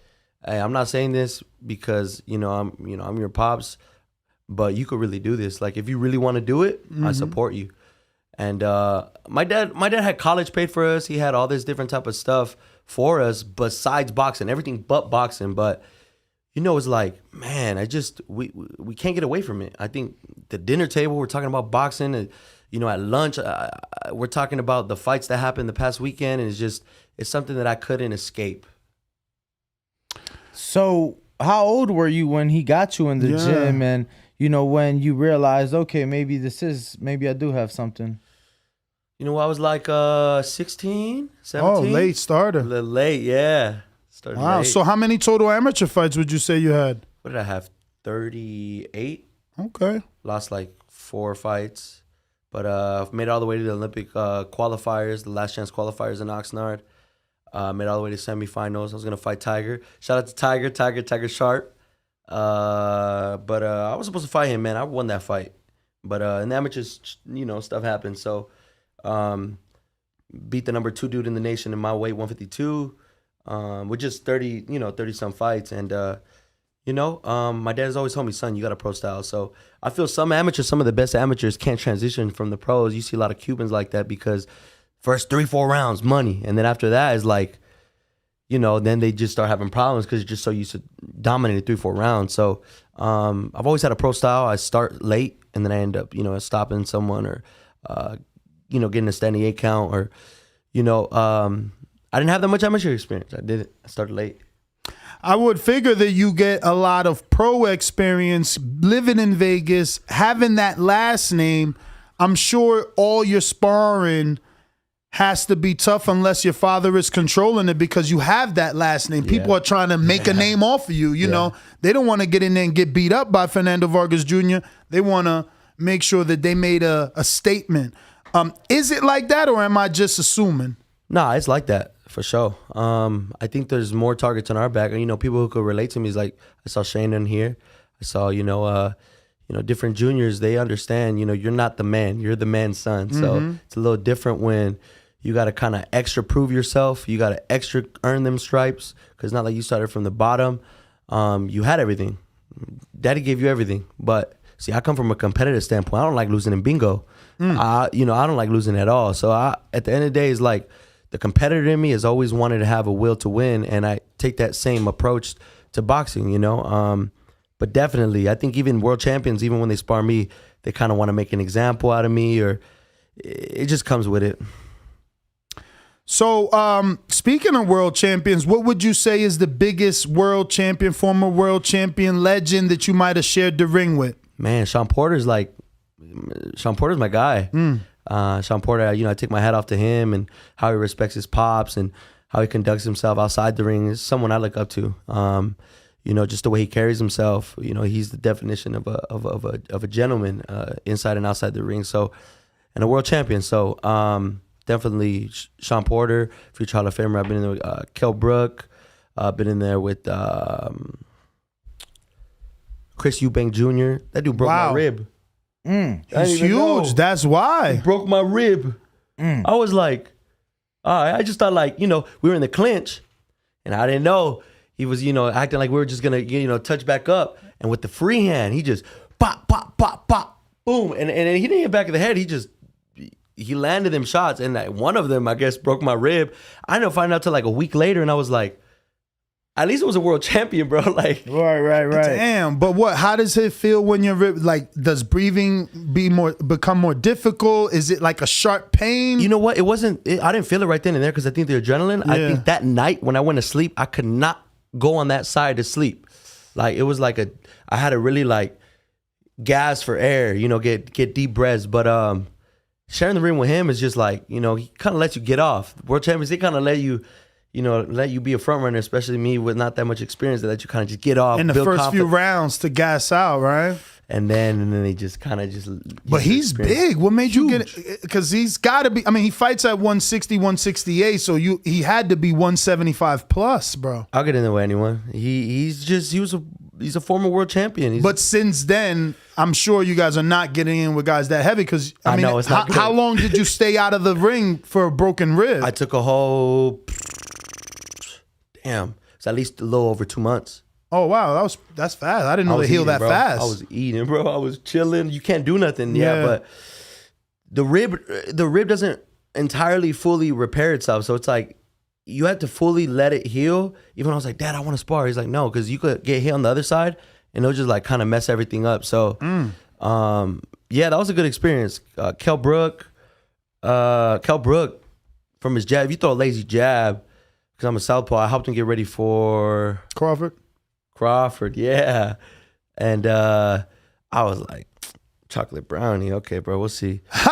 hey, I'm not saying this because, I'm your pops, but you could really do this. Like, if you really want to do it, I support you. And my dad had college paid for us. He had all this different type of stuff for us besides boxing, everything but boxing. But it's like, man, we can't get away from it. I think the dinner table, we're talking about boxing, and at lunch, we're talking about the fights that happened the past weekend, and it's something that I couldn't escape. So how old were you when he got you in the gym, and when you realized, okay, maybe I do have something? I was like 16, 17. Oh, late starter. A little late, yeah. Started wow. late. So how many total amateur fights would you say you had? What did I have? 38. Okay. Lost like 4 fights. But I've made it all the way to the Olympic qualifiers, the last chance qualifiers in Oxnard. Made all the way to semifinals. I was gonna fight Tiger. Shout out to Tiger Sharp. But I was supposed to fight him, man. I won that fight. But in the amateurs, stuff happened. So beat the number 2 dude in the nation in my weight, 152, with just 30 some fights. And my dad's always told me, son, you got a pro style. So I feel some of the best amateurs can't transition from the pros. You see a lot of Cubans like that because first 3-4 rounds, money. And then after that is like, then they just start having problems because you're just so used to dominating 3-4 rounds. So I've always had a pro style. I start late and then I end up, stopping someone or, getting a standing 8 count or, I didn't have that much amateur experience. I started late. I would figure that you get a lot of pro experience living in Vegas, having that last name. I'm sure all your sparring has to be tough unless your father is controlling it because you have that last name. People are trying to make a name off of you. You know, they don't want to get in there and get beat up by Fernando Vargas Jr. They want to make sure that they made a statement. Is it like that or am I just assuming? Nah, it's like that for sure. I think there's more targets on our back. People who could relate to me is like, I saw Shane in here. I saw, different juniors. They understand, you're not the man. You're the man's son. So it's a little different when you got to kind of extra prove yourself. You got to extra earn them stripes because it's not like you started from the bottom. You had everything. Daddy gave you everything. But see, I come from a competitive standpoint. I don't like losing in bingo. I don't like losing at all. So at the end of the day, it's like the competitor in me has always wanted to have a will to win, and I take that same approach to boxing, But definitely, I think even world champions, even when they spar me, they kind of want to make an example out of me, or it just comes with it. So, speaking of world champions, what would you say is the biggest world champion, former world champion, legend that you might have shared the ring with? Man, Sean Porter's my guy. Sean Porter, I take my hat off to him and how he respects his pops and how he conducts himself outside the ring is someone I look up to. Just the way he carries himself. He's the definition of a gentleman inside and outside the ring. So, and a world champion. So, definitely Sean Porter, future Hall of Famer. I've been in there with Kell Brook. Been in there with Chris Eubank Jr. That dude broke my rib. He's huge. Know. That's why. He broke my rib. I was like, I just thought we were in the clinch and I didn't know he was, acting like we were just going to, touch back up. And with the free hand, he just pop, pop, pop, pop, boom. And he didn't hit back of the head. He landed them shots. And one of them, I guess, broke my rib. I didn't find out till a week later. And I was like, at least it was a world champion, bro. Right. Damn. But what? How does it feel when you're does breathing become more difficult? Is it like a sharp pain? You know what? It wasn't. I didn't feel it right then and there because I think the adrenaline. Yeah. I think that night when I went to sleep, I could not go on that side to sleep. It was I had to really gas for air. Get deep breaths. But sharing the ring with him is just he kind of lets you get off. World champions, they kind of let you. Let you be a front runner, especially me with not that much experience, that let you kind of just get off. In the first few rounds to gas out, right? And then they just kind of just. But he's big. What made you get? Because he's got to be. I mean, he fights at 160, 168, so he had to be 175 plus, bro. I'll get in there with anyone. He's a former world champion. But since then, I'm sure you guys are not getting in with guys that heavy. Because I mean, know it's not good. How long did you stay out of the ring for a broken rib? I took a whole. Damn, it's at least a little over 2 months. Oh wow, that's fast. I didn't know they heal that fast. I was eating, bro. I was chilling. You can't do nothing. Yeah, but the rib doesn't entirely fully repair itself. So it's you have to fully let it heal. Even I was like, Dad, I want to spar. He's like, no, because you could get hit on the other side and it'll just kind of mess everything up. So that was a good experience. Kell Brook from his jab. If you throw a lazy jab. Because I'm a southpaw, I helped him get ready for Crawford, yeah. And I was like, chocolate brownie. Okay, bro, we'll see. Nah,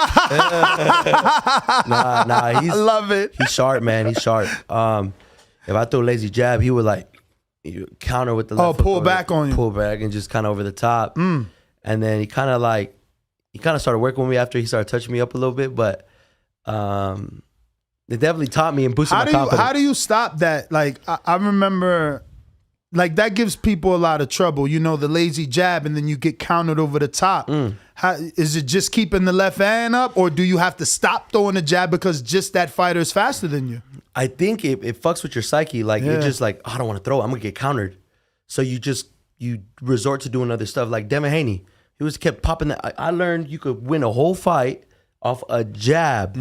I love it. He's sharp, man. He's sharp. If I throw a lazy jab, he would counter with the left pull back on you. Pull back and just kind of over the top. And then he kind of started working with me after he started touching me up a little bit. But It definitely taught me and boosted my confidence. How do you stop that? Like, I remember, like, that gives people a lot of trouble. You know, the lazy jab, and then you get countered over the top. How, is it just keeping the left hand up, or do you have to stop throwing the jab because just that fighter is faster than you? I think it fucks with your psyche. Like, you're just like, oh, I don't want to throw it. I'm going to get countered. So you resort to doing other stuff. Like Devin Haney, he was kept popping that. I learned you could win a whole fight off a jab.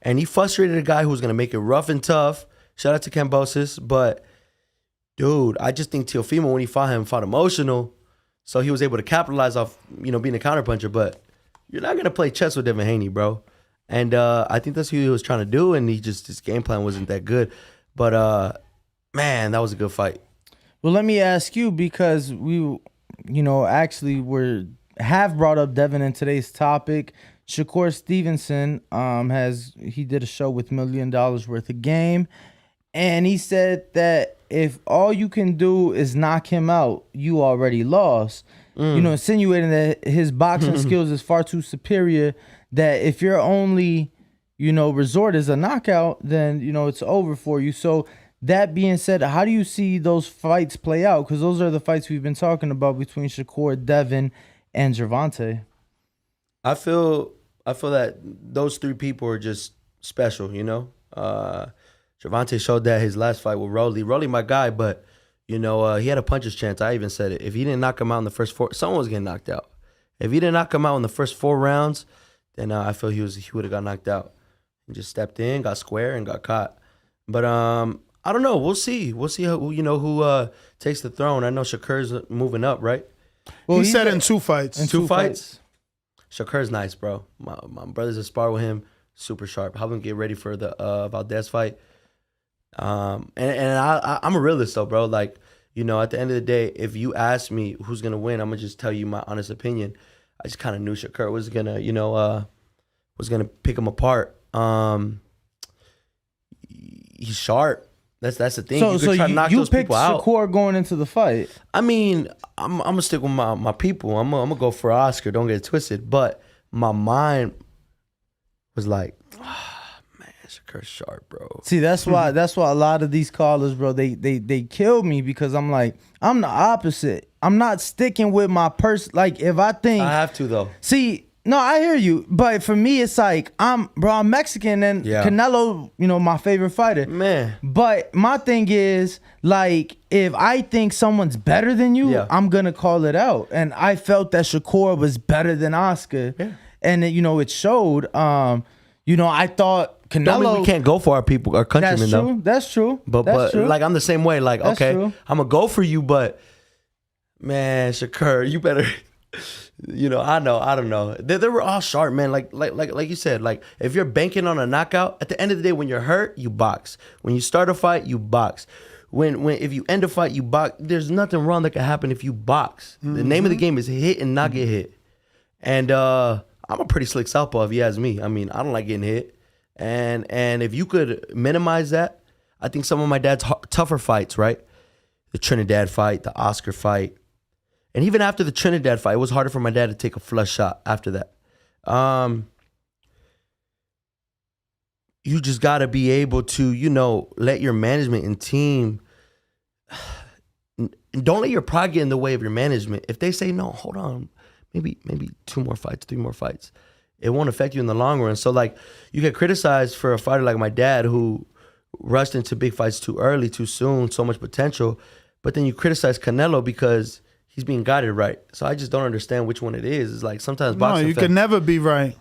And he frustrated a guy who was going to make it rough and tough. Shout out to Cambosis. But, dude, I just think Teofimo, when he fought emotional. So he was able to capitalize off, being a counterpuncher. But you're not going to play chess with Devin Haney, bro. And I think that's what he was trying to do. And his game plan wasn't that good. But, man, that was a good fight. Well, let me ask you, because we, actually have brought up Devin in today's topic. Shakur Stevenson he did a show with $1 Million Worth of Game, and he said that if all you can do is knock him out, you already lost. Insinuating that his boxing skills is far too superior, that if your only, resort is a knockout, then, it's over for you. So that being said, how do you see those fights play out? Because those are the fights we've been talking about between Shakur, Devin, and Gervonta. I feel that those three people are just special, Gervonta showed that his last fight with Rolly. Rolly, my guy, but, he had a puncher's chance. I even said it. If he didn't knock him out in the first 4, someone was getting knocked out. If he didn't knock him out in the first 4 rounds, then I feel he would have got knocked out. He just stepped in, got square, and got caught. But I don't know. We'll see. We'll see who takes the throne. I know Shakur's moving up, right? Well, he said in 2 fights. In 2 fights? Shakur's nice, bro. My brothers that spar with him, super sharp. Help him get ready for the Valdez fight. I'm a realist though, bro. Like, at the end of the day, if you ask me who's gonna win, I'm gonna just tell you my honest opinion. I just kind of knew Shakur was gonna pick him apart. He's sharp. That's the thing. You picked Shakur going into the fight. I mean, I'm gonna stick with my people. I'm gonna go for Oscar. Don't get it twisted. But my mind was like, man, Shakur's sharp, bro. See, that's why a lot of these callers, bro, they kill me, because I'm like, I'm the opposite. I'm not sticking with my person. Like, if I think I have to though. See. No, I hear you, but for me, it's like I'm Mexican, and Canelo, my favorite fighter. Man, but my thing is, like, if I think someone's better than you, I'm gonna call it out. And I felt that Shakur was better than Oscar, and it showed. I thought Canelo. Don't mean we can't go for our people, our countrymen, though. That's true. But true. Like, I'm the same way. Like, that's okay, true. I'm gonna go for you, but man, Shakur, you better. I don't know. They were all sharp, man. Like you said, like, if you're banking on a knockout, at the end of the day, when you're hurt, you box. When you start a fight, you box. If you end a fight, you box. There's nothing wrong that can happen if you box. The name of the game is hit and not get hit. And I'm a pretty slick southpaw, if you ask me. I mean, I don't like getting hit. And if you could minimize that, I think some of my dad's tougher fights, right? The Trinidad fight, the Oscar fight. And even after the Trinidad fight, it was harder for my dad to take a flush shot after that. You just got to be able to, let your management and team, don't let your pride get in the way of your management. If they say, no, hold on, maybe 2 more fights, 3 more fights, it won't affect you in the long run. So, like, you get criticized for a fighter like my dad who rushed into big fights too early, too soon, so much potential. But then you criticize Canelo because he's being guided right. So I just don't understand which one it is. It's like sometimes boxing you can never be right.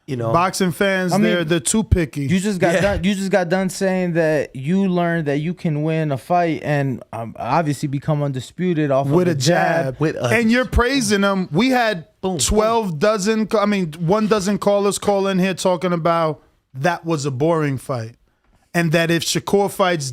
Boxing fans, they're too picky. You just got done saying that you learned that you can win a fight and obviously become undisputed off with of a jab. And you're praising them. We had 1 dozen callers call in here talking about that was a boring fight, and that if Shakur fights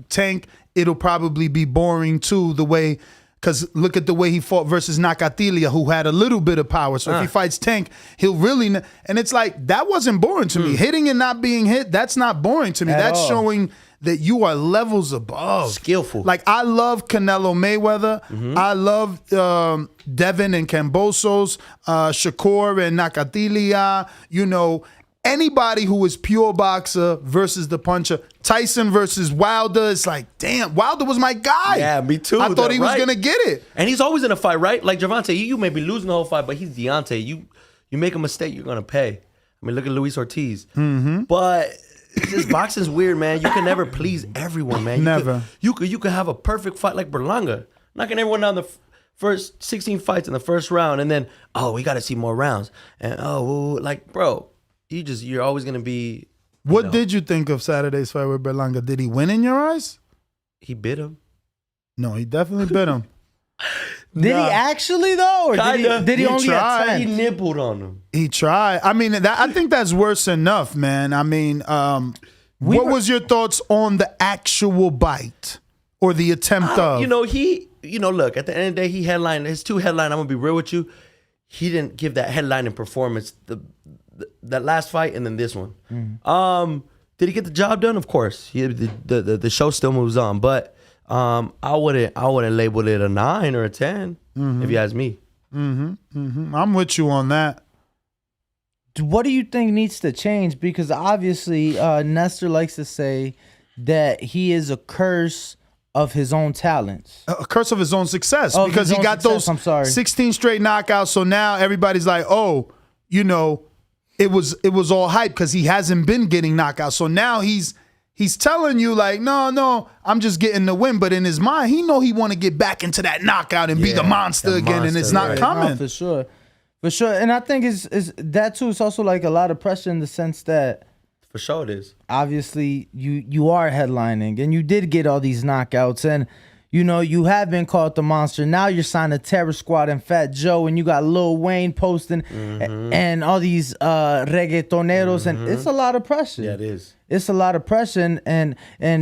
Tank, it'll probably be boring too. The way. Because look at the way he fought versus Nakatilia, who had a little bit of power. So if he fights Tank, he'll really... And it's like, that wasn't boring to me. Hitting and not being hit, that's not boring to me. That's showing that you are levels above. Skillful. Like, I love Canelo Mayweather. I love Devin and Cambosos, Shakur and Nakatilia, anybody who is pure boxer versus the puncher. Tyson versus Wilder. It's like, damn, Wilder was my guy. Yeah, me too. I thought he was gonna get it. And he's always in a fight, right? Like Gervonta, you may be losing the whole fight, but he's Deontay. You make a mistake, you're gonna pay. I mean, look at Luis Ortiz. Mm-hmm. But it's just boxing's weird, man. You can never please everyone, man. You could have a perfect fight like Berlanga, knocking everyone down the first 16 fights in the first round, and then we got to see more rounds. And like, bro, you're always gonna be. What did you think of Saturday's fight with Berlanga? Did he win in your eyes? He bit him. No, he definitely bit him. Did he actually though, or did he only attempt? He nibbled on him. He tried. I mean, I think that's worse enough, man. I mean, what was your thoughts on the actual bite or the attempt of? Look, at the end of the day, he headlined his 2 headline. I'm gonna be real with you. He didn't give that headlining performance that last fight and then this one. Did he get the job done? Of course. The show still moves on, but I wouldn't label it a 9 or a 10 if you ask me. I'm with you on that. What do you think needs to change? Because obviously, Nestor likes to say that he is a curse of his own talents. A curse of his own success because he got those 16 straight knockouts. So now everybody's like, it was all hype because he hasn't been getting knockouts. So now he's telling you like, no, I'm just getting the win. But in his mind, he know he want to get back into that knockout and be the monster again, and it's not coming. No, for sure. And I think is that too. It's also like a lot of pressure in the sense that, for sure it is. Obviously, you are headlining, and you did get all these knockouts, and you have been called the monster. Now you're signed to Terror Squad and Fat Joe, and you got Lil Wayne posting, and all these reggaetoneros, and it's a lot of pressure. Yeah, it is. It's a lot of pressure, and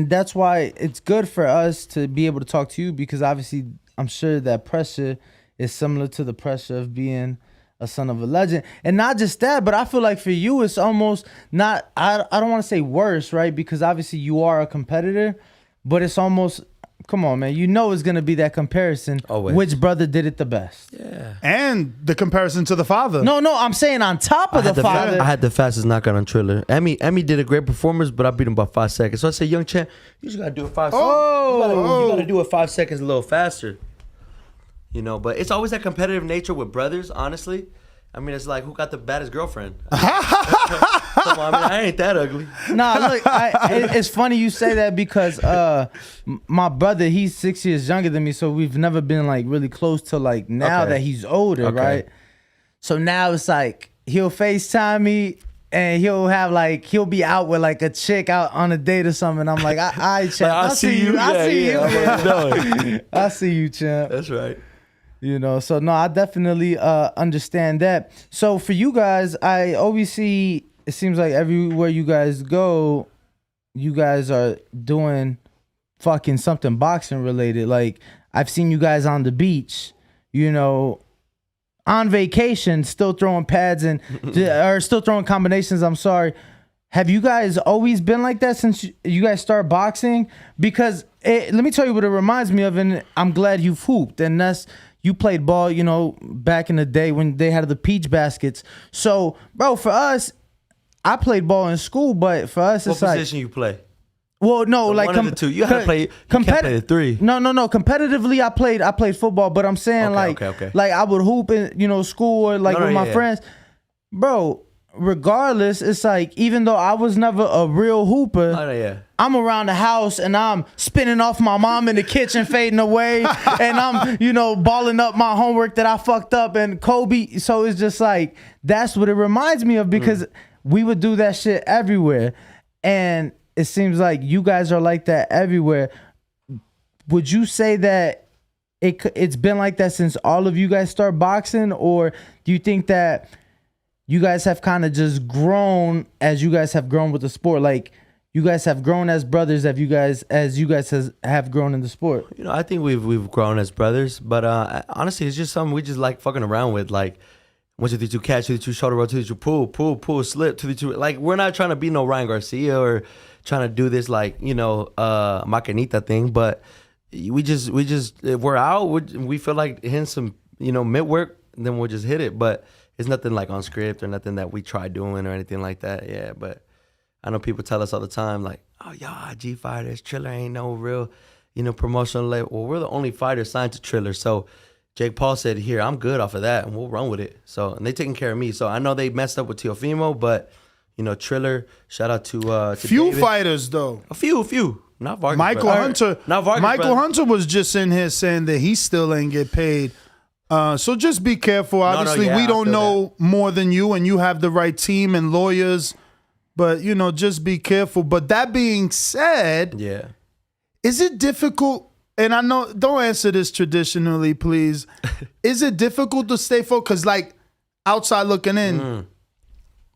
that's why it's good for us to be able to talk to you, because obviously I'm sure that pressure is similar to the pressure of being a son of a legend. And not just that, but I feel like for you it's almost not, I don't want to say worse, right? Because obviously you are a competitor, but it's almost, come on, man, it's going to be that comparison. Always. Which brother did it the best? Yeah. And the comparison to the father. No, I'm saying on top of the father. I had the fastest knockout on Triller. Emmy did a great performance, but I beat him by 5 seconds. So I said, young champ, you just got to do it 5 seconds. You got to do it 5 seconds a little faster. But it's always that competitive nature with brothers, honestly. I mean, it's like, who got the baddest girlfriend? Come on, I ain't that ugly. Nah, look, it's funny you say that because my brother, he's 6 years younger than me, so we've never been like really close to like now that he's older, right? So now it's like he'll FaceTime me and he'll be out with like a chick out on a date or something. I'm like, I champ, I see you. I see you, champ. That's right. So no, I definitely understand that. So for you guys, I always see, it seems like everywhere you guys go, you guys are doing fucking something boxing related. Like I've seen you guys on the beach, on vacation, still throwing pads and or still throwing combinations. I'm sorry. Have you guys always been like that since you guys started boxing? Because let me tell you what it reminds me of, and I'm glad you've hooped, and that's. You played ball, back in the day when they had the peach baskets. So, bro, for us, I played ball in school, but for us, it's like... What position you play? Well, no, like... one of the two. You gotta play... You can't play the 3. No. Competitively, I played football, but I'm saying like I would hoop in, school or like with my friends. Bro, regardless, it's like, even though I was never a real hooper... I'm around the house and I'm spinning off my mom in the kitchen, fading away, and I'm, balling up my homework that I fucked up and Kobe. So it's just like, that's what it reminds me of, because we would do that shit everywhere. And it seems like you guys are like that everywhere. Would you say that it's been like that since all of you guys start boxing? Or do you think that you guys have kind of just grown as you guys have grown with the sport? Like, you guys have grown as brothers, as you guys have grown in the sport. I think we've grown as brothers, but honestly, it's just something we just like fucking around with. Like 1, 2, 3, 2, catch, 2, 3, 2, shoulder roll, 2, 3, 2, pull, slip, 2, 3, 2. Like, we're not trying to be no Ryan Garcia or trying to do this like maquinita thing, but we just if we're out, we feel like hitting some mid work, then we'll just hit it. But it's nothing like on script or nothing that we try doing or anything like that. Yeah, but I know people tell us all the time, like, oh, y'all IG fighters, Triller ain't no real, promotional label. Well, we're the only fighters signed to Triller. So Jake Paul said, here, I'm good off of that, and we'll run with it. So, and they taking care of me. So I know they messed up with Teofimo, but, Triller, shout out to few David. Fighters, though. A few. Not Vargas. Michael Hunter. Not Vargas. Michael Hunter was just in here saying that he still ain't get paid. So just be careful. Obviously, we don't know more than you, and you have the right team and lawyers. But, just be careful. But that being said, is it difficult? And I know, don't answer this traditionally, please. Is it difficult to stay focused? Because, like, outside looking in,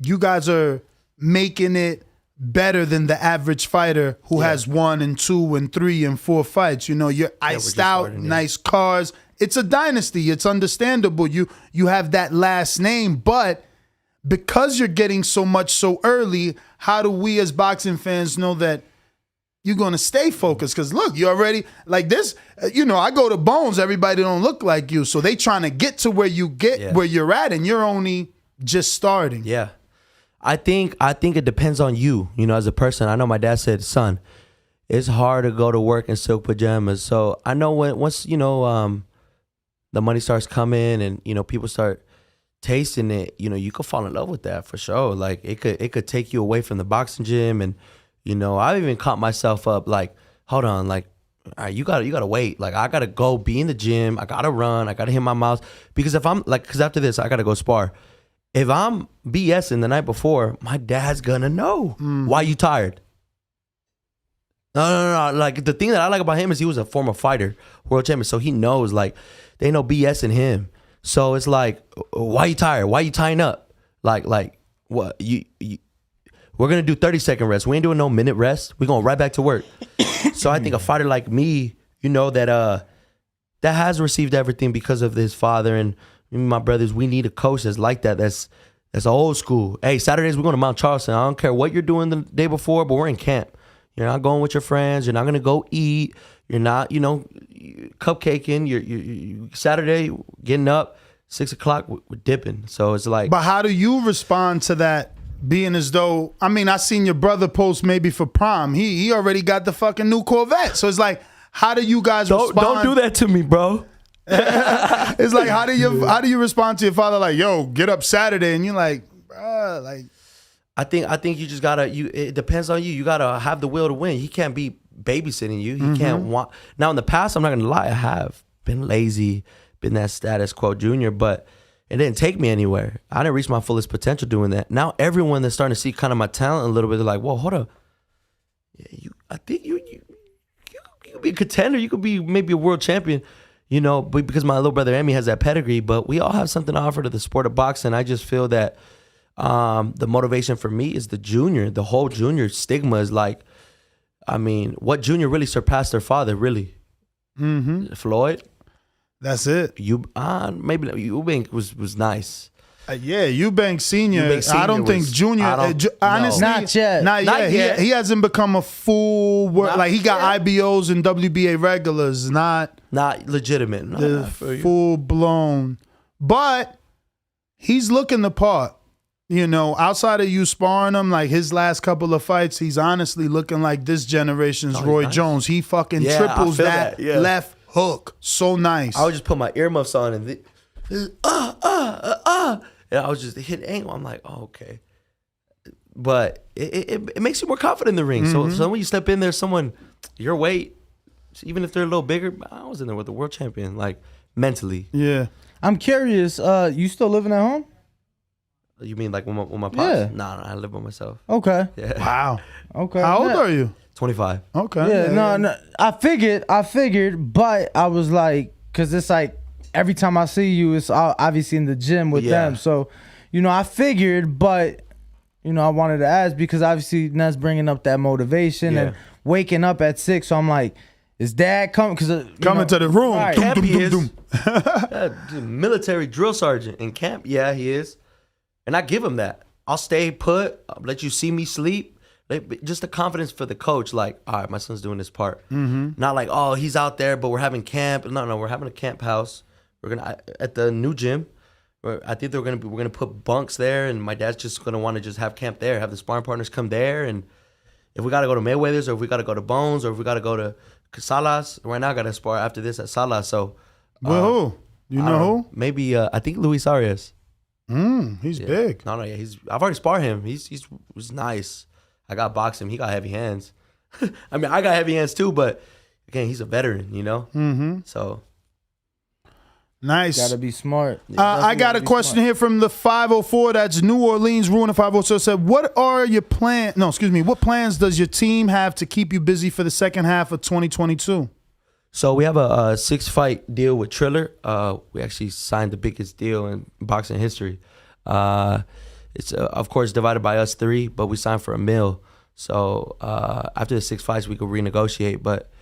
you guys are making it better than the average fighter who has 1 and 2 and 3 and 4 fights. You're iced out, nice cars. It's a dynasty. It's understandable. You have that last name, but because you're getting so much so early, how do we as boxing fans know that you're going to stay focused? Because look, you already like this. I go to Bones. Everybody don't look like you, so they trying to get to where you get where you're at, and you're only just starting. Yeah, I think it depends on you. As a person, I know my dad said, "Son, it's hard to go to work in silk pajamas." So I know once the money starts coming and people start tasting it, you could fall in love with that for sure. Like it could take you away from the boxing gym, and I've even caught myself up like, hold on, like, all right, you gotta wait. Like I gotta go be in the gym, I gotta run, I gotta hit my miles, because because after this I gotta go spar. If I'm BSing the night before, my dad's gonna know. Why you tired? No. Like the thing that I like about him is he was a former fighter, world champion, so he knows like they know BS in him. So it's like, why you tired? Why you tying up? Like what? You we're gonna do 30-second rest. We ain't doing no minute rest. We're going right back to work. So I think a fighter like me, that has received everything because of his father and my brothers, we need a coach that's like that. That's old school. Hey, Saturdays we're going to Mount Charleston. I don't care what you're doing the day before, but we're in camp. You're not going with your friends. You're not gonna go eat. You're not, cupcaking. You're Saturday getting up 6 o'clock. We're dipping. So it's like. But how do you respond to that? Being as though, I seen your brother post maybe for prom. He already got the fucking new Corvette. So it's like, how do you guys respond? Don't do that to me, bro. It's like, how do you respond to your father? Like, yo, get up Saturday, and you're like, bruh, like. I think you just gotta. It depends on you. You gotta have the will to win. He can't be babysitting you. He can't want. Now in the past, I'm not gonna lie. I have been lazy, been that status quo junior, but it didn't take me anywhere. I didn't reach my fullest potential doing that. Now everyone that's starting to see kind of my talent a little bit, they're like, whoa, hold up. Yeah, I think you could be a contender. You could be maybe a world champion. Because my little brother Emmy has that pedigree, but we all have something to offer to the sport of boxing. I just feel that the motivation for me is the junior. The whole junior stigma is like, what junior really surpassed their father, really? Floyd? That's it. Maybe Eubank was nice. Eubank Senior. I don't think Junior. Honestly, not yet. Not yet. He hasn't become a full. He got IBOs and WBA regulars. Not legitimate. Full blown. But he's looking the part. Outside of you sparring him, like his last couple of fights, he's honestly looking like this generation's Roy Jones. He fucking triples that left hook. So nice. I would just put my earmuffs on and and I was just hitting angle. I'm like, oh, okay. But it makes you more confident in the ring. So when you step in there, someone your weight, even if they're a little bigger, I was in there with the world champion, like mentally. Yeah. I'm curious, you still living at home? You mean like with my pops? Yeah. No, I live by myself. Okay. Yeah. Wow. Okay. How old are you? 25. Okay. Yeah, no. I figured, but I was like, because it's like every time I see you, it's obviously in the gym with them. So, I figured, but, I wanted to ask because obviously Ness bringing up that motivation and waking up at 6. So I'm like, is dad coming? Coming to the room. Right. Camp, he is. Military drill sergeant in camp. Yeah, he is. And I give him that. I'll stay put. I'll let you see me sleep. Just the confidence for the coach. Like, all right, my son's doing this part. Not like, oh, he's out there, but we're having camp. No, we're having a camp house. We're gonna at the new gym. I think we're gonna put bunks there, and my dad's just gonna want to just have camp there, have the sparring partners come there, and if we gotta go to Mayweather's, or if we gotta go to Bones, or if we gotta go to Salas, right now I gotta spar after this at Salas. So, who? You know who? Maybe I think Luis Arias. He's big. No, I've already sparred him. He's nice. I got boxed him. He got heavy hands. I mean, I got heavy hands too, but again, he's a veteran, you know. Mm-hmm. So. Nice. Gotta be smart. I got a question here from the 504. That's New Orleans Ruiner 504. Said, what are your plans? No, excuse me. What plans does your team have to keep you busy for the second half of 2022? So we have a 6-fight deal with Triller. We actually signed the biggest deal in boxing history. It's of course divided by us 3, but we signed for $1 million. So after the 6 fights, we could renegotiate. But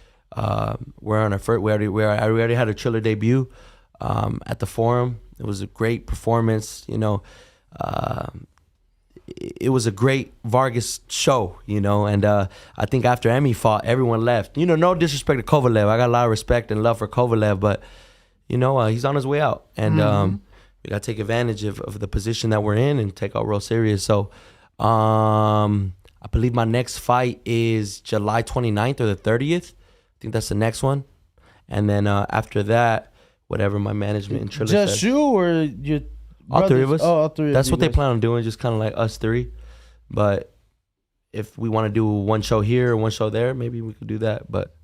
we're on our first. We already had a Triller debut. At the Forum. It was a great performance, you know. It was a great Vargas show, you know, and I think after Emmy fought, everyone left. You know, no disrespect to Kovalev. I got a lot of respect and love for Kovalev, but, you know, he's on his way out. And we got to take advantage of the position that we're in and take our real serious. So I believe my next fight is July 29th or the 30th. I think that's the next one. And then after that, whatever my management and Triller Just said. you or your all 3 of us? Oh, all 3 of you. That's what they guys. plan on doing, just kind of like us 3. But if we want to do one show here or one show there, maybe we could do that. But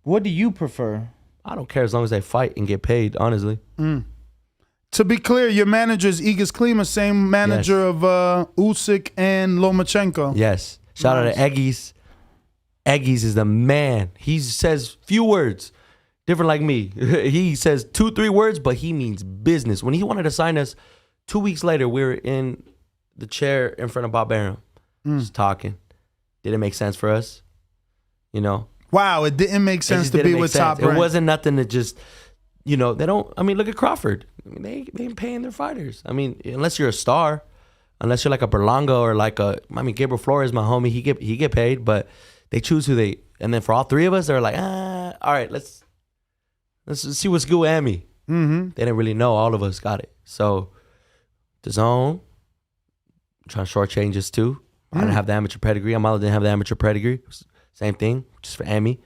what do you prefer? I don't care as long as they fight and get paid, honestly. To be clear, your manager is Igis Klima, same manager of Usyk and Lomachenko. Yes. Shout out to Eggies. Eggies is the man. He says few words. Different like me. He says 2-3 words, but he means business. When he wanted to sign us, 2 weeks later, we were in the chair in front of Bob Arum, just talking. Didn't make sense for us, you know. Wow, it didn't make sense to be with Top Rank. It wasn't nothing to just, you know, they don't, I mean, look at Crawford. I mean, they ain't paying their fighters. I mean, unless you're a star, unless you're like a Berlanga or like Gabriel Flores, my homie, he get paid, but they choose who they, and then for all 3 of us, they're like, all right, let's see what's good with Emmy. They didn't really know. All of us got it. So, the zone, trying to shortchange us too. I didn't have the amateur pedigree. Amala didn't have the amateur pedigree. Same thing, just for Emmy.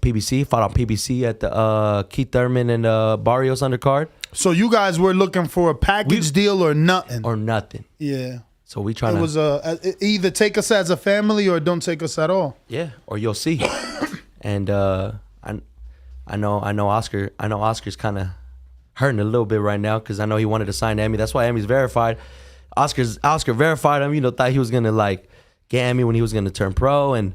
PBC, fought on PBC at the Keith Thurman and Barrios undercard. So you guys were looking for a package deal or nothing? Or nothing. Yeah. So we trying to... It was either take us as a family or don't take us at all. Yeah, or you'll see. And I know Oscar. I know Oscar's kind of hurting a little bit right now because I know he wanted to sign Emmy. That's why Emmy's verified. Oscar verified him. You know, thought he was gonna like get Emmy when he was gonna turn pro, and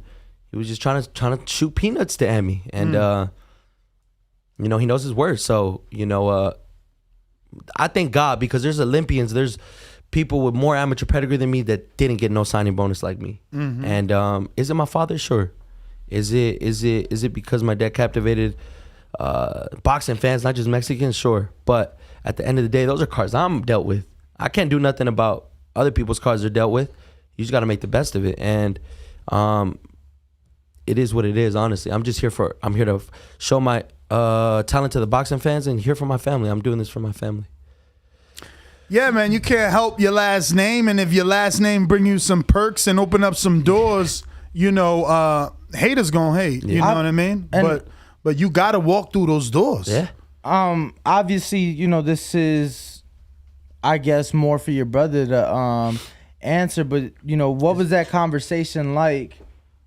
he was just trying to shoot peanuts to Emmy. And you know, he knows his worth. So you know, I thank God because there's Olympians. There's people with more amateur pedigree than me that didn't get no signing bonus like me. And is it my father? Sure. Is it because my dad captivated boxing fans, not just Mexicans? Sure. But at the end of the day, those are cards I'm dealt with. I can't do nothing about other people's cards they're dealt with. You just got to make the best of it. And it is what it is, honestly. I'm here to show my talent to the boxing fans and hear from my family. I'm doing this for my family. Yeah, man, you can't help your last name. And if your last name bring you some perks and open up some doors, you know, haters gonna hate. You know what I mean? But you gotta walk through those doors. Yeah. Obviously, you know, this is, I guess, more for your brother to answer. But you know, what was that conversation like?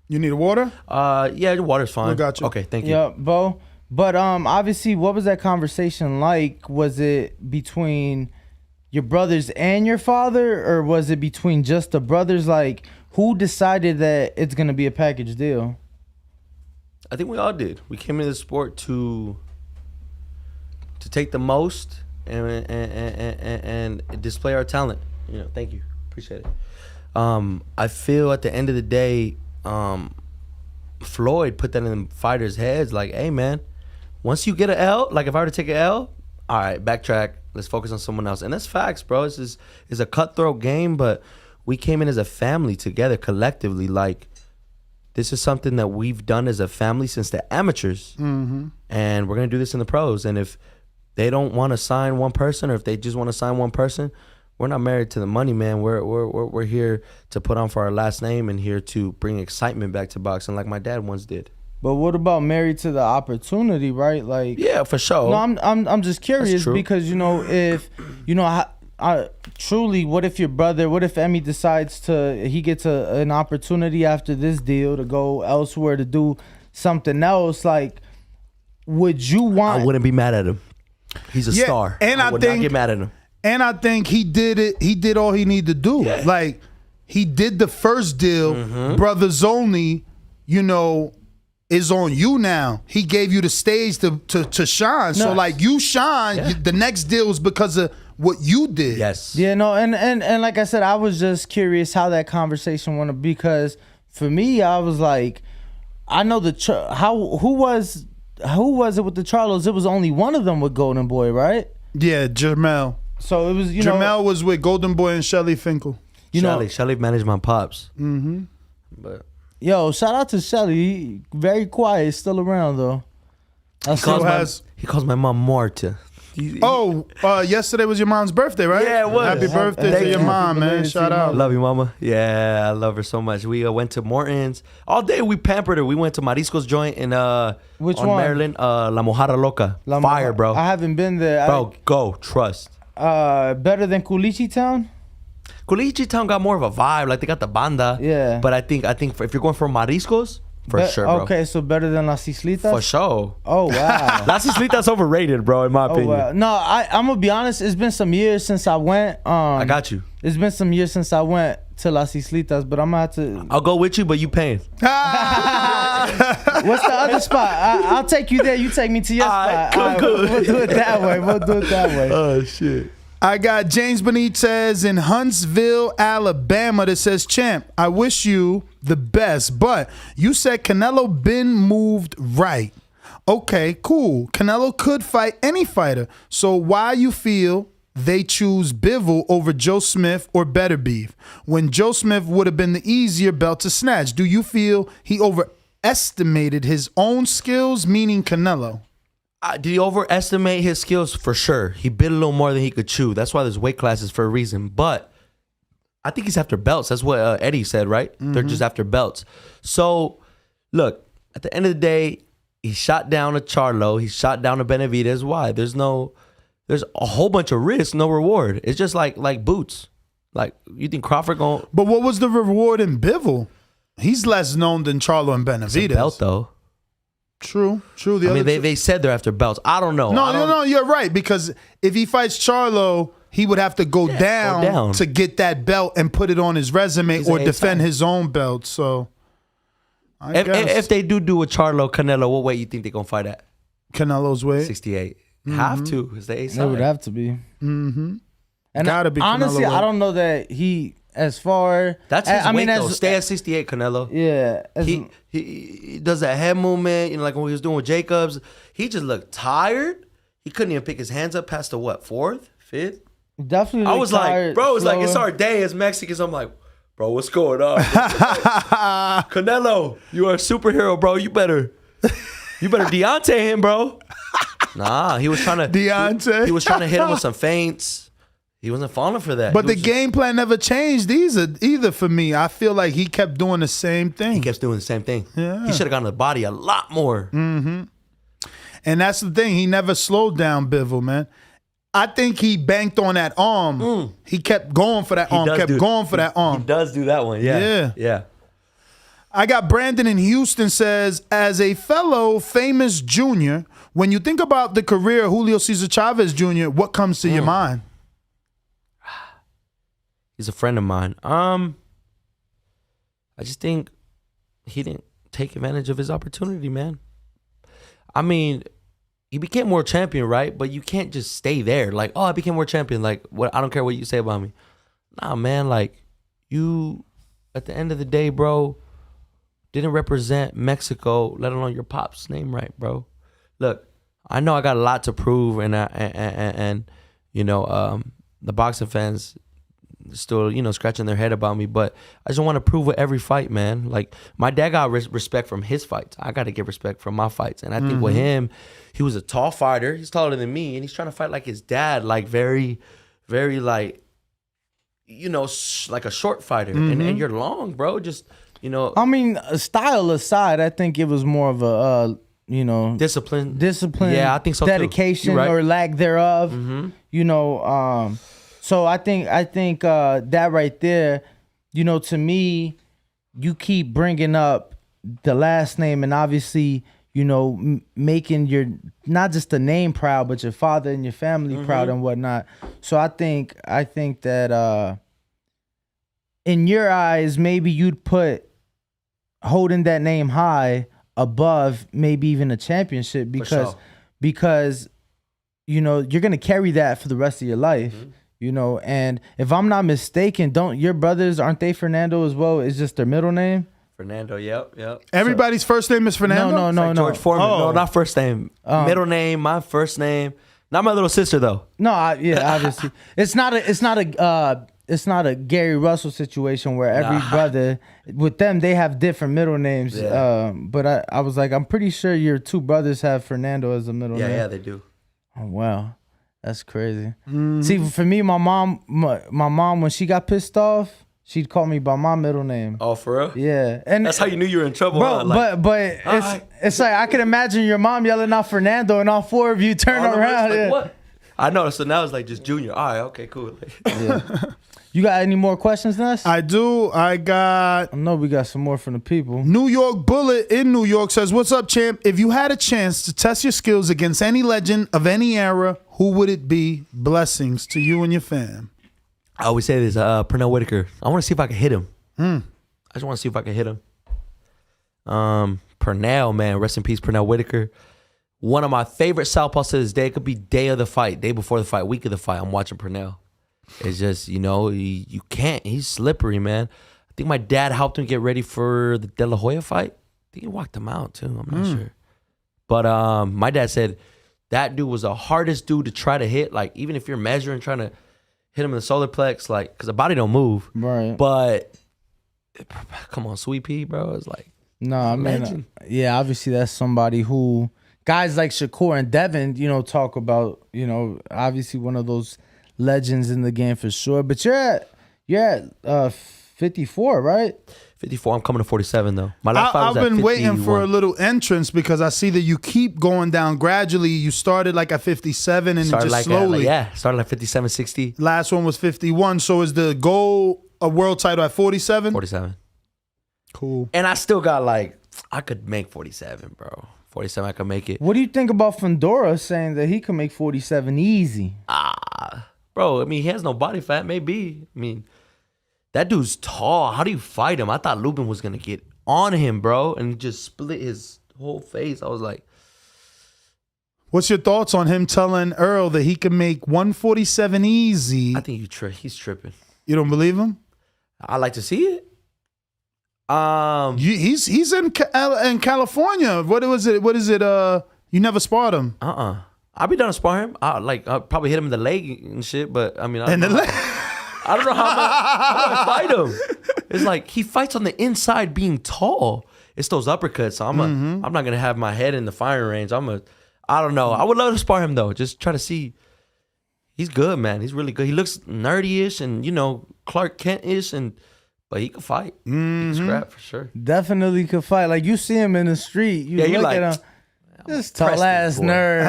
You need water? Yeah, the water's fine. I got you. Okay, thank you. Yeah, Bo. But obviously, what was that conversation like? Was it between your brothers and your father, or was it between just the brothers? Like, who decided that it's gonna be a package deal? I think we all did. We came into the sport to take the most and display our talent. You know, thank you, appreciate it. I feel at the end of the day, Floyd put that in the fighters' heads. Like, hey man, once you get an L, like if I were to take an L, all right, backtrack. Let's focus on someone else. And that's facts, bro. It's a cutthroat game, but we came in as a family together collectively. Like, this is something that we've done as a family since the amateurs. And we're going to do this in the pros. And if they don't want to sign one person, or if they just want to sign one person, we're not married to the money, man. We're here to put on for our last name and here to bring excitement back to boxing, like my dad once did. But what about married to the opportunity, right? Like, yeah, for sure. No, I'm just curious because if I truly, what if your brother, what if Emmy decides he gets an opportunity after this deal to go elsewhere to do something else? Like, would you want? I wouldn't be mad at him. He's a star. And I would not get mad at him. And I think he did it. He did all he needed to do. Yeah. Like, he did the first deal. Brothers Only, is on you now. He gave you the stage to shine. So like, you shine. The next deal is because of what you did. Yes. Yeah. No. And like I said, I was just curious how that conversation went, because for me, I was like, I know who was it with the Charlos? It was only one of them with Golden Boy, right? Yeah, Jermel. So it was Jermel was with Golden Boy and Shelly Finkel. Shelly managed my pops. Mm-hmm. But yo, shout out to Shelly. He very quiet, still around though. He calls my mom Marta. Yesterday was your mom's birthday, right? Yeah, it was. Happy birthday to your mom, man. Shout out. Love you, mama. Yeah, I love her so much. We went to Morton's. All day we pampered her. We went to Marisco's joint in Which on one? Maryland. La Mojada Loca. Fire, bro. I haven't been there. Bro, go. Trust. Better than Culichi Town? Culichi Town got more of a vibe. Like, they got the banda. Yeah. But I think if you're going for Mariscos, for sure, bro. Okay, so better than Las Islitas? For sure. Oh, wow. Las Islitas overrated, bro, in my opinion. Wow. No, I'm going to be honest. It's been some years since I went. I got you. It's been some years since I went to Las Islitas, but I'm going to have to... I'll go with you, but you paying. What's the other spot? I'll take you there. You take me to your spot. Cool. We'll do it that way. Oh, shit. I got James Benitez in Huntsville, Alabama that says, Champ, I wish you the best, but you said Canelo been moved right. Okay, cool. Canelo could fight any fighter. So why you feel they choose Bivol over Joe Smith or Better Beef when Joe Smith would have been the easier belt to snatch? Do you feel he overestimated his own skills, meaning Canelo? Did he overestimate his skills? For sure. He bit a little more than he could chew. That's why there's weight classes for a reason. But I think he's after belts. That's what Eddie said, right? They're just after belts. So, look, at the end of the day, he shot down a Charlo. He shot down a Benavidez. Why? There's a whole bunch of risk, no reward. It's just like Boots. Like, you think Crawford going... But what was the reward in Bivol? He's less known than Charlo and Benavidez. It's a belt, though. True. They said they're after belts. I don't know. No, you're right. Because if he fights Charlo, he would have to go down to get that belt and put it on his resume or defend his own belt. So, if they do a Charlo Canelo, what weight you think they're gonna fight at? Canelo's weight? 68. Have to. It's the A side. It would have to be. Mm-hmm. And gotta be. Honestly, Canelo I don't know that he. As far that's his weight though. Stay at 68, Canelo. Yeah, he does that head movement, like when he was doing with Jacobs. He just looked tired. He couldn't even pick his hands up past the fourth, fifth. Definitely. I was tired, like, bro, it's slower. like it's our day as Mexicans. I'm like, bro, what's going on? Canelo, you are a superhero, bro. You better Deontay him, bro. Nah, he was trying to Deontay. He was trying to hit him with some feints. He wasn't falling for that. But the game plan never changed either for me. I feel like he kept doing the same thing. He kept doing the same thing. Yeah. He should have gotten the body a lot more. Mm-hmm. And that's the thing. He never slowed down Bivol, man. I think he banked on that arm. He kept going for that arm. He does do that one. Yeah. I got Brandon in Houston says, as a fellow famous junior, when you think about the career of Julio Cesar Chavez Jr., what comes to your mind? He's a friend of mine. I just think he didn't take advantage of his opportunity, man. I mean, he became world champion, right? But you can't just stay there. Like, oh, I became world champion. Like, what? I don't care what you say about me. Nah, man. Like, you, at the end of the day, bro, didn't represent Mexico, let alone your pop's name right, bro. Look, I know I got a lot to prove, and you know, the boxing fans, still, you know, scratching their head about me. But I just want to prove with every fight, man. Like, my dad got respect from his fights. I got to get respect from my fights. And I think with him, he was a tall fighter. He's taller than me. And he's trying to fight like his dad, like very, very, like, you know, like a short fighter. And you're long, bro. Just, you know. I mean, style aside, I think it was more of a, you know. Discipline. Yeah, I think so dedication too. Right. or lack thereof. You know, so I think that right there, you know, to me, you keep bringing up the last name and obviously, you know, making your, not just the name proud, but your father and your family proud and whatnot. So I think that in your eyes, maybe you'd put holding that name high above maybe even a championship because you know, you're going to carry that for the rest of your life. You know, and if I'm not mistaken, don't your brothers, aren't they Fernando as well? It's just their middle name? Fernando, yep. Everybody's first name is Fernando? No. George Foreman. No, not first name. Middle name, my first name. Not my little sister though. No, obviously. It's not a Gary Russell situation where every brother, with them, they have different middle names. Yeah. But I was like, I'm pretty sure your two brothers have Fernando as a middle name. Yeah, they do. Oh, wow. That's crazy. See, for me, my mom, when she got pissed off, she'd call me by my middle name. Oh, for real? Yeah. And that's how you knew you were in trouble, bro, huh? Like, but it's like, I can imagine your mom yelling out Fernando and all four of you turn around. Like, what? I know. So now it's like just Junior. All right, okay, cool. Yeah. You got any more questions, Ness? I do. I know we got some more from the people. New York Bullet in New York says, what's up, champ? If you had a chance to test your skills against any legend of any era, who would it be? Blessings to you and your fam. I always say this, Pernell Whitaker. I want to see if I can hit him. I just want to see if I can hit him. Pernell, man. Rest in peace, Pernell Whitaker. One of my favorite southpaws to this day. It could be day of the fight, day before the fight, week of the fight. I'm watching Pernell. It's just, you know, you can't. He's slippery, man. I think my dad helped him get ready for the De La Hoya fight. I think he walked him out, too. I'm not sure. But my dad said that dude was the hardest dude to try to hit. Like, even if you're measuring, trying to hit him in the solar plex, like, because the body don't move. Right. But, come on, Sweet Pea, bro. It's like, no, I mean, yeah, obviously that's somebody who, guys like Shakur and Devin, you know, talk about, you know, obviously one of those legends in the game for sure. But you're at 54, right? 54. I'm coming to 47 though. My last fight was I've been at 51. waiting for a little entrance because I see that you keep going down gradually. You started like at 57 and Started just like slowly. started like 57, 60. Last one was 51. So is the goal a world title at 47? 47. Cool. And I still got like, I could make 47, bro. 47, I could make it. What do you think about Fundora saying that he can make 47 easy? Bro, I mean, he has no body fat, maybe. I mean, that dude's tall. How do you fight him? I thought Lubin was going to get on him, bro, and just split his whole face. I was like... What's your thoughts on him telling Earl that he can make 147 easy? I think he's tripping. You don't believe him? I like to see it. He's in California. What is it? You never sparred him? I'll be done to spar him. I'll probably hit him in the leg and shit, but I mean, I don't know how I fight him. It's like he fights on the inside being tall. It's those uppercuts. So I'm not gonna have my head in the firing range. I don't know. I would love to spar him though. Just try to see. He's good, man. He's really good. He looks nerdy-ish and, you know, Clark Kent-ish, but he can fight. He can scrap for sure. Definitely could fight. Like, you see him in the street. You look like, at him. This tall ass nerd.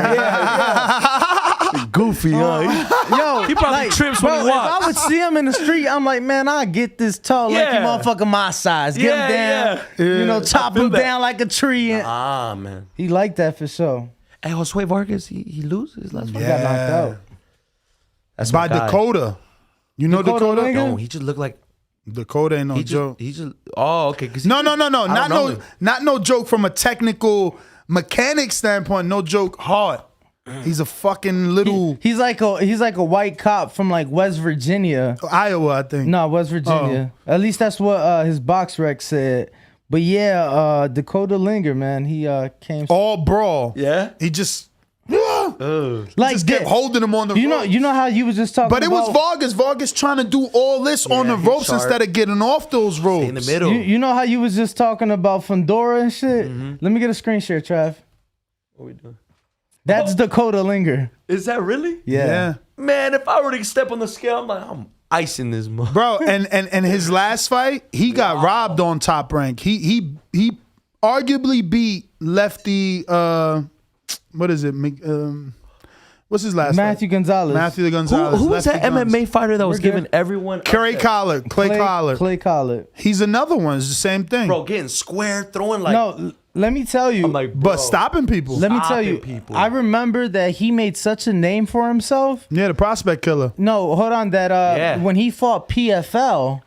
Goofy, Yo, he probably trips when he walks. If I would see him in the street, I'm like, man, I get this tall like you motherfucker my size. Get him down. You know, chop him down like a tree. Man. He like that for sure. Hey, Josue Vargas, he loses last fight. He got knocked out. That's by Dakota. You know Dakota? No, he just looked like Dakota ain't no joke. He just okay. No. Not no joke from a technical mechanic standpoint. No joke hard. He's a fucking little. He's like a white cop from like West Virginia, Iowa, I think. No, West Virginia. At least that's what his box rec said. But yeah, Dakota Linger, man, he came all brawl. Yeah, he just. Like just kept holding him on the ropes. You know how you was just talking But it about, was Vargas. Vargas trying to do all this on the ropes instead of getting off those ropes. In the middle. You know how you was just talking about Fundora and shit? Let me get a screen share, Trav. What we doing? That's Dakota Linger. Is that really? Yeah. Man, if I were to step on the scale, I'm like, I'm icing this mother. Bro, and his last fight, he got robbed on Top Rank. He arguably beat Lefty. What is it? What's his last Matthew fight? Gonzalez. Matthew Gonzalez. Who was that Lefty Guns. MMA fighter that was giving everyone Clay Collard. Clay Collard. Clay Collard. He's another one. It's the same thing. Bro, getting square, throwing like. No, let me tell you. I'm like, but stopping people. Let me tell you. People. I remember that he made such a name for himself. Yeah, the prospect killer. No, hold on. That when he fought PFL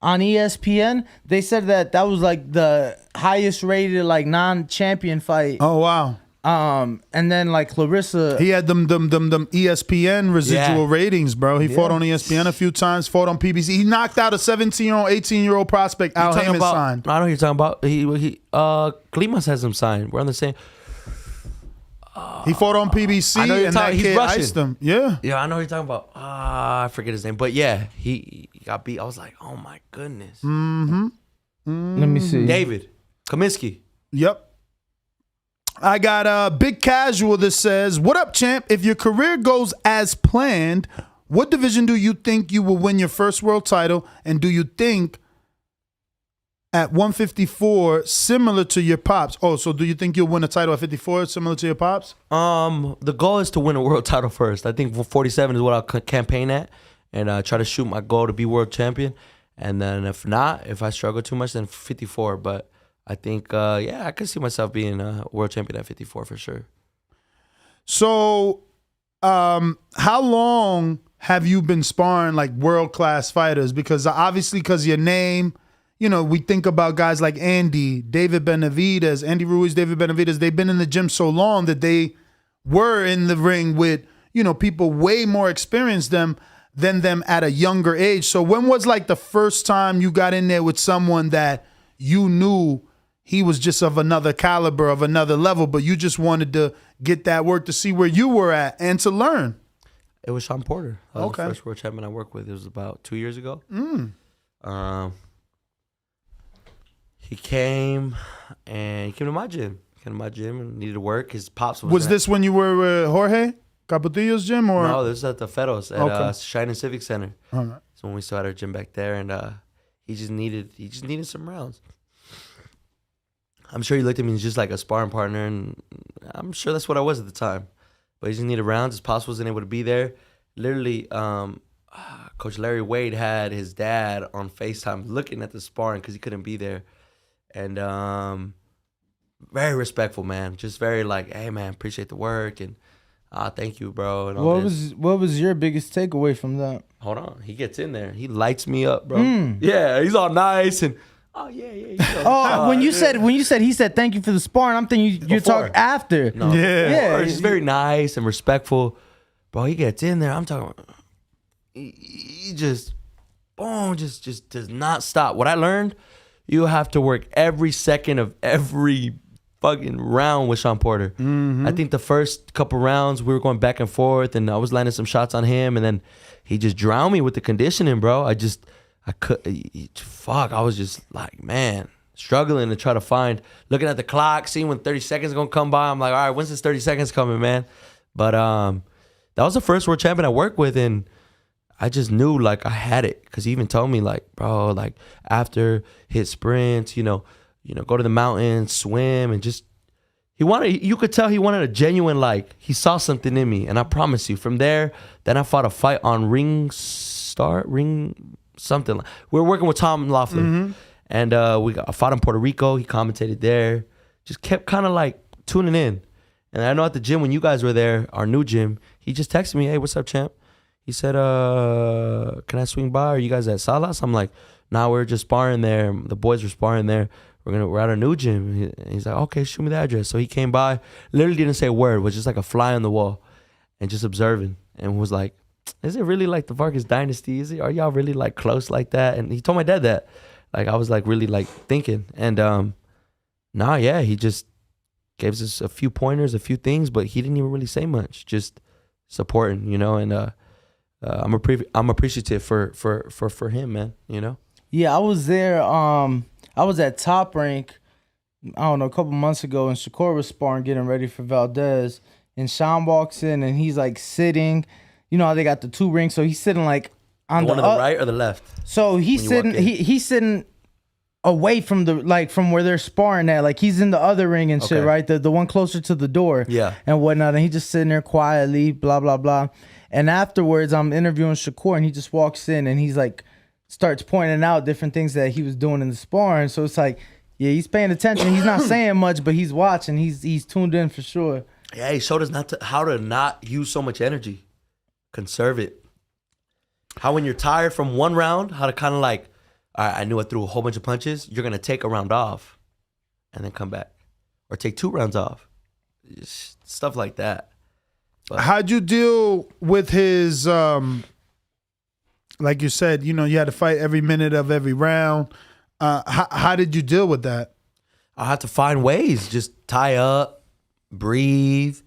on ESPN, they said that was like the highest rated like non-champion fight. Oh wow. And then like Clarissa, He had them ESPN residual ratings, bro. He fought on ESPN a few times, fought on PBC. He knocked out a 17-year-old, 18-year-old prospect. Al Heyman signed. I know who you're talking about. Klimas has him signed. We're on the same. He fought on PBC I know you're and that talking. He's kid Russian. iced him. Yeah. Yeah, I know who you're talking about. I forget his name, but yeah, he got beat. I was like, oh my goodness. let me see. David Kaminsky. Yep. I got a Big Casual that says, what up, champ? If your career goes as planned, what division do you think you will win your first world title? And do you think at 154 similar to your pops? Oh, so do you think you'll win a title at 54 similar to your pops? The goal is to win a world title first. I think 47 is what I'll campaign at and try to shoot my goal to be world champion. And then if not, if I struggle too much, then 54. But I think, I could see myself being a world champion at 54 for sure. So, how long have you been sparring like world-class fighters? Because obviously, because your name, we think about guys like Andy, David Benavidez, Andy Ruiz, David Benavidez. They've been in the gym so long that they were in the ring with, people way more experienced than them at a younger age. So when was like the first time you got in there with someone that you knew he was just of another caliber, of another level, but you just wanted to get that work to see where you were at and to learn? It was Sean Porter. Okay. The first world champion I worked with. It was about 2 years ago. He came to my gym. He came to my gym and needed to work. His pops was this when you were with Jorge Capotillo's gym? Or no, this was at the Fedor's at Shining Civic Center. All right. So when we started our gym back there, and he just needed some rounds. I'm sure he looked at me as just like a sparring partner, and I'm sure that's what I was at the time. But he just needed rounds. His pops wasn't able to be there. Literally, Coach Larry Wade had his dad on FaceTime looking at the sparring because he couldn't be there. And very respectful, man. Just very like, hey, man, appreciate the work, and thank you, bro. And all What was your biggest takeaway from that? Hold on. He gets in there. He lights me up, bro. Yeah, he's all nice and... Oh yeah. When you said he said thank you for the sparring, I'm thinking you're talking after. No, yeah. He's very nice and respectful, bro. He gets in there. I'm talking. He just, just does not stop. What I learned, you have to work every second of every fucking round with Sean Porter. I think the first couple rounds we were going back and forth, and I was landing some shots on him, and then he just drowned me with the conditioning, bro. I was just like, man, struggling to try to find, looking at the clock, seeing when 30 seconds is going to come by. I'm like, all right, when's this 30 seconds coming, man? But that was the first world champion I worked with, and I just knew, like, I had it. Because he even told me, like, bro, like, after hit sprints, go to the mountains, swim, and just, you could tell he wanted a genuine, like, he saw something in me. And I promise you, from there, then I fought a fight on something. We were working with Tom Loeffler, and I fought in Puerto Rico. He commentated there. Just kept kind of like tuning in. And I know at the gym when you guys were there, our new gym, he just texted me, "Hey, what's up, champ?" He said, "Can I swing by? Are you guys at Salas?" I'm like, "Nah, we're just sparring there. The boys were sparring there. We're at our new gym." He's like, "Okay, shoot me the address." So he came by, literally didn't say a word, was just like a fly on the wall, and just observing, and was like, "Is it really like the Vargas dynasty? Are y'all really like close like that?" And he told my dad that. Like I was like really like thinking. And he just gave us a few pointers, a few things, but he didn't even really say much. Just supporting, you know. And I'm appreciative for him, man. You know. Yeah, I was there. I was at Top Rank, I don't know, a couple months ago, and Shakur was sparring, getting ready for Valdez. And Sean walks in, and he's like sitting. You know how they got the 2 rings, so he's sitting like on the one on the right or the left. So he's sitting. He's sitting away from from where they're sparring at. Like he's in the other ring and shit, right? The one closer to the door, and whatnot. And he just sitting there quietly, blah blah blah. And afterwards, I'm interviewing Shakur, and he just walks in, and he's like, starts pointing out different things that he was doing in the sparring. So it's like, yeah, he's paying attention. He's not saying much, but he's watching. He's tuned in for sure. Yeah, he showed us how to not use so much energy, conserve it. How when you're tired from one round, how to kind of like, all right, I knew I threw a whole bunch of punches. You're gonna take a round off, and then come back, or take 2 rounds off, just stuff like that. But how'd you deal with his? Like you said, you know, you had to fight every minute of every round. How did you deal with that? I had to find ways, just tie up, breathe,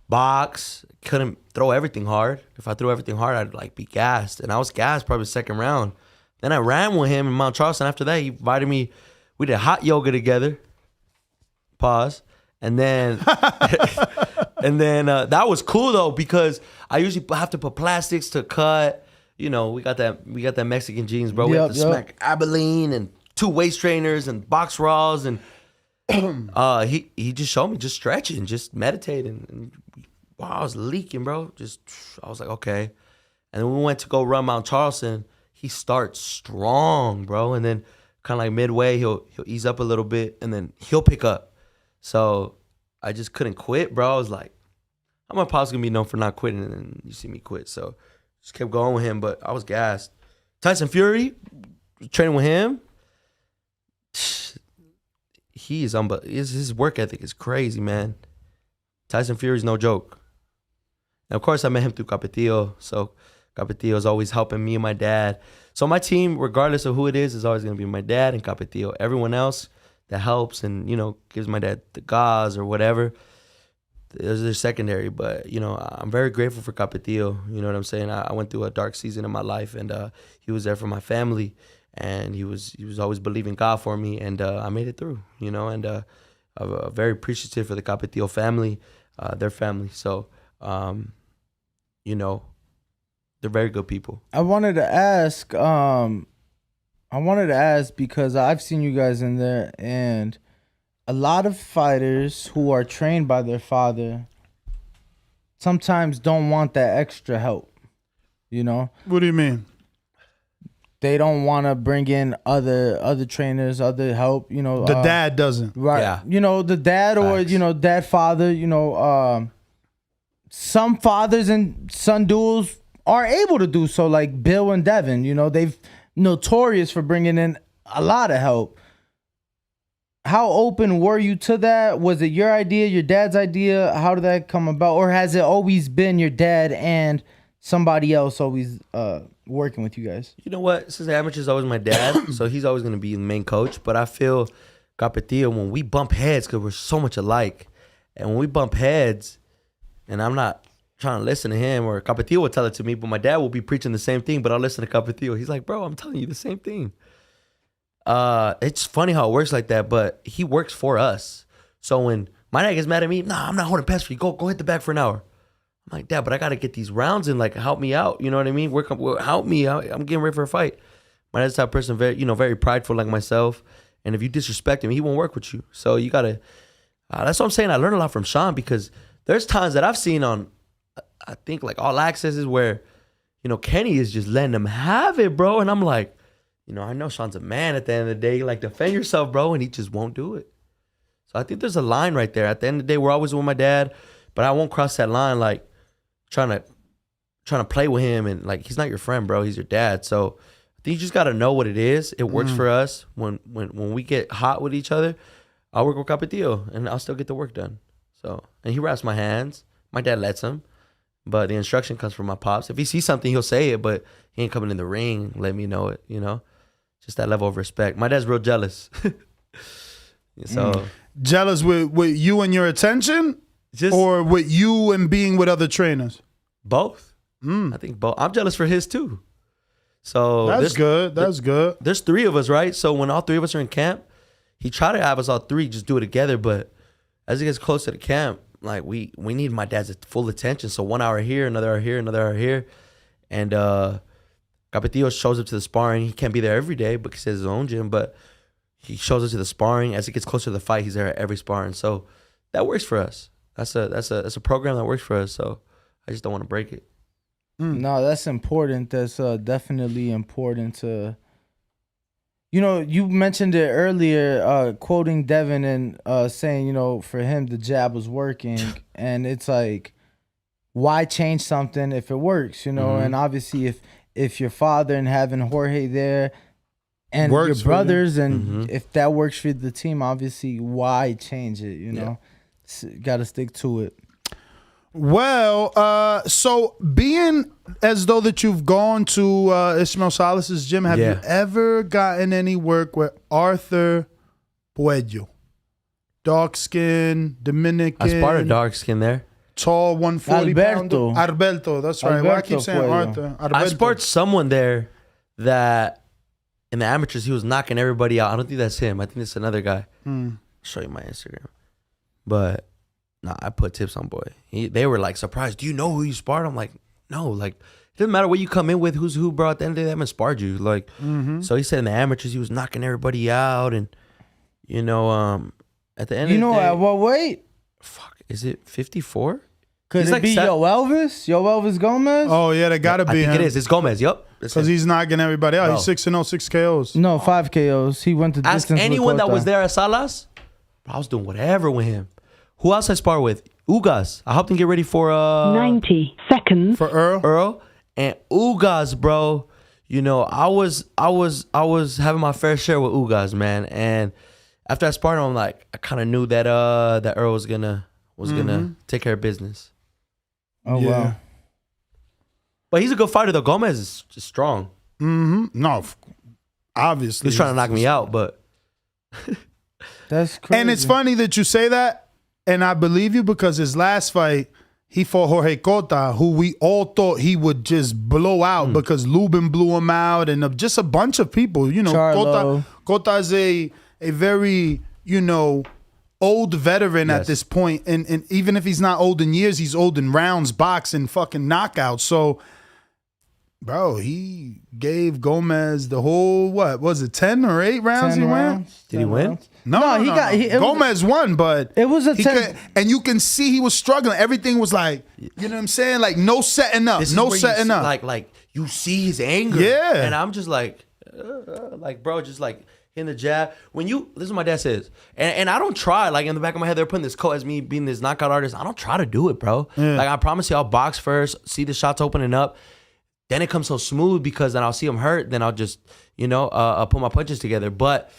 box. Couldn't throw everything hard. If I threw everything hard, I'd like be gassed. And I was gassed probably the second round. Then I ran with him in Mount Charleston. After that, he invited me. We did hot yoga together. Pause. And then that was cool though, because I usually have to put plastics to cut. You know, we got that Mexican genes, bro. We have to smack Abilene and 2 waist trainers and box raws, and he just showed me just stretching, just meditating, and wow, I was leaking, bro. I was like, okay. And then we went to go run Mount Charleston. He starts strong, bro, and then kind of like midway, he'll ease up a little bit, and then he'll pick up. So I just couldn't quit, bro. I was like, how am I possibly gonna be known for not quitting? And then you see me quit, so just kept going with him. But I was gassed. Tyson Fury, training with him. He's his work ethic is crazy, man. Tyson Fury's no joke. And of course, I met him through Capetillo. So Capetillo's always helping me and my dad. So my team, regardless of who it is always going to be my dad and Capetillo. Everyone else that helps and, you know, gives my dad the gauze or whatever, those are secondary. But, you know, I'm very grateful for Capetillo. You know what I'm saying? I went through a dark season in my life, and he was there for my family. And he was always believing God for me, and I made it through, you know. And I'm very appreciative for the Capetillo family, their family. So, you know, they're very good people. I wanted to ask because I've seen you guys in there, and a lot of fighters who are trained by their father sometimes don't want that extra help, you know? What do you mean? They don't want to bring in other trainers, other help, you know. The dad doesn't. Right. Yeah. You know, the dad or, you know, dad, father, you know, some fathers and son duels are able to do so, like Bill and Devin. You know, they've notorious for bringing in a lot of help. How open were you to that? Was it your idea, your dad's idea? How did that come about? Or has it always been your dad and somebody else always working with you guys? You know what? Since the amateur is always my dad, so he's always going to be the main coach. But I feel Capetillo, when we bump heads, because we're so much alike, and when we bump heads, and I'm not trying to listen to him, or Capetillo will tell it to me, but my dad will be preaching the same thing, but I'll listen to Capetillo. He's like, bro, I'm telling you the same thing. It's funny how it works like that, but he works for us. So when my dad gets mad at me, nah, I'm not holding pass for you. Go hit the bag for an hour. I'm like, Dad, but I got to get these rounds in, like, help me out. You know what I mean? Help me. I'm getting ready for a fight. My dad's the type of person, very prideful like myself. And if you disrespect him, he won't work with you. So you got to, that's what I'm saying. I learned a lot from Sean, because there's times that I've seen on, I think, like All Accesses where, you know, Kenny is just letting them have it, bro. And I'm like, you know, I know Sean's a man at the end of the day. Like, defend yourself, bro. And he just won't do it. So I think there's a line right there. At the end of the day, we're always with my dad, but I won't cross that line, like, trying to play with him, and like, he's not your friend, bro. He's your dad. So I think you just got to know what it is. It works for us. When we get hot with each other, I'll work with Capetillo and I'll still get the work done. So, and he wraps my hands. My dad lets him, but the instruction comes from my pops. If he sees something, he'll say it, but he ain't coming in the ring, let me know it, you know? Just that level of respect. My dad's real jealous. So jealous with you and your attention, or with you and being with other trainers? Both. I think both. I'm jealous for his too. So that's good. That's good. There's 3 of us, right? So when all 3 of us are in camp, he tried to have us all 3 just do it together. But as it gets closer to camp, like we need my dad's full attention. So 1 hour here, another hour here, another hour here, and Capetillo shows up to the sparring. He can't be there every day because he has his own gym, but he shows up to the sparring. As it gets closer to the fight, he's there at every sparring. So that works for us. That's a program that works for us. So I just don't want to break it. No, that's important. That's definitely important to. You know, you mentioned it earlier, quoting Devin and saying, you know, for him the jab was working, and it's like, why change something if it works? You know, and obviously if your father and having Jorge there, and your brothers, and if that works for the team, obviously why change it? You know, got to stick to it. Well, so being as though that you've gone to Ismael Salas's gym, have you ever gotten any work with Arthur Puello? Dark skin, Dominican. I spotted dark skin there. Tall, 140 Alberto. Alberto, that's right. Why I keep saying Puello. Arthur? Alberto. I sparred someone there that in the amateurs he was knocking everybody out. I don't think that's him. I think it's another guy. I'll show you my Instagram. But nah, I put tips on boy. They were like surprised. Do you know who you sparred? I'm like, no. Like, it doesn't matter what you come in with, who's who, bro. At the end of the day, they haven't sparred you. Like, so he said in the amateurs he was knocking everybody out, and you know, at the end, You of the know day, at what weight? fuck, is it 54? Could He's it like be Yo Elvis? Yo Elvis Gomez? Oh yeah, they gotta I be think him. it is. It's Gomez. Yup. Because he's knocking everybody out. Bro. He's 6-0, 6 KOs. No, 5 KOs. He went to Ask distance with anyone that Cota. was there at Salas. Bro, I was doing whatever with him. Who else I sparred with? Ugas. I helped him get ready for 90 seconds. For Earl. Earl and Ugas, bro. You know, I was having my fair share with Ugas, man. And after I sparred him, I'm like, I kind of knew that that Earl was gonna take care of business. Oh wow. But he's a good fighter though. Gomez is just strong. No, obviously He's trying to knock me out, but that's crazy. And it's funny that you say that, and I believe you because his last fight, he fought Jorge Cota, who we all thought he would just blow out because Lubin blew him out, and just a bunch of people. You know, Charlo. Cota is a very, you know, old veteran at this point, and even if he's not old in years, he's old in rounds, boxing, fucking knockouts. So, bro, he gave Gomez the whole, what was it, 10 or 8 rounds 10 he went? rounds. did he win? No, he got- he- it was- Gomez won, but It was a he 10. and you can see he was struggling. Everything was like, you know what I'm saying? Like no setting up, This is no where you setting see, up. Like you see his anger. Yeah. And I'm just like bro, just like hitting the jab. This is what my dad says. And I don't try. Like in the back of my head, they're putting this quote as me being this knockout artist. I don't try to do it, bro. Yeah. Like I promise you, I'll box first, see the shots opening up. Then it comes so smooth because then I'll see him hurt. Then I'll just, I'll put my punches together. But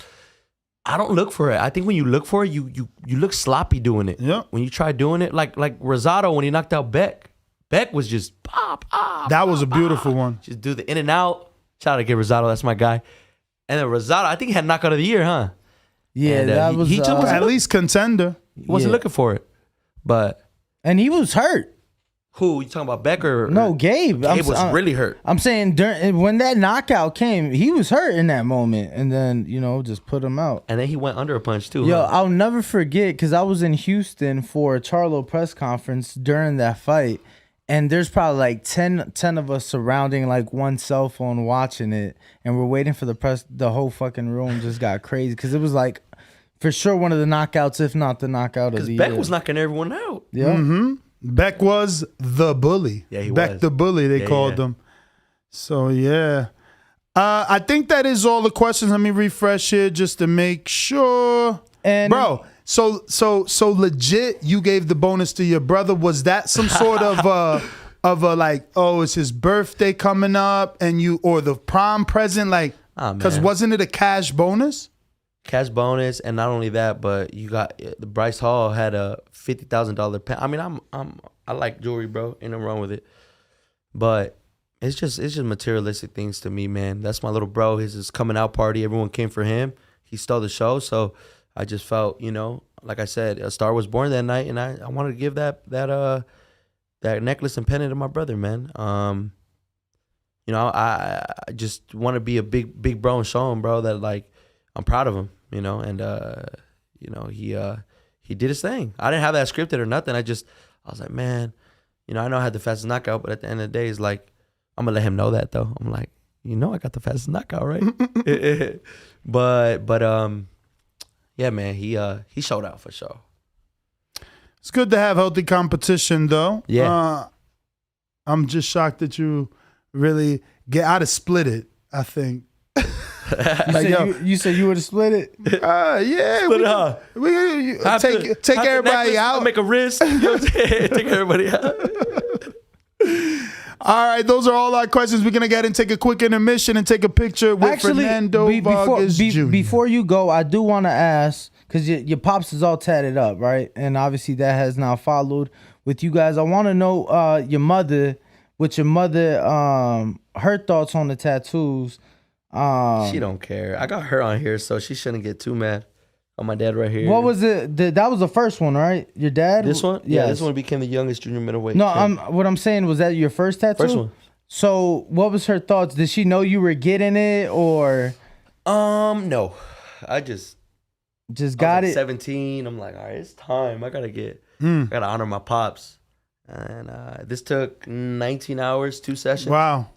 I don't look for it. I think when you look for it, you look sloppy doing it. Yeah. When you try doing it, like Rosado when he knocked out Beck. Beck was just pop. That was a beautiful one. Just do the in and out. Shout out to Rosado, that's my guy. And then Rosado, I think he had knockout of the year, huh? Yeah, And, that was he just wasn't At least contender. He wasn't looking for it. But and he was hurt. who you talking about, Beck or No, Gabe. Gabe was really hurt. I'm saying when that knockout came, he was hurt in that moment, and then just put him out. And then he went under a punch too. Yo, huh? I'll never forget because I was in Houston for a Charlo press conference during that fight, and there's probably like 10 of us surrounding like one cell phone watching it, and we're waiting for the press. The whole fucking room just got crazy because it was like for sure one of the knockouts, if not the knockout of the Beck year. was knocking everyone out. Yeah. Mm-hmm. Beck was the bully. Yeah, he Beck was. the bully, they called him. So, yeah. I think that is all the questions. Let me refresh here just to make sure. And bro, so legit, you gave the bonus to your brother. Was that some sort of a like, oh, it's his birthday coming up, and or the prom present, like, because wasn't it a cash bonus? Cash bonus, and not only that, but you got the Bryce Hall had a $50,000 pen. I mean, I like jewelry, bro. Ain't nothing wrong with it, but it's just materialistic things to me, man. That's my little bro. His coming out party. Everyone came for him. He stole the show, so I just felt, you know, like I said, a star was born that night, and I wanted to give that necklace and pendant to my brother, man. You know, I just want to be a big bro and show him, bro, that like I'm proud of him, you know, and you know, he did his thing. I didn't have that scripted or nothing. I was like, man, you know, I know I had the fastest knockout, but at the end of the day, it's like, I'm gonna let him know that though. I'm like, you know, I got the fastest knockout, right? but yeah, man, he showed out for sure. It's good to have healthy competition, though. Yeah. I'm just shocked that you really I'd have split it, I think. You said you would have split it? Yeah. Split it up. We take everybody out. Make a risk. You know what I'm saying? Take everybody out. All right, those are all our questions. We're going to get and take a quick intermission and take a picture with Fernando Vargas Jr. Before you go, I do want to ask, because your pops is all tatted up, right? And obviously that has now followed with you guys. I want to know her thoughts on the tattoos. She don't care. I got her on here, so she shouldn't get too mad. On my dad right here. What was it? That was the first one, right? Your dad? This one? Yeah, this one became the youngest junior middleweight. No, what I'm saying, was that your first tattoo? First one. So what was her thoughts? Did she know you were getting it, or? No. I just got it. 17. I'm like, all right, it's time. I gotta honor my pops. And this took 19 hours, 2 sessions. Wow.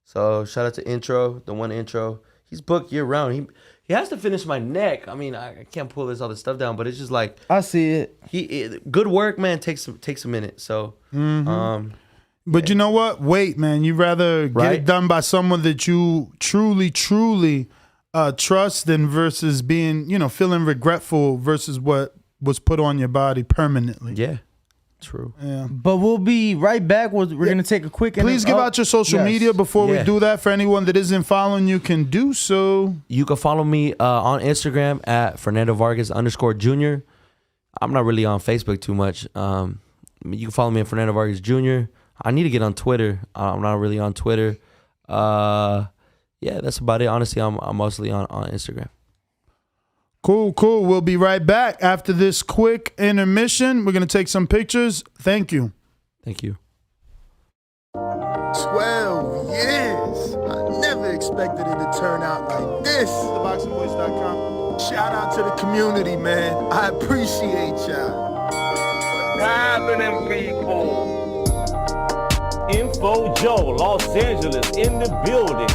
So shout out to the one intro. He's booked year round. He has to finish my neck. I mean, I can't pull this other stuff down, but it's just like, I see it. Good work, man. Takes a minute. So, but you know what? Wait, man. You'd rather get it done by someone that you truly trust than versus being, you know, feeling regretful versus what was put on your body permanently. Yeah. True. Yeah. But we'll be right back. We're going to take a quick... Please give out your social media before we do that. For anyone that isn't following, you can do so. You can follow me on Instagram at Fernando Vargas _Jr. I'm not really on Facebook too much. You can follow me at Fernando Vargas Jr. I need to get on Twitter. I'm not really on Twitter. Yeah, that's about it. Honestly, I'm mostly on Instagram. Cool. We'll be right back after this quick intermission. We're going to take some pictures. Thank you. Thank you. 12 years. I never expected it to turn out like this. TheBoxingVoice.com. Shout out to the community, man. I appreciate y'all. What's happening, people? Info Joe, Los Angeles, in the building.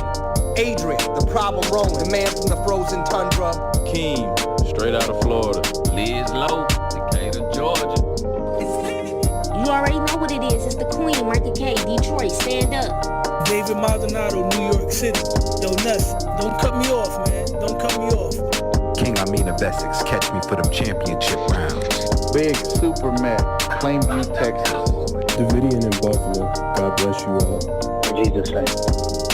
Adrian, the problem wrong, the man from the frozen tundra. Keem, straight out of Florida. Liz Lowe, Decatur, Georgia. You already know what it is. It's the Queen, Martha K, Detroit. Stand up. David Maldonado, New York City. Yo, Nuss, don't cut me off, man. Don't cut me off. King Amin of Essex, catch me for them championship rounds. Big Super Mac, Plainview, Texas. Davidian in Buffalo. God bless you all. In Jesus' name.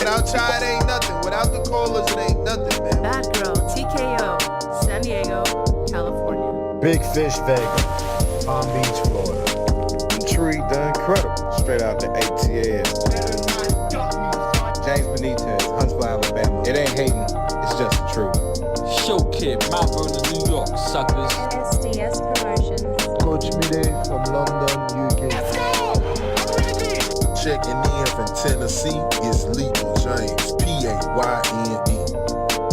Without Chai, it ain't nothing. Without the callers, it ain't nothing, man. Bad Girl, TKO, San Diego, California. Big Fish, Vegas. Palm Beach, Florida. Tree, the Incredible. Straight out the ATL. James Benitez, Huntsville, Alabama. It ain't hating, it's just the truth. Show Kid, Mount Vernon, New York, suckers. SDS Promotions. Coach Mide from London, UK. Let's go! I'm ready! Checking in from Tennessee, it's Lethal James, Payne.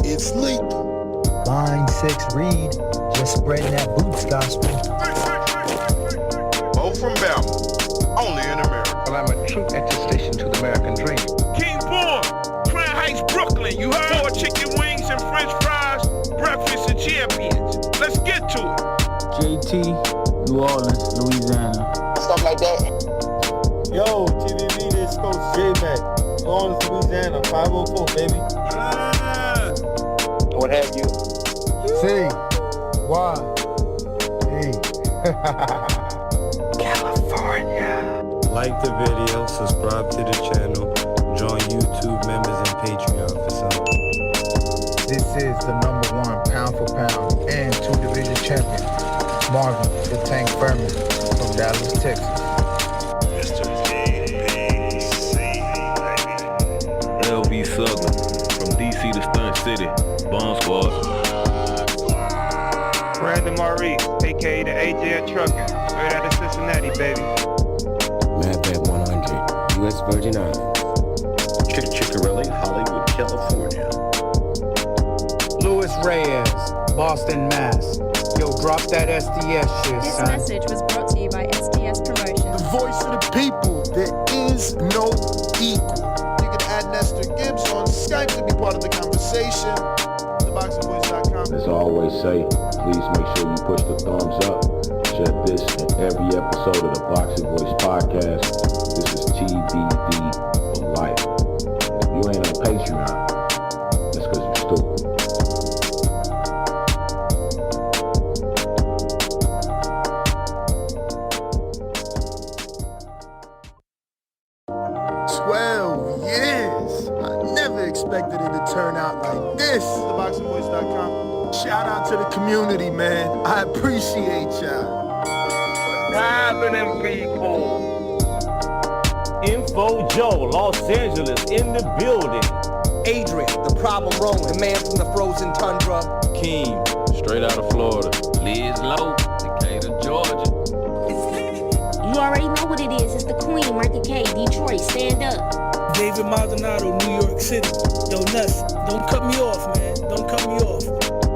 It's lethal. Line 6 Reed, just spreading that boots gospel. Bo from Bama, only in America. Well, I'm a true attestation to the American dream. King Born, Crown Heights, Brooklyn. You heard? 4 chicken wings and french fries, breakfast and champions. Let's get to it. JT, New Orleans, Louisiana. Stuff like that. Yo, TVV, this Coach J-Mac. New Orleans, Louisiana, 504, baby. What have you? C, Y, E. California. Like the video, subscribe to the channel, join YouTube members and Patreon for some. This is the #1 pound for pound and 2 division champion, Marvin the Tank Furman from Dallas, Texas. Mr. LB Southern, from DC to Stunt City, Bomb Squad. Fernando Vargas, a.k.a. the AJ of trucking. Straight out of Cincinnati, baby. Madbad 100, U.S. Virgin Islands. Chickarelli, Hollywood, California. Luis Reyes, Boston, Mass. Yo, drop that SDS shit, This son. message was brought to you by SDS Promotions. The voice of the people, there is no equal. You can add Nestor Gibbs on Skype to be part of the conversation. TheBoxingVoice.com. As I always say, please make sure you push the thumbs up. Share this in every episode of the Boxing Voice podcast. This is TBD for life. If you ain't on Patreon, that's because you're stupid. Expected it to turn out like this. TheBoxingVoice.com. Shout out to the community, man. I appreciate y'all. What's happening, people? Info Joe, Los Angeles, in the building. Adrian, the problem wrong, the man from the frozen tundra. Keem, straight out of Florida. Liz Lowe, Decatur, Georgia. You already know what it is. It's the Queen, Market K, Detroit. Stand up. David Maldonado, New York City. Yo, Nuss, don't cut me off, man. Don't cut me off.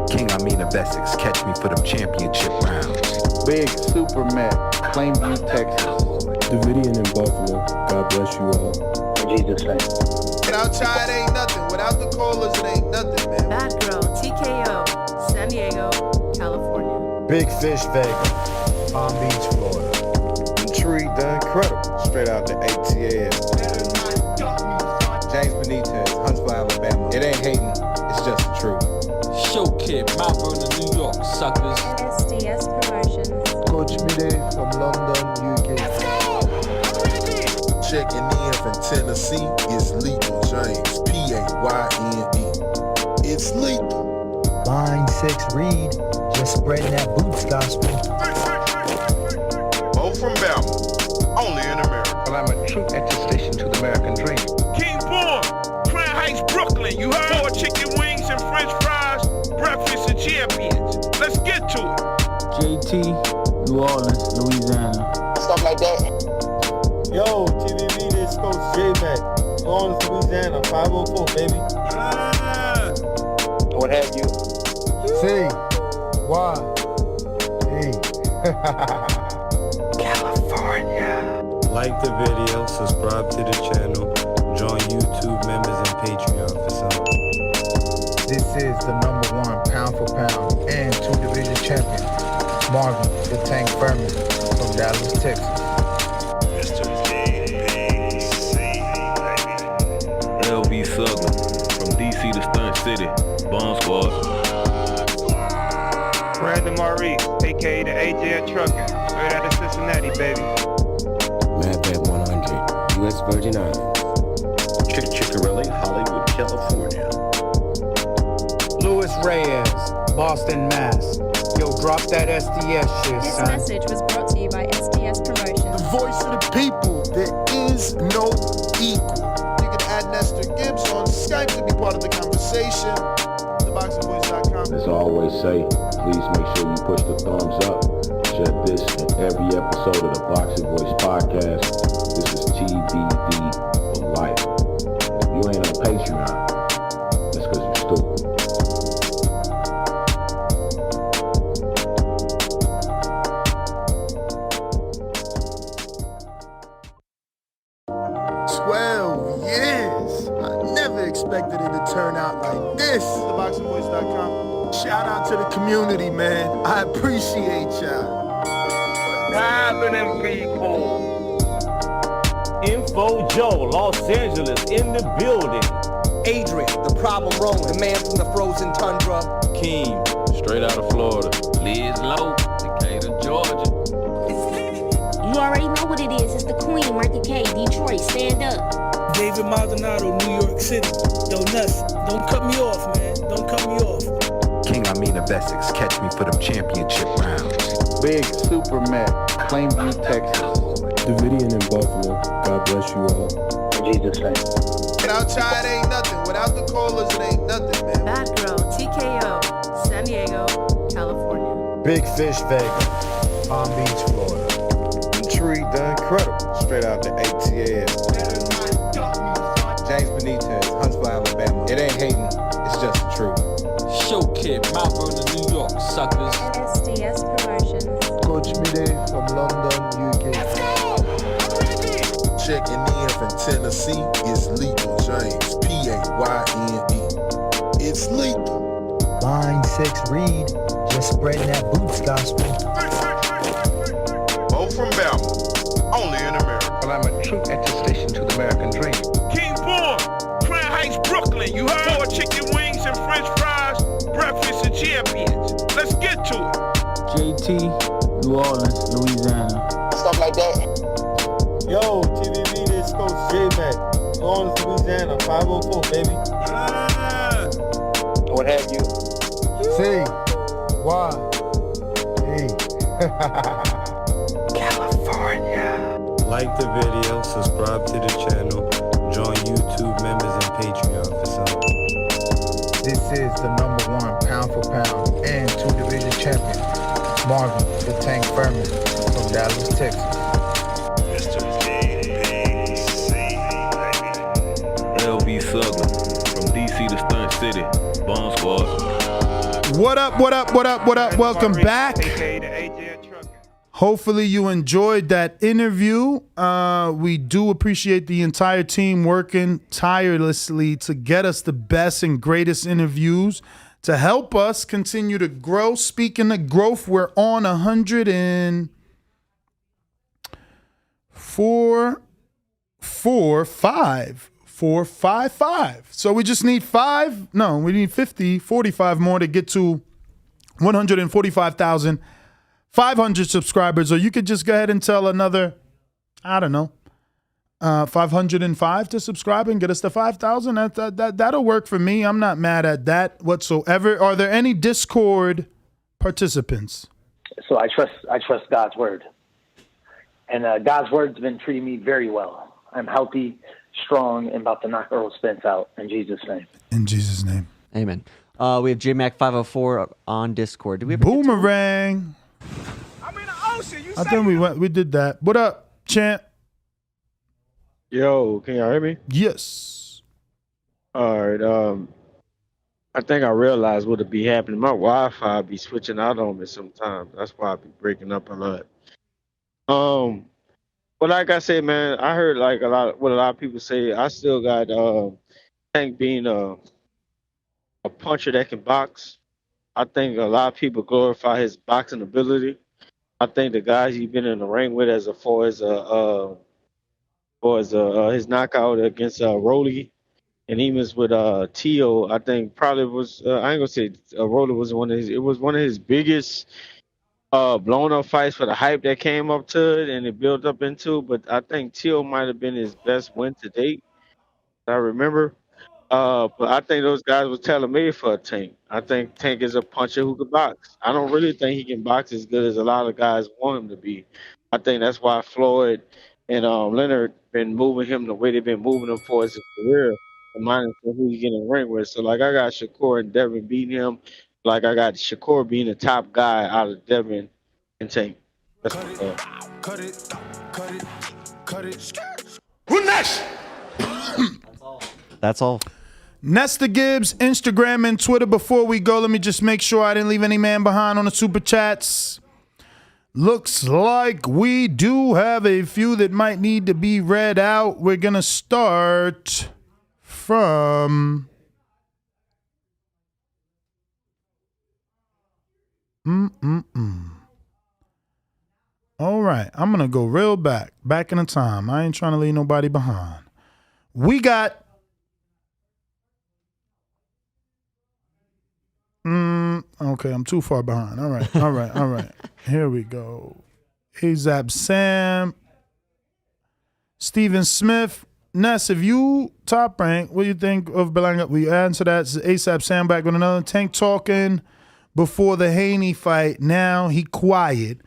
King Amin of Essex, catch me for them championship rounds. Big Super Mac, Plainview, Texas. Davidian in Buffalo. God bless you all. In Jesus' name. Without y'all, it ain't nothing. Without the callers, it ain't nothing, man. Bad Girl, TKO, San Diego, California. Big Fish Vega, Palm Beach, Florida. Tree the Incredible, straight out the ATL. James Benitez, Huntsville, Alabama. It ain't hating, it's just the truth. Show Kid, Mount Vernon, New York, suckers. SDS Promotions. Coach Mide from London, UK. Checking in from Tennessee, it's Lethal James, P-A-Y-N-E. It's lethal. Line 6 Reed, just spreading that boots gospel. Bo from Bama, only in America. Well, I'm a true attestation to the American dream. King Born, Crown Heights, Brooklyn. You heard? 4 chicken wings and French fries, breakfast and champions. Let's get to it. JT, New Orleans, Louisiana. Stuff like that. Yo, TVV, this Coach J-Mac. New Orleans, Louisiana, 504, baby. What have you? C. Y. E. California. Like the video, subscribe to the channel, join YouTube members and Patreon for some. This is the #1 pound for pound and 2-division champion, Marvin the Tank Furman from Dallas, Texas. Mr. PBC, baby. LB Southern, from DC to Stunt City, Bomb Squad. Fernando Vargas, a.k.a. the AJ of trucking. Straight out of Cincinnati, baby. Madbad 100, U.S. Virgin Islands. Chickarelli, Hollywood, California. Luis Reyes, Boston, Mass. Yo, drop that SDS shit, This son. message was brought to you by SDS Promotions. The voice of the people, there is no equal. You can add Nestor Gibbs on Skype to be part of the conversation. TheBoxingVoice.com. As I always say, please make sure you push the thumbs up. Share this in every episode of the Boxing Voice podcast. This is TBD for life. If you ain't on Patreon, that's because you're stupid. Expected it to turn out like this. TheBoxingVoice.com. Shout out to the community, man. I appreciate y'all. What's happening, people? Info Joe, Los Angeles, in the building. Adrian, the problem wrong, the man from the frozen tundra. Keem, straight out of Florida. Liz Lowe, Decatur, Georgia. You already know what it is. It's the Queen, Market K, Detroit. Stand up. David Maldonado, New York City. Yo, Nuss, don't cut me off, man. Don't cut me off. King Amin of Essex, catch me for them championship rounds. Big Super Mac, Plainview, Texas. Davidian in Buffalo. God bless you all. In Jesus' name. Without y'all, it ain't nothing. Without the callers, it ain't nothing, man. Bad Girl, TKO, San Diego, California. Big Fish Vega, Palm Beach, Florida. Intrigued, done incredible. Straight out the ATL. James Benitez, Huntsville, Alabama. It ain't hating, it's just the truth. Show Kid, Mount Vernon, New York, suckers. SDS Promotions. Coach Mide from London, UK. Let's go! I'm ready! Checking in from Tennessee, it's Lethal James, P-A-Y-N-E. It's lethal. Line 6 Reed, just spreading that boots gospel. Bo from Bama, only in America. Well, I'm a true attestation to the American dream. King Born, Crown Heights, Brooklyn. You heard? 4 chicken wings and French fries, breakfast and champions. Let's get to it. JT, New Orleans, Louisiana. Stuff like that. Yo, TVV, this Coach J-Mac. New Orleans, Louisiana, 504, baby. What have you? C, Y, E. California. Like the video, subscribe to the channel, join YouTube members and Patreon for some. This is the #1 pound for pound and 2 division champion, Marvin the Tank Furman from Dallas, Texas. Mr. PBC, baby. LB Southern, from DC to Stunt City, Bomb Squad. What up, what up, what up, what up? Welcome back. Hopefully you enjoyed that interview. We do appreciate the entire team working tirelessly to get us the best and greatest interviews to help us continue to grow. Speaking of growth, we're on 455. So we just need 45 more to get to 145,500 subscribers. Or you could just go ahead and tell another, 505 to subscribe and get us to 5,000. That'll work for me. I'm not mad at that whatsoever. Are there any Discord participants? So I trust God's word. And God's word's been treating me very well. I'm healthy, strong, and about to knock Earl Spence out in Jesus' name. In Jesus' name. Amen. We have JMac504 on Discord. Do we have Boomerang? I'm in the ocean. I think we did that. What up, champ? Yo, can y'all hear me? Yes. All right. I think I realized what'll be happening. My Wi-Fi be switching out on me sometimes. That's why I be breaking up a lot. But like I said, man, I heard like what a lot of people say. I still got Tank being a puncher that can box. I think a lot of people glorify his boxing ability. I think the guys he's been in the ring with, as far as his knockout against Rolly, and he was with Tio. I think probably was I ain't gonna say Rolly was one of his biggest blown up fights for the hype that came up to it and it built up into. But I think Tio might have been his best win to date. I remember. But I think those guys were tailor-made for a Tank. I think Tank is a puncher who can box. I don't really think he can box as good as a lot of guys want him to be. I think that's why Floyd and Leonard been moving him the way they've been moving him for his career, minus who he get in the ring with. So like I got Shakur and Devin beating him. Like I got Shakur being the top guy out of Devin and Tank. That's what's up. Cut it. Who next? That's all. Nesta Gibbs, Instagram and Twitter. Before we go, let me just make sure I didn't leave any man behind on the super chats. Looks like we do have a few that might need to be read out. We're going to start from... All right, I'm going to go real back in the time. I ain't trying to leave nobody behind. We got... Okay, I'm too far behind. All right. Here we go. Azab Sam. Steven Smith. Ness, if you top rank, what do you think of Berlanga? We answer that. ASAP Sam back with another Tank talking before the Haney fight. Now he quiet.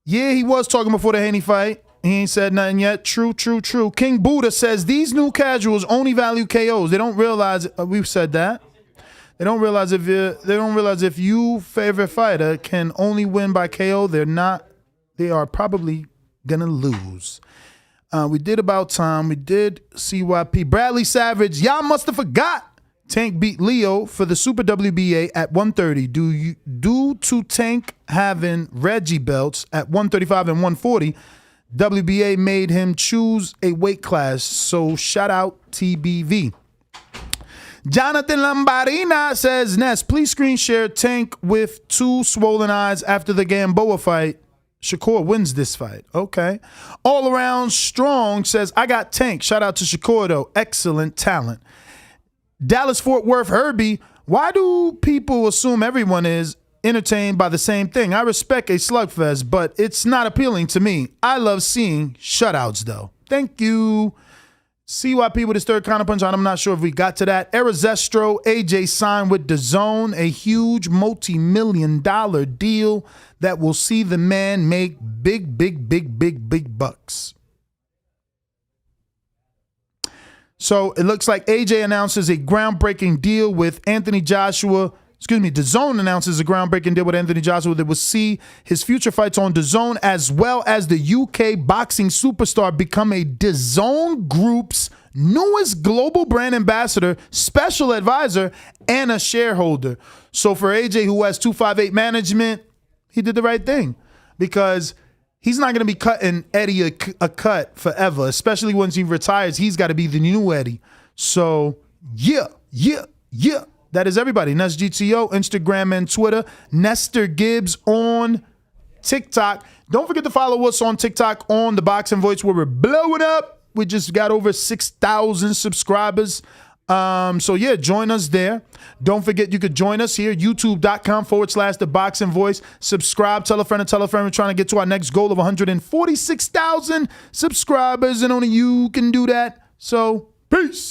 Yeah, he was talking before the Haney fight. He ain't said nothing yet. True. King Buddha says these new casuals only value KOs. They don't realize we've said that. They don't realize if you favorite fighter can only win by KO, they are probably gonna lose. We did About Time. We did CYP. Bradley Savage, y'all must have forgot. Tank beat Leo for the Super WBA at 130. Due to Tank having Reggie belts at 135 and 140, WBA made him choose a weight class. So shout out TBV. Jonathan Lambarina says, Ness, please screen share Tank with 2 swollen eyes after the Gamboa fight. Shakur wins this fight. Okay. All Around Strong says, I got Tank. Shout out to Shakur, though. Excellent talent. Dallas Fort Worth Herbie, why do people assume everyone is entertained by the same thing? I respect a slugfest, but it's not appealing to me. I love seeing shutouts, though. Thank you. CYP with his third counterpunch on. I'm not sure if we got to that. Erizestro, AJ signed with DAZN, a huge multi-million-dollar deal that will see the man make big bucks. So it looks like AJ announces a groundbreaking deal with Anthony Joshua. DAZN announces a groundbreaking deal with Anthony Joshua that will see his future fights on DAZN, as well as the UK boxing superstar become a DAZN Group's newest global brand ambassador, special advisor, and a shareholder. So for AJ, who has 258 management, he did the right thing, because he's not going to be cutting Eddie a cut forever, especially once he retires. He's got to be the new Eddie. So yeah. That is everybody. Ness GTO, Instagram and Twitter. Nestor Gibbs on TikTok. Don't forget to follow us on TikTok on The Boxing Voice, where we're blowing up. We just got over 6,000 subscribers. So yeah, join us there. Don't forget you could join us here, youtube.com/The Boxing Voice. Subscribe, tell a friend and tell a friend. We're trying to get to our next goal of 146,000 subscribers, and only you can do that. So peace.